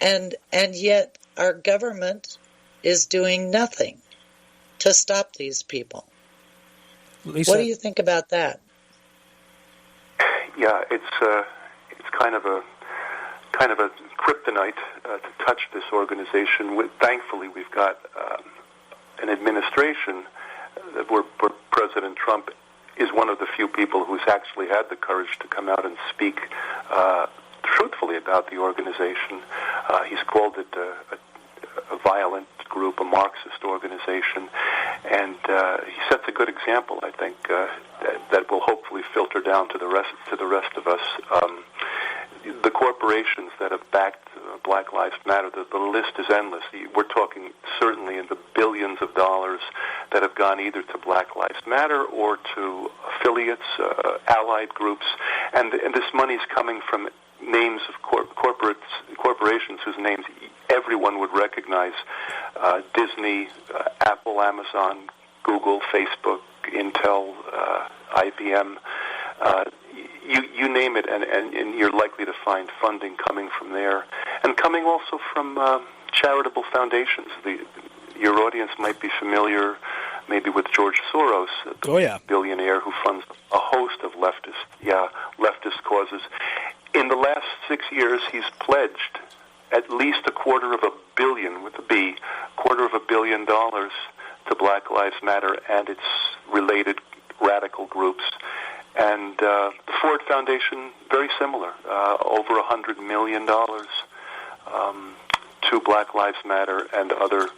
and yet our government is doing nothing to stop these people. Lisa, what do you think about that? Yeah, it's kind of a kryptonite to touch this organization. Thankfully, we've got an administration where President Trump is one of the few people who's actually had the courage to come out and speak truthfully about the organization. He's called it a violent group, a Marxist organization, and he sets a good example, I think, that will hopefully filter down to the rest of us. The corporations that have backed Black Lives Matter, the list is endless. We're talking certainly in the billions of dollars that have gone either to Black Lives Matter or to affiliates, allied groups, and this money is coming from names of corporations whose names everyone would recognize: Disney, Apple, Amazon, Google, Facebook, Intel, IBM. You name it, and you're likely to find funding coming from there, and coming also from charitable foundations. Your audience might be familiar maybe with George Soros, the billionaire who funds a host of leftist causes. In the last 6 years, he's pledged at least $250 million, with a B, $250 million to Black Lives Matter and its related radical groups. And the Ford Foundation, very similar, over $100 million to Black Lives Matter and other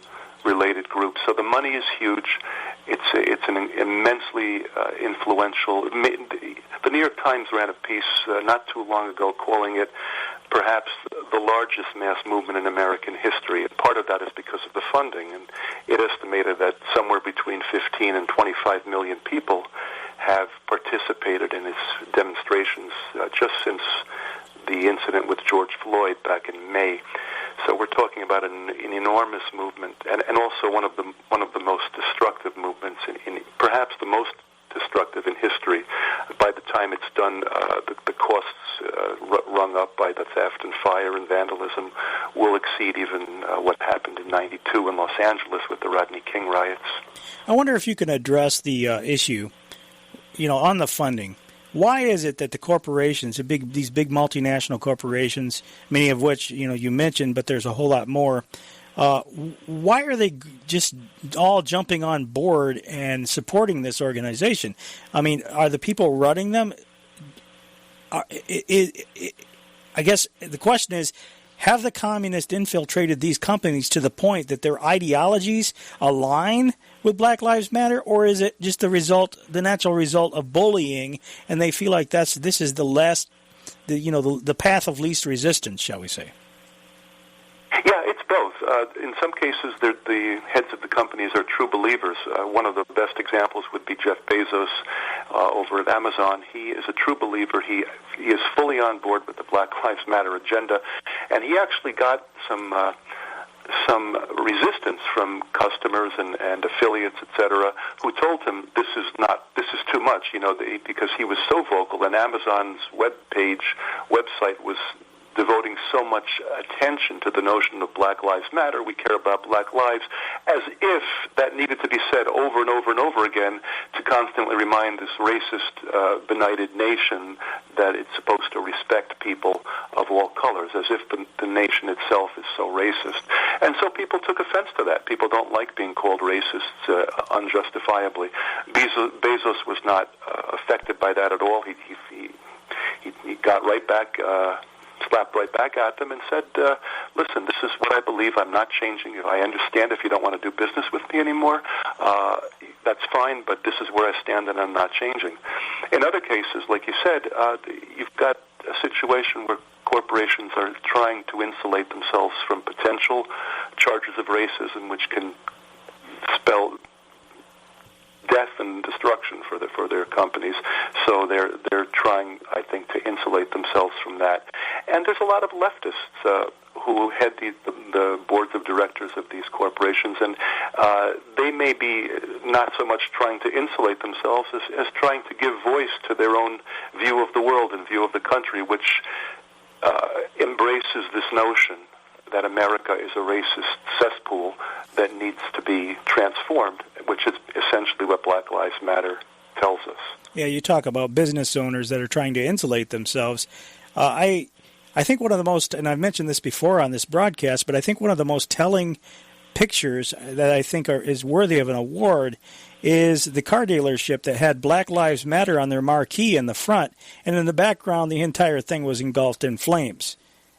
related groups. So the money is huge. It's an immensely influential. The New York Times ran a piece not too long ago calling it perhaps the largest mass movement in American history. And part of that is because of the funding. And it estimated that somewhere between 15 and 25 million people have participated in its demonstrations just since the incident with George Floyd back in May. So we're talking about an enormous movement, and also one of the most destructive movements, in perhaps the most destructive in history. By the time it's done, the costs rung up by the theft and fire and vandalism will exceed even what happened in '92 in Los Angeles with the Rodney King riots. I wonder if you can address the issue, on the funding. Why is it that the corporations, these big multinational corporations, many of which you mentioned, but there's a whole lot more, why are they just all jumping on board and supporting this organization? I mean, are the people running them? I guess the question is, have the communists infiltrated these companies to the point that their ideologies align with Black Lives Matter, or is it just the natural result of bullying, and they feel like this is the path of least resistance, shall we say? Yeah, it's both. In some cases, the heads of the companies are true believers. One of the best examples would be Jeff Bezos over at Amazon. He is a true believer. He is fully on board with the Black Lives Matter agenda, and he actually got some resistance from customers and affiliates, etc., who told him this is too much, because he was so vocal, and Amazon's website was devoting so much attention to the notion of Black Lives Matter, we care about black lives, as if that needed to be said over and over and over again to constantly remind this racist, benighted nation that it's supposed to respect people of all colors, as if the nation itself is so racist. And so people took offense to that. People don't like being called racists unjustifiably. Bezos was not affected by that at all. He got right back, slapped right back at them and said, listen, this is what I believe. I'm not changing. I understand if you don't want to do business with me anymore. That's fine, but this is where I stand and I'm not changing. In other cases, like you said, you've got a situation where corporations are trying to insulate themselves from potential charges of racism, which can spell death and destruction for their companies. So they're trying, I think, to insulate themselves from that. And there's a lot of leftists who head the the boards of directors of these corporations, and they may be not so much trying to insulate themselves as trying to give voice to their own view of the world and view of the country, which embraces this notion that America is a racist cesspool that needs to be transformed, which is essentially what Black Lives Matter tells us. Yeah, you talk about business owners that are trying to insulate themselves. I think one of the most, and I've mentioned this before on this broadcast, but I think one of the most telling pictures that I think is worthy of an award is the car dealership that had Black Lives Matter on their marquee in the front, and in the background the entire thing was engulfed in flames.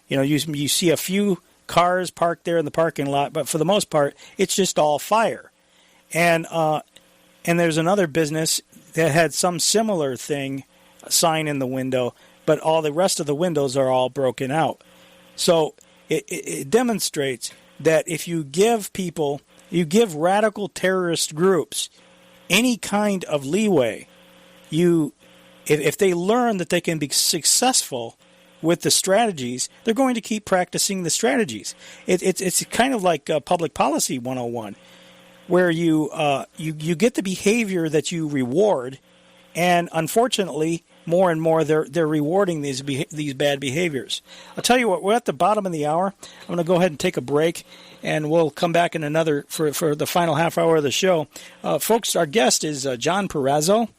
You know, you see a few cars parked there in the parking lot, but for the most part, it's just all fire. And there's another business that had some similar thing, a sign in the window, but all the rest of the windows are all broken out. So it demonstrates that if you give radical terrorist groups any kind of leeway, if they learn that they can be successful with the strategies, they're going to keep practicing the strategies. It's kind of like public policy 101, where you get the behavior that you reward, and unfortunately, more and more they're rewarding these bad behaviors. I'll tell you what, we're at the bottom of the hour. I'm going to go ahead and take a break, and we'll come back in another for the final half hour of the show. Folks, our guest is john-perazzo.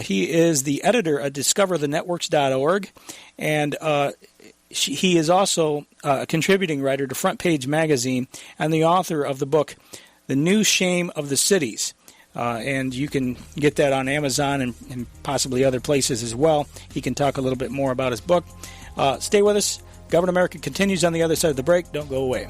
He is the editor at discoverthenetworks.org, and he is also a contributing writer to Front Page Magazine and the author of the book, The New Shame of the Cities. And you can get that on Amazon and possibly other places as well. He can talk a little bit more about his book. Stay with us. Government America continues on the other side of the break. Don't go away.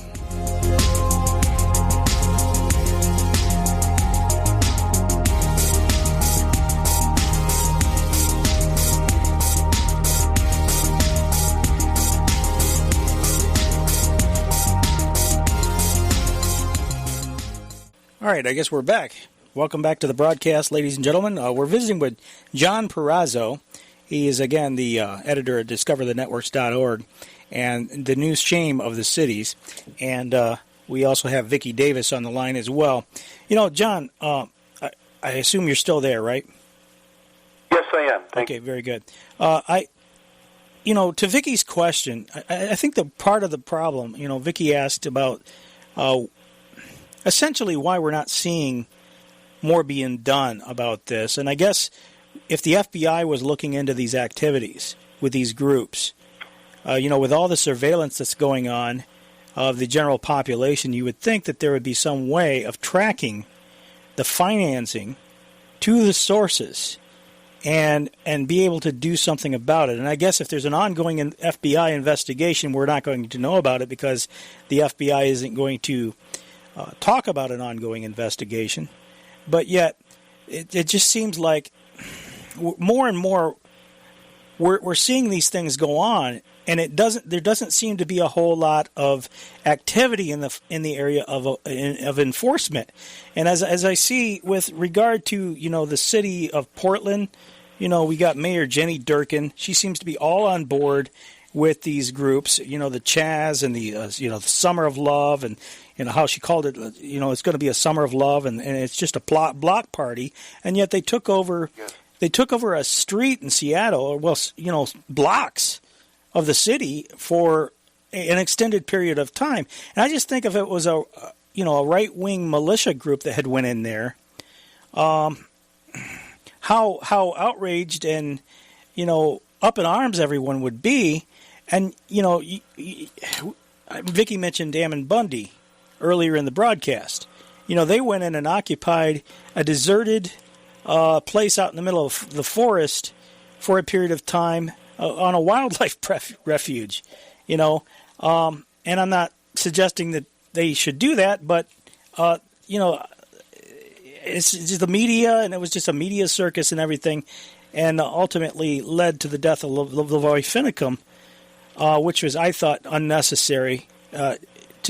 All right, I guess we're back. Welcome back to the broadcast, ladies and gentlemen. We're visiting with john-perazzo. He is, again, the editor at discoverthenetworks.org and The New Shame of the Cities. And we also have Vicky Davis on the line as well. You know, John, I assume you're still there, right? Yes, I am. Thank you. Okay, very good. To Vicky's question, I think the part of the problem, Vicky asked about essentially why we're not seeing more being done about this. And I guess if the FBI was looking into these activities with these groups, with all the surveillance that's going on of the general population, you would think that there would be some way of tracking the financing to the sources and be able to do something about it. And I guess if there's an ongoing FBI investigation, we're not going to know about it because the FBI isn't going to talk about an ongoing investigation. But yet, it just seems like more and more we're seeing these things go on, and there doesn't seem to be a whole lot of activity in the area of enforcement. And as I see with regard to the city of Portland, we got Mayor Jenny Durkin. She seems to be all on board with these groups, the Chaz and the Summer of Love, and how she called it, it's going to be a Summer of Love, and it's just a block party, and yet they took over a street in Seattle, or blocks of the city for an extended period of time. And I just think if it was a right-wing militia group that had went in there, how outraged and up in arms everyone would be. And Vicky mentioned Ammon Bundy earlier in the broadcast. They went in and occupied a deserted place out in the middle of the forest for a period of time on a wildlife refuge. And I'm not suggesting that they should do that, but it's just the media, and it was just a media circus and everything, and ultimately led to the death of Lavoy Finicum, which was, I thought, unnecessary, to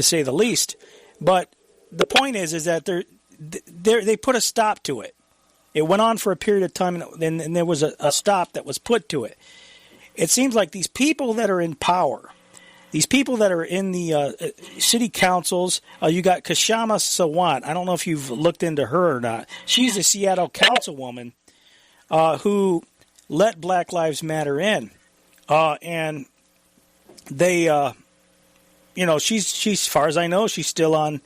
say the least. But the point is that they put a stop to it. It went on for a period of time, and there was a stop that was put to it. It seems like these people that are in power, these people that are in the city councils. You got Kashama Sawant. I don't know if you've looked into her or not. She's a Seattle councilwoman who let Black Lives Matter in, and they, she's as far as I know, she's still on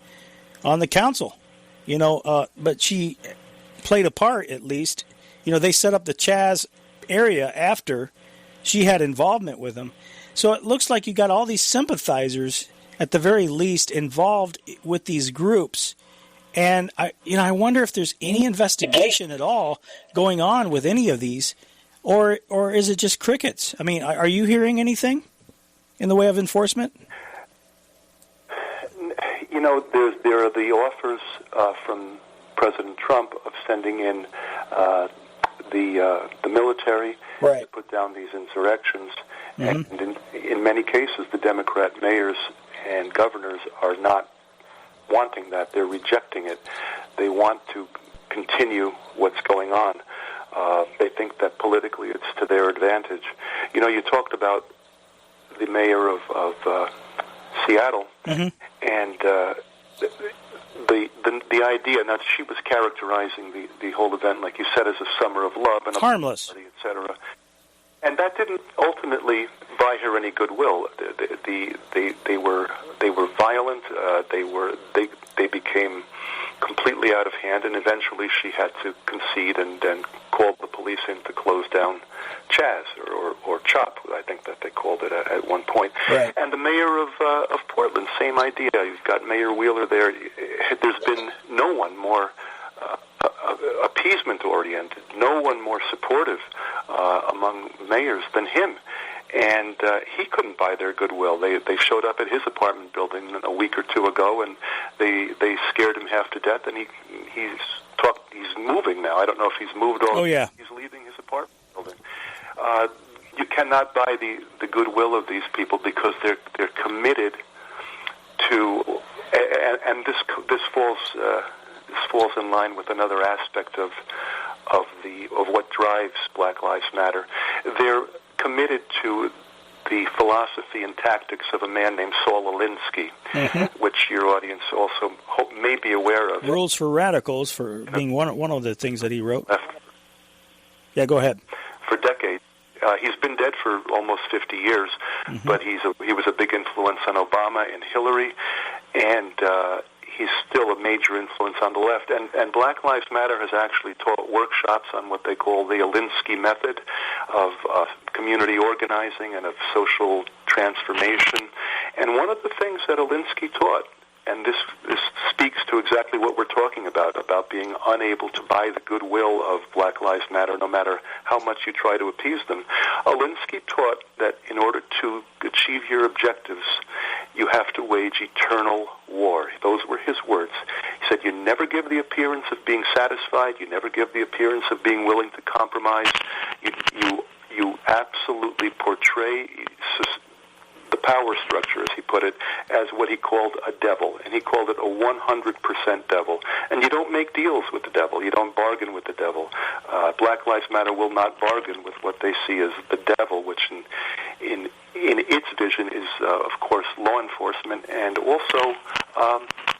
the council, but she played a part at least. They set up the Chaz area after she had involvement with them. So it looks like you got all these sympathizers, at the very least, involved with these groups. And I wonder if there's any investigation at all going on with any of these, or is it just crickets? I mean, are you hearing anything in the way of enforcement? There are the offers from President Trump of sending in the military to put down these insurrections. Mm-hmm. And in many cases, the Democrat mayors and governors are not wanting that. They're rejecting it. They want to continue what's going on. They think that politically it's to their advantage. You talked about the mayor of Seattle, mm-hmm. and the idea. Now, she was characterizing the whole event, like you said, as a summer of love and harmless, etc. And that didn't ultimately buy her any goodwill. They were violent. They became completely out of hand, and eventually she had to concede and called the police in to close down Chaz or Chop, I think that they called it at one point. Right. And the mayor of Portland, same idea. You've got Mayor Wheeler there. There's been no one more appeasement-oriented, no one more supportive among mayors than him. And he couldn't buy their goodwill. They showed up at his apartment building a week or two ago, and they scared him half to death. And he's moving now. I don't know if he's moved or he's leaving his apartment building. You cannot buy the goodwill of these people because they're committed to, and this falls in line with another aspect of what drives Black Lives Matter. They're committed to the philosophy and tactics of a man named Saul Alinsky, mm-hmm. which your audience also may be aware of. Rules for Radicals, for being one of the things that he wrote. Yeah, go ahead. For decades. He's been dead for almost 50 years, mm-hmm. but he was a big influence on Obama and Hillary, and he's still a major influence on the left. And Black Lives Matter has actually taught workshops on what they call the Alinsky method of community organizing and of social transformation. And one of the things that Alinsky taught, and this speaks to exactly what we're talking about being unable to buy the goodwill of Black Lives Matter no matter how much you try to appease them. Alinsky taught that in order to achieve your objectives, you have to wage eternal war. Those were his words. He said, you never give the appearance of being satisfied. You never give the appearance of being willing to compromise. You absolutely portray the power structure, as he put it, as what he called a devil, and he called it a 100% devil. And you don't make deals with the devil. You don't bargain with the devil. Black Lives Matter will not bargain with what they see as the devil, which in its vision is, of course, law enforcement and also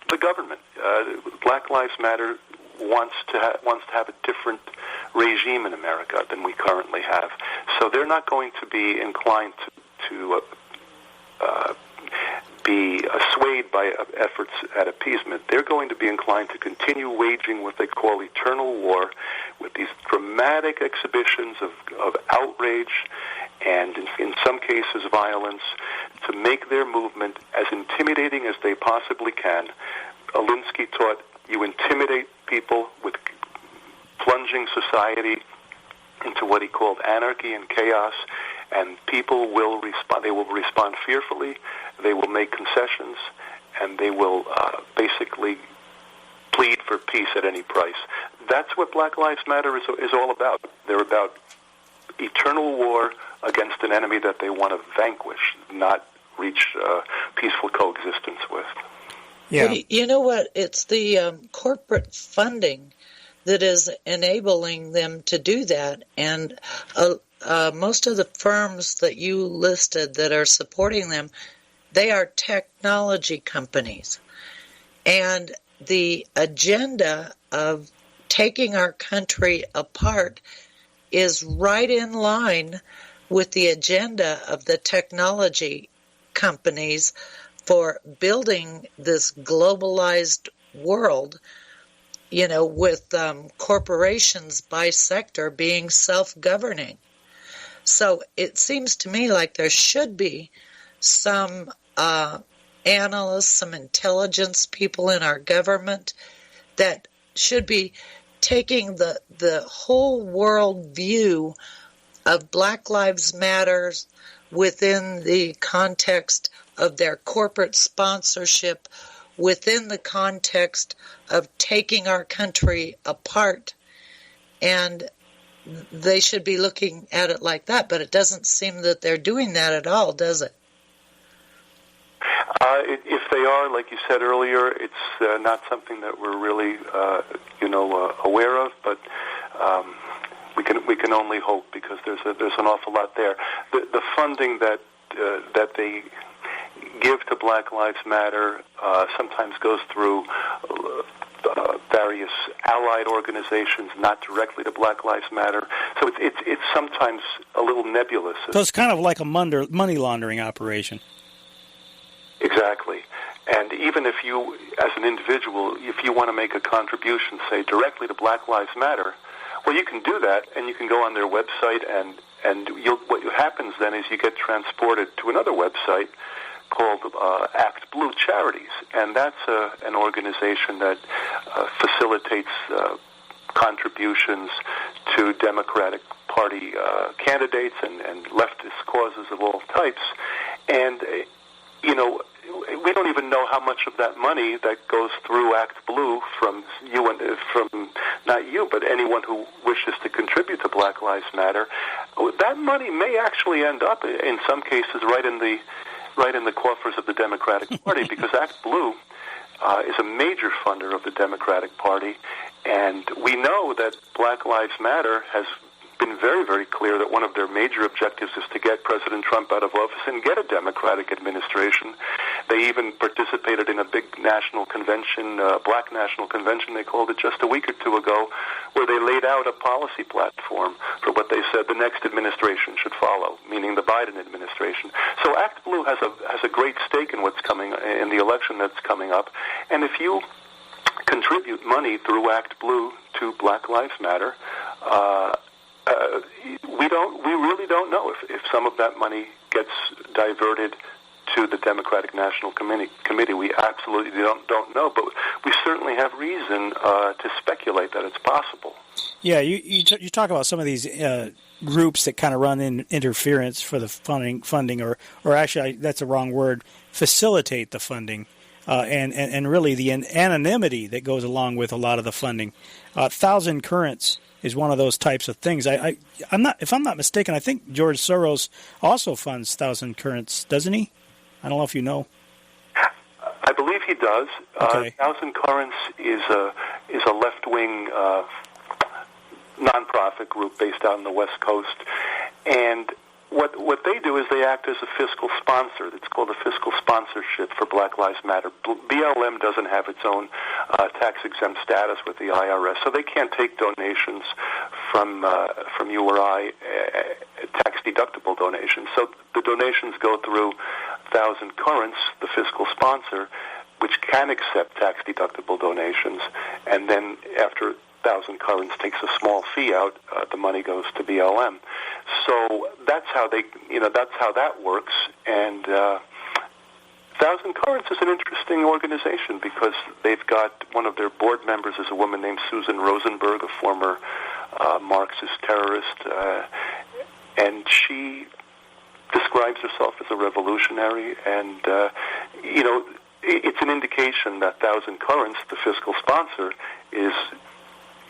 the government. Black Lives Matter wants to have a different regime in America than we currently have. So they're not going to be inclined to be swayed by efforts at appeasement. They're going to be inclined to continue waging what they call eternal war with these dramatic exhibitions of outrage and, in some cases, violence to make their movement as intimidating as they possibly can. Alinsky taught you intimidate people with plunging society into what he called anarchy and chaos, and people will respond. They will respond fearfully. They will make concessions, and they will basically plead for peace at any price. That's what Black Lives Matter is all about. They're about eternal war against an enemy that they want to vanquish, not reach peaceful coexistence with. Yeah. Well, you know what? It's the corporate funding that is enabling them to do that, and most of the firms that you listed that are supporting them They are technology companies. And the agenda of taking our country apart is right in line with the agenda of the technology companies for building this globalized world, you know, with corporations by sector being self-governing. So it seems to me like there should be some analysts, some intelligence people in our government that should be taking the whole world view of Black Lives Matter within the context of their corporate sponsorship, within the context of taking our country apart. And they should be looking at it like that, but it doesn't seem that they're doing that at all, does it? If they are, like you said earlier, it's not something that we're really, aware of. But we can only hope, because there's an awful lot there. The funding that they give to Black Lives Matter sometimes goes through various allied organizations, not directly to Black Lives Matter. So it's sometimes a little nebulous. So it's kind of like a money laundering operation. Exactly. And even if you, as an individual, if you want to make a contribution, say, directly to Black Lives Matter, well, you can do that, and you can go on their website, and what happens then is you get transported to another website called Act Blue Charities, and that's an organization that facilitates contributions to Democratic Party candidates and leftist causes of all types. And, we don't even know how much of that money that goes through Act Blue from you and from not you, but anyone who wishes to contribute to Black Lives Matter. That money may actually end up, in some cases, right in the coffers of the Democratic Party, because Act Blue is a major funder of the Democratic Party, and we know that Black Lives Matter has been very, very clear that one of their major objectives is to get President Trump out of office and get a Democratic administration. They even participated in a big national convention, black national convention, they called it, just a week or two ago, where they laid out a policy platform for what they said the next administration should follow, meaning the Biden administration. So Act Blue has a great stake in what's coming, in the election that's coming up. And if you contribute money through Act Blue to Black Lives Matter, we really don't know if some of that money gets diverted to the Democratic National Committee. We absolutely don't know, but we certainly have reason to speculate that it's possible. Yeah, you talk about some of these groups that kind of run in interference for the funding, or actually that's the wrong word, facilitate the funding, and really the anonymity that goes along with a lot of the funding. Thousand Currents is one of those types of things. I'm not, if I'm not mistaken, I think George Soros also funds Thousand Currents, doesn't he? I don't know if you know. I believe he does. Okay. Thousand Currents is a left-wing nonprofit group based out on the West Coast, and what they do is they act as a fiscal sponsor. It's called a fiscal sponsorship for Black Lives Matter. BLM doesn't have its own tax-exempt status with the IRS, so they can't take donations from you or I, tax-deductible donations. So the donations go through Thousand Currents, the fiscal sponsor, which can accept tax-deductible donations, and then after Thousand Currents takes a small fee out, the money goes to BLM. So that's how that works. And Thousand Currents is an interesting organization because they've got one of their board members is a woman named Susan Rosenberg, a former Marxist terrorist, and she describes herself as a revolutionary. And it's an indication that Thousand Currents, the fiscal sponsor, is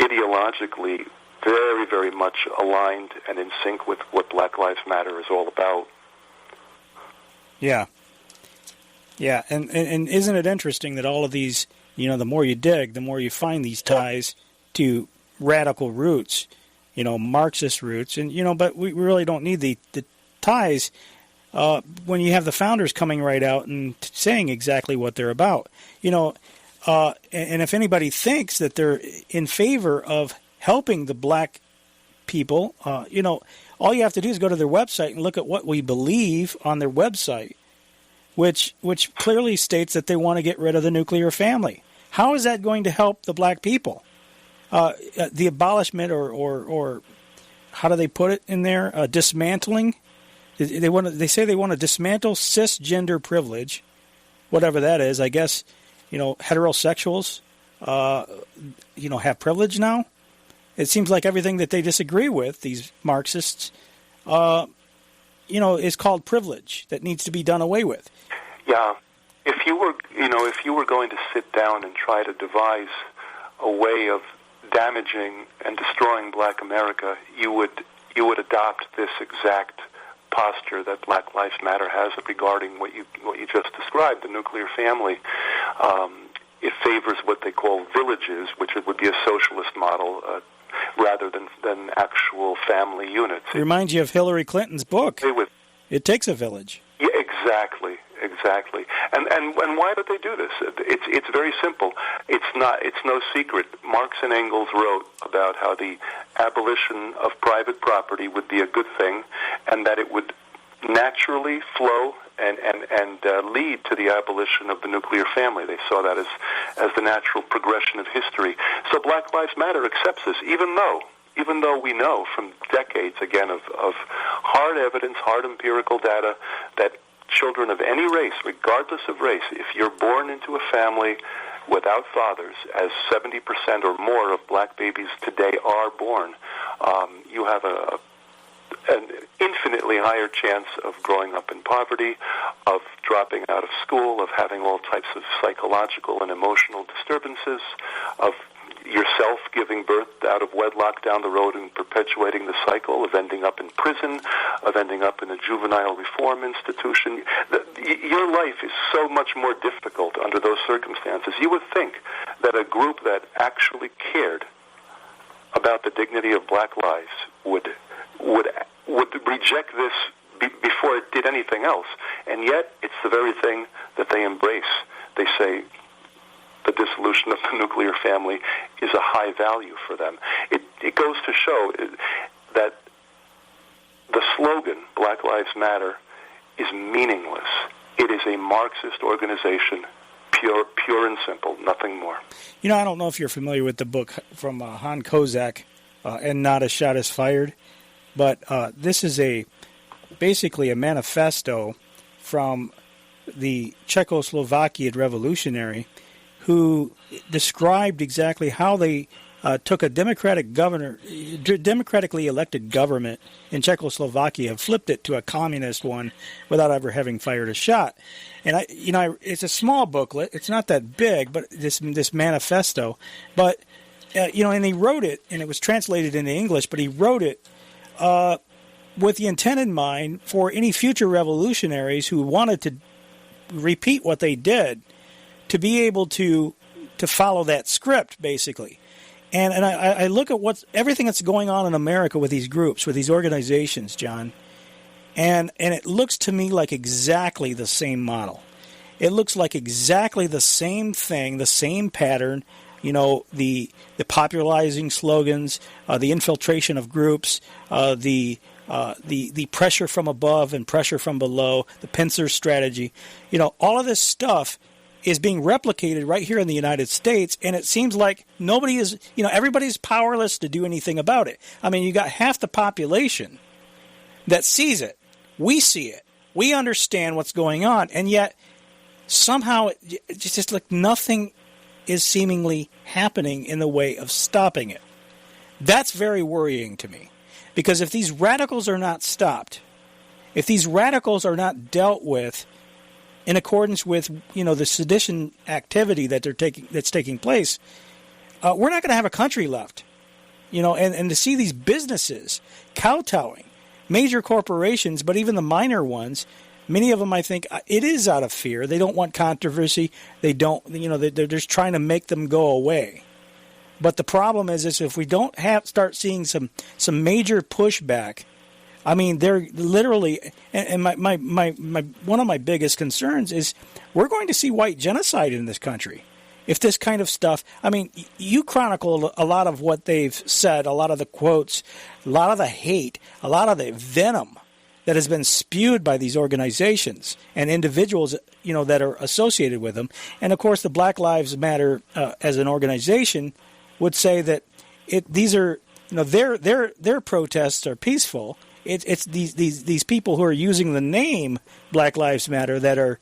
ideologically very, very much aligned and in sync with what Black Lives Matter is all about. Yeah. Yeah, and isn't it interesting that all of these, the more you dig, the more you find these ties to radical roots, Marxist roots, and, but we really don't need the ties. when you have the founders coming right out and saying exactly what they're about. And if anybody thinks that they're in favor of helping the black people, all you have to do is go to their website and look at what we believe on their website, which clearly states that they want to get rid of the nuclear family. How is that going to help the black people? The abolishment or how do they put it in there? Dismantling. They say they want to dismantle cisgender privilege, whatever that is. I guess, heterosexuals, have privilege now. It seems like everything that they disagree with, these Marxists, is called privilege that needs to be done away with. Yeah. If you were going to sit down and try to devise a way of damaging and destroying Black America, you would adopt this exact posture that Black Lives Matter has regarding what you just described, the nuclear family. It favors what they call villages, which would be a socialist model, rather than actual family units. It reminds you of Hillary Clinton's book. It takes a village. Yeah, exactly. And why did they do this? It's very simple. It's no secret. Marx and Engels wrote about how the abolition of private property would be a good thing, and that it would naturally flow and lead to the abolition of the nuclear family. They saw that as the natural progression of history. So Black Lives Matter accepts this, even though we know from decades, again, of hard evidence, hard empirical data, that children of any race, regardless of race, if you're born into a family without fathers, as 70% or more of black babies today are born, you have an infinitely higher chance of growing up in poverty, of dropping out of school, of having all types of psychological and emotional disturbances, of yourself giving birth out of wedlock down the road and perpetuating the cycle, of ending up in prison, of ending up in a juvenile reform institution. Your life is so much more difficult under those circumstances. You would think that a group that actually cared about the dignity of black lives would reject this before it did anything else. And yet, it's the very thing that they embrace. They say the dissolution of the nuclear family is a high value for them. It goes to show that the slogan, Black Lives Matter, is meaningless. It is a Marxist organization, pure and simple, nothing more. I don't know if you're familiar with the book from Han Kozak, And Not a Shot is Fired, but this is basically a manifesto from the Czechoslovakian revolutionary who described exactly how they took a democratically elected government in Czechoslovakia and flipped it to a communist one without ever having fired a shot. And it's a small booklet. It's not that big, but this manifesto. But and he wrote it, and it was translated into English. But he wrote it with the intent in mind for any future revolutionaries who wanted to repeat what they did, to be able to follow that script, basically. And I look at everything that's going on in America with these groups, with these organizations, John, and it looks to me like exactly the same model. It looks like exactly the same thing, the same pattern, the popularizing slogans, the infiltration of groups, the pressure from above and pressure from below, the pincer strategy. All of this stuff is being replicated right here in the United States, and it seems like nobody is, everybody's powerless to do anything about it. I mean, you got half the population that sees it. We see it. We understand what's going on, and yet somehow it's just like nothing is seemingly happening in the way of stopping it. That's very worrying to me, because if these radicals are not stopped, if these radicals are not dealt with in accordance with the sedition activity that's taking place, we're not going to have a country left. And to see these businesses kowtowing, major corporations, but even the minor ones, many of them, I think, it is out of fear. They don't want controversy. They don't, they're just trying to make them go away. But the problem is if we don't start seeing some major pushback I mean, they're literally, and my one of my biggest concerns is we're going to see white genocide in this country. If this kind of stuff, I mean, you chronicle a lot of what they've said, a lot of the quotes, a lot of the hate, a lot of the venom that has been spewed by these organizations and individuals, that are associated with them. And of course, the Black Lives Matter as an organization would say that these are, their protests are peaceful. It's these people who are using the name Black Lives Matter that are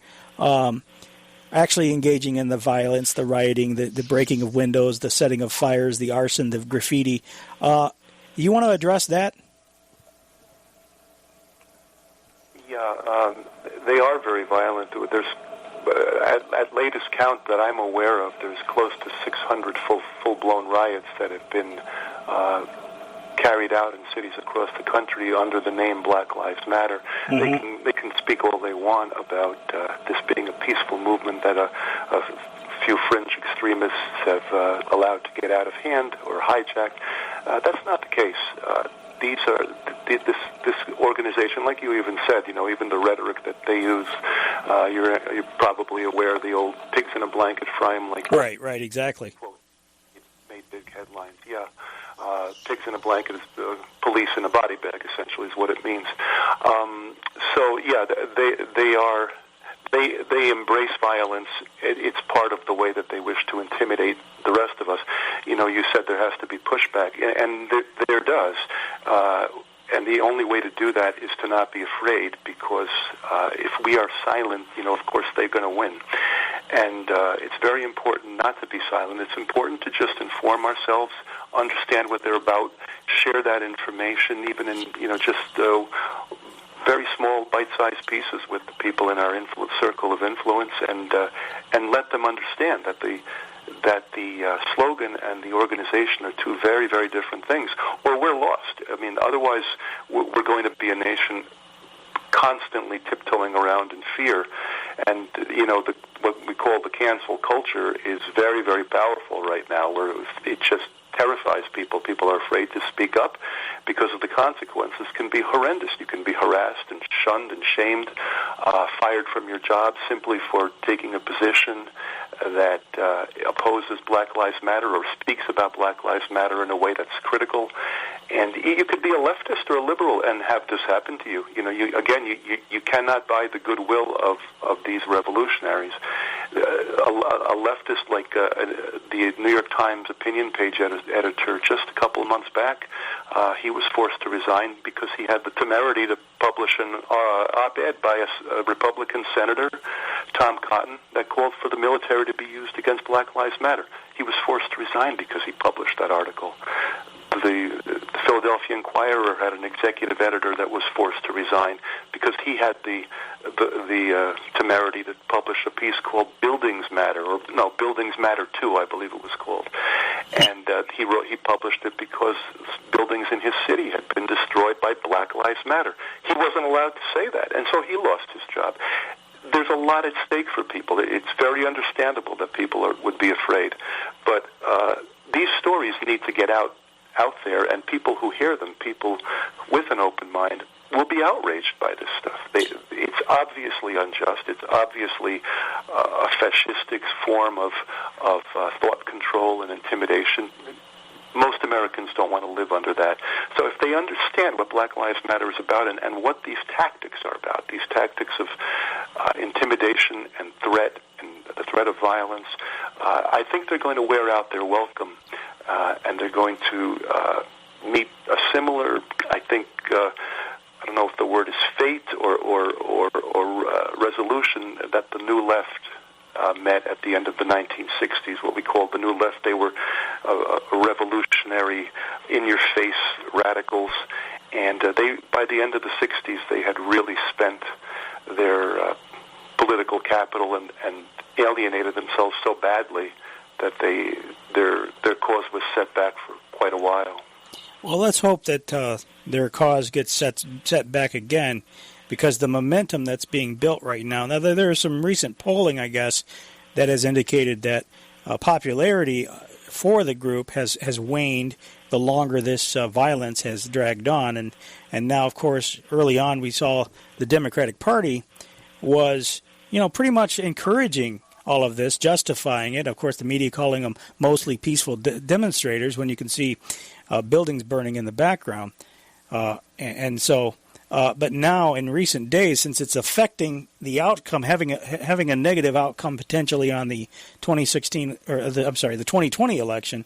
actually engaging in the violence, the rioting, the breaking of windows, the setting of fires, the arson, the graffiti. You want to address that? Yeah, they are very violent. There's, at latest count that I'm aware of, there's close to 600 full-blown riots that have been carried out in cities across the country under the name Black Lives Matter. Mm-hmm. They can speak all they want about this being a peaceful movement that a few fringe extremists have allowed to get out of hand or hijacked. That's not the case. This organization, like you even said, even the rhetoric that they use, you're probably aware of the old pigs in a blanket, fry 'em like... Right, exactly. It made big headlines, yeah. Pigs in a blanket is police in a body bag, essentially, is what it means. They embrace violence. It's part of the way that they wish to intimidate the rest of us. You said there has to be pushback, and there does. And the only way to do that is to not be afraid, because if we are silent, of course they're going to win. And it's very important not to be silent. It's important to just inform ourselves, understand what they're about, share that information, even in just very small, bite-sized pieces with the people in our circle of influence, and let them understand that the slogan and the organization are two very, very different things, or we're lost. I mean, otherwise we're going to be a nation constantly tiptoeing around in fear. And, what we call the cancel culture is very, very powerful right now, where it just terrifies people. People are afraid to speak up because of the consequences can be horrendous. You can be harassed and shunned and shamed, fired from your job simply for taking a position that opposes Black Lives Matter or speaks about Black Lives Matter in a way that's critical. And you could be a leftist or a liberal and have this happen to you. You cannot buy the goodwill of these revolutionaries. A leftist like the New York Times opinion page editor just a couple of months back, he was forced to resign because he had the temerity to publish an op-ed by a Republican senator, Tom Cotton, that called for the military to be used against Black Lives Matter. He was forced to resign because he published that article. The Philadelphia Inquirer had an executive editor that was forced to resign because he had the temerity to publish a piece called Buildings Matter, Buildings Matter 2, I believe it was called. And he published it because buildings in his city had been destroyed by Black Lives Matter. He wasn't allowed to say that, and so he lost his job. There's a lot at stake for people. It's very understandable that people would be afraid. But these stories need to get out there, and people who hear them, people with an open mind, will be outraged by this stuff. It's obviously unjust. It's obviously a fascistic form of thought control and intimidation. Most Americans don't want to live under that. So if they understand what Black Lives Matter is about and what these tactics are about, these tactics of intimidation and threat and the threat of violence, I think they're going to wear out their welcome, and they're going to meet a similar, I think, I don't know if the word is fate or resolution that the New Left met at the end of the 1960s, what we called the New Left. They were revolutionary, in-your-face radicals, and by the end of the 60s, they had really spent their political capital and alienated themselves so badly that their cause was set back for quite a while. Well, let's hope that their cause gets set back again, because the momentum that's being built right now. Now, there is some recent polling, I guess, that has indicated that popularity for the group has waned, the longer this violence has dragged on. And now, of course, early on we saw the Democratic Party was, pretty much encouraging all of this, justifying it. Of course, the media calling them mostly peaceful demonstrators when you can see buildings burning in the background. But now in recent days, since it's affecting the outcome, having a negative outcome potentially on the 2020 election,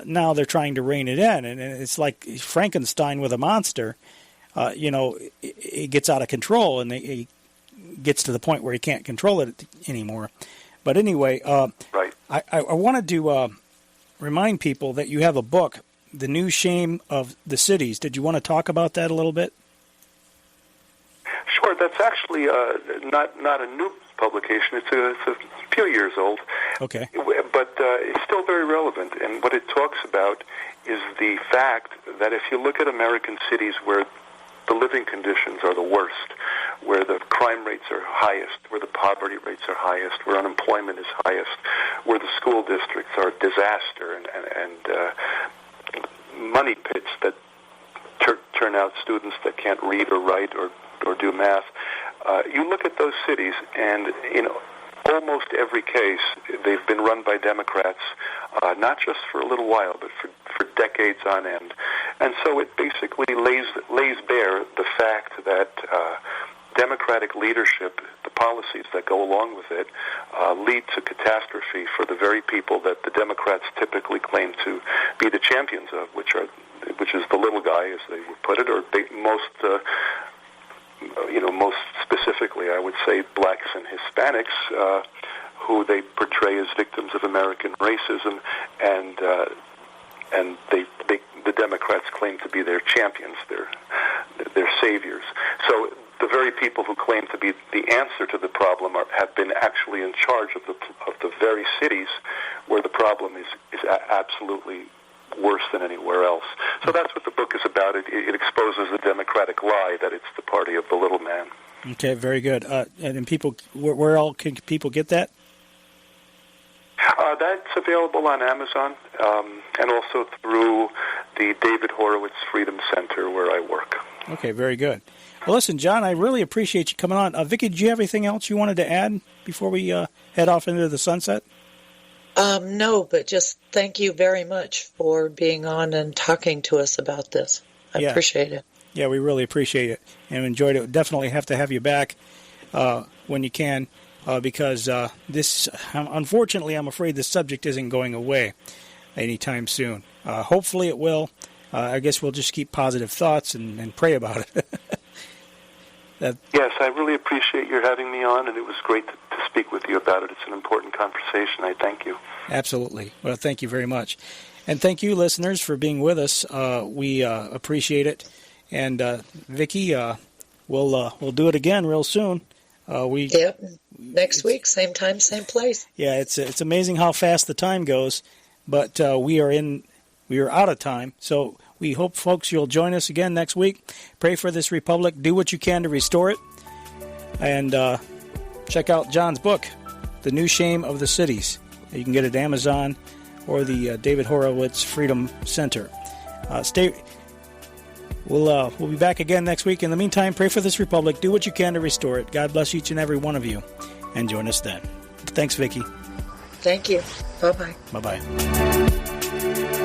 now they're trying to rein it in, and it's like Frankenstein with a monster. It gets out of control, and it gets to the point where he can't control it anymore. But anyway, right. I wanted to remind people that you have a book, The New Shame of the Cities. Did you want to talk about that a little bit? Sure. That's actually not a new publication. It's a few years old. Okay. But it's still very relevant. And what it talks about is the fact that if you look at American cities where the living conditions are the worst, where the crime rates are highest, where the poverty rates are highest, where unemployment is highest, where the school districts are a disaster and money pits that turn out students that can't read or write or do math. You look at those cities, and in almost every case, they've been run by Democrats, not just for a little while, but for decades on end. And so it basically lays bare the fact that Democratic leadership, the policies that go along with it, lead to catastrophe for the very people that the Democrats typically claim to be the champions of, which is the little guy, as they would put it, or most specifically, I would say, blacks and Hispanics, who they portray as victims of American racism, and the Democrats claim to be their champions, their saviors. So the very people who claim to be the answer to the problem have been actually in charge of the very cities where the problem is absolutely worse than anywhere else. So that's what the book is about. It exposes the Democratic lie that it's the party of the little man. Okay, very good. And people, where all can people get that? That's available on Amazon and also through the David Horowitz Freedom Center where I work. Okay, very good. Well, listen, John, I really appreciate you coming on. Vicky, do you have anything else you wanted to add before we head off into the sunset? No, but just thank you very much for being on and talking to us about this. I appreciate it. Yeah, we really appreciate it and enjoyed it. Definitely have to have you back when you can because this, unfortunately, I'm afraid this subject isn't going away anytime soon. Hopefully it will. I guess we'll just keep positive thoughts and pray about it. Yes, I really appreciate your having me on, and it was great to speak with you about it. It's an important conversation. I thank you. Absolutely. Well, thank you very much. And thank you, listeners, for being with us. We appreciate it. And, Vicky, we'll do it again real soon. Yep. Next week, same time, same place. Yeah, it's amazing how fast the time goes, but we are out of time. So we hope, folks, you'll join us again next week. Pray for this republic. Do what you can to restore it. And check out John's book, The New Shame of the Cities. You can get it at Amazon or the David Horowitz Freedom Center. We'll be back again next week. In the meantime, pray for this republic. Do what you can to restore it. God bless each and every one of you. And join us then. Thanks, Vicky. Thank you. Bye-bye. Bye-bye.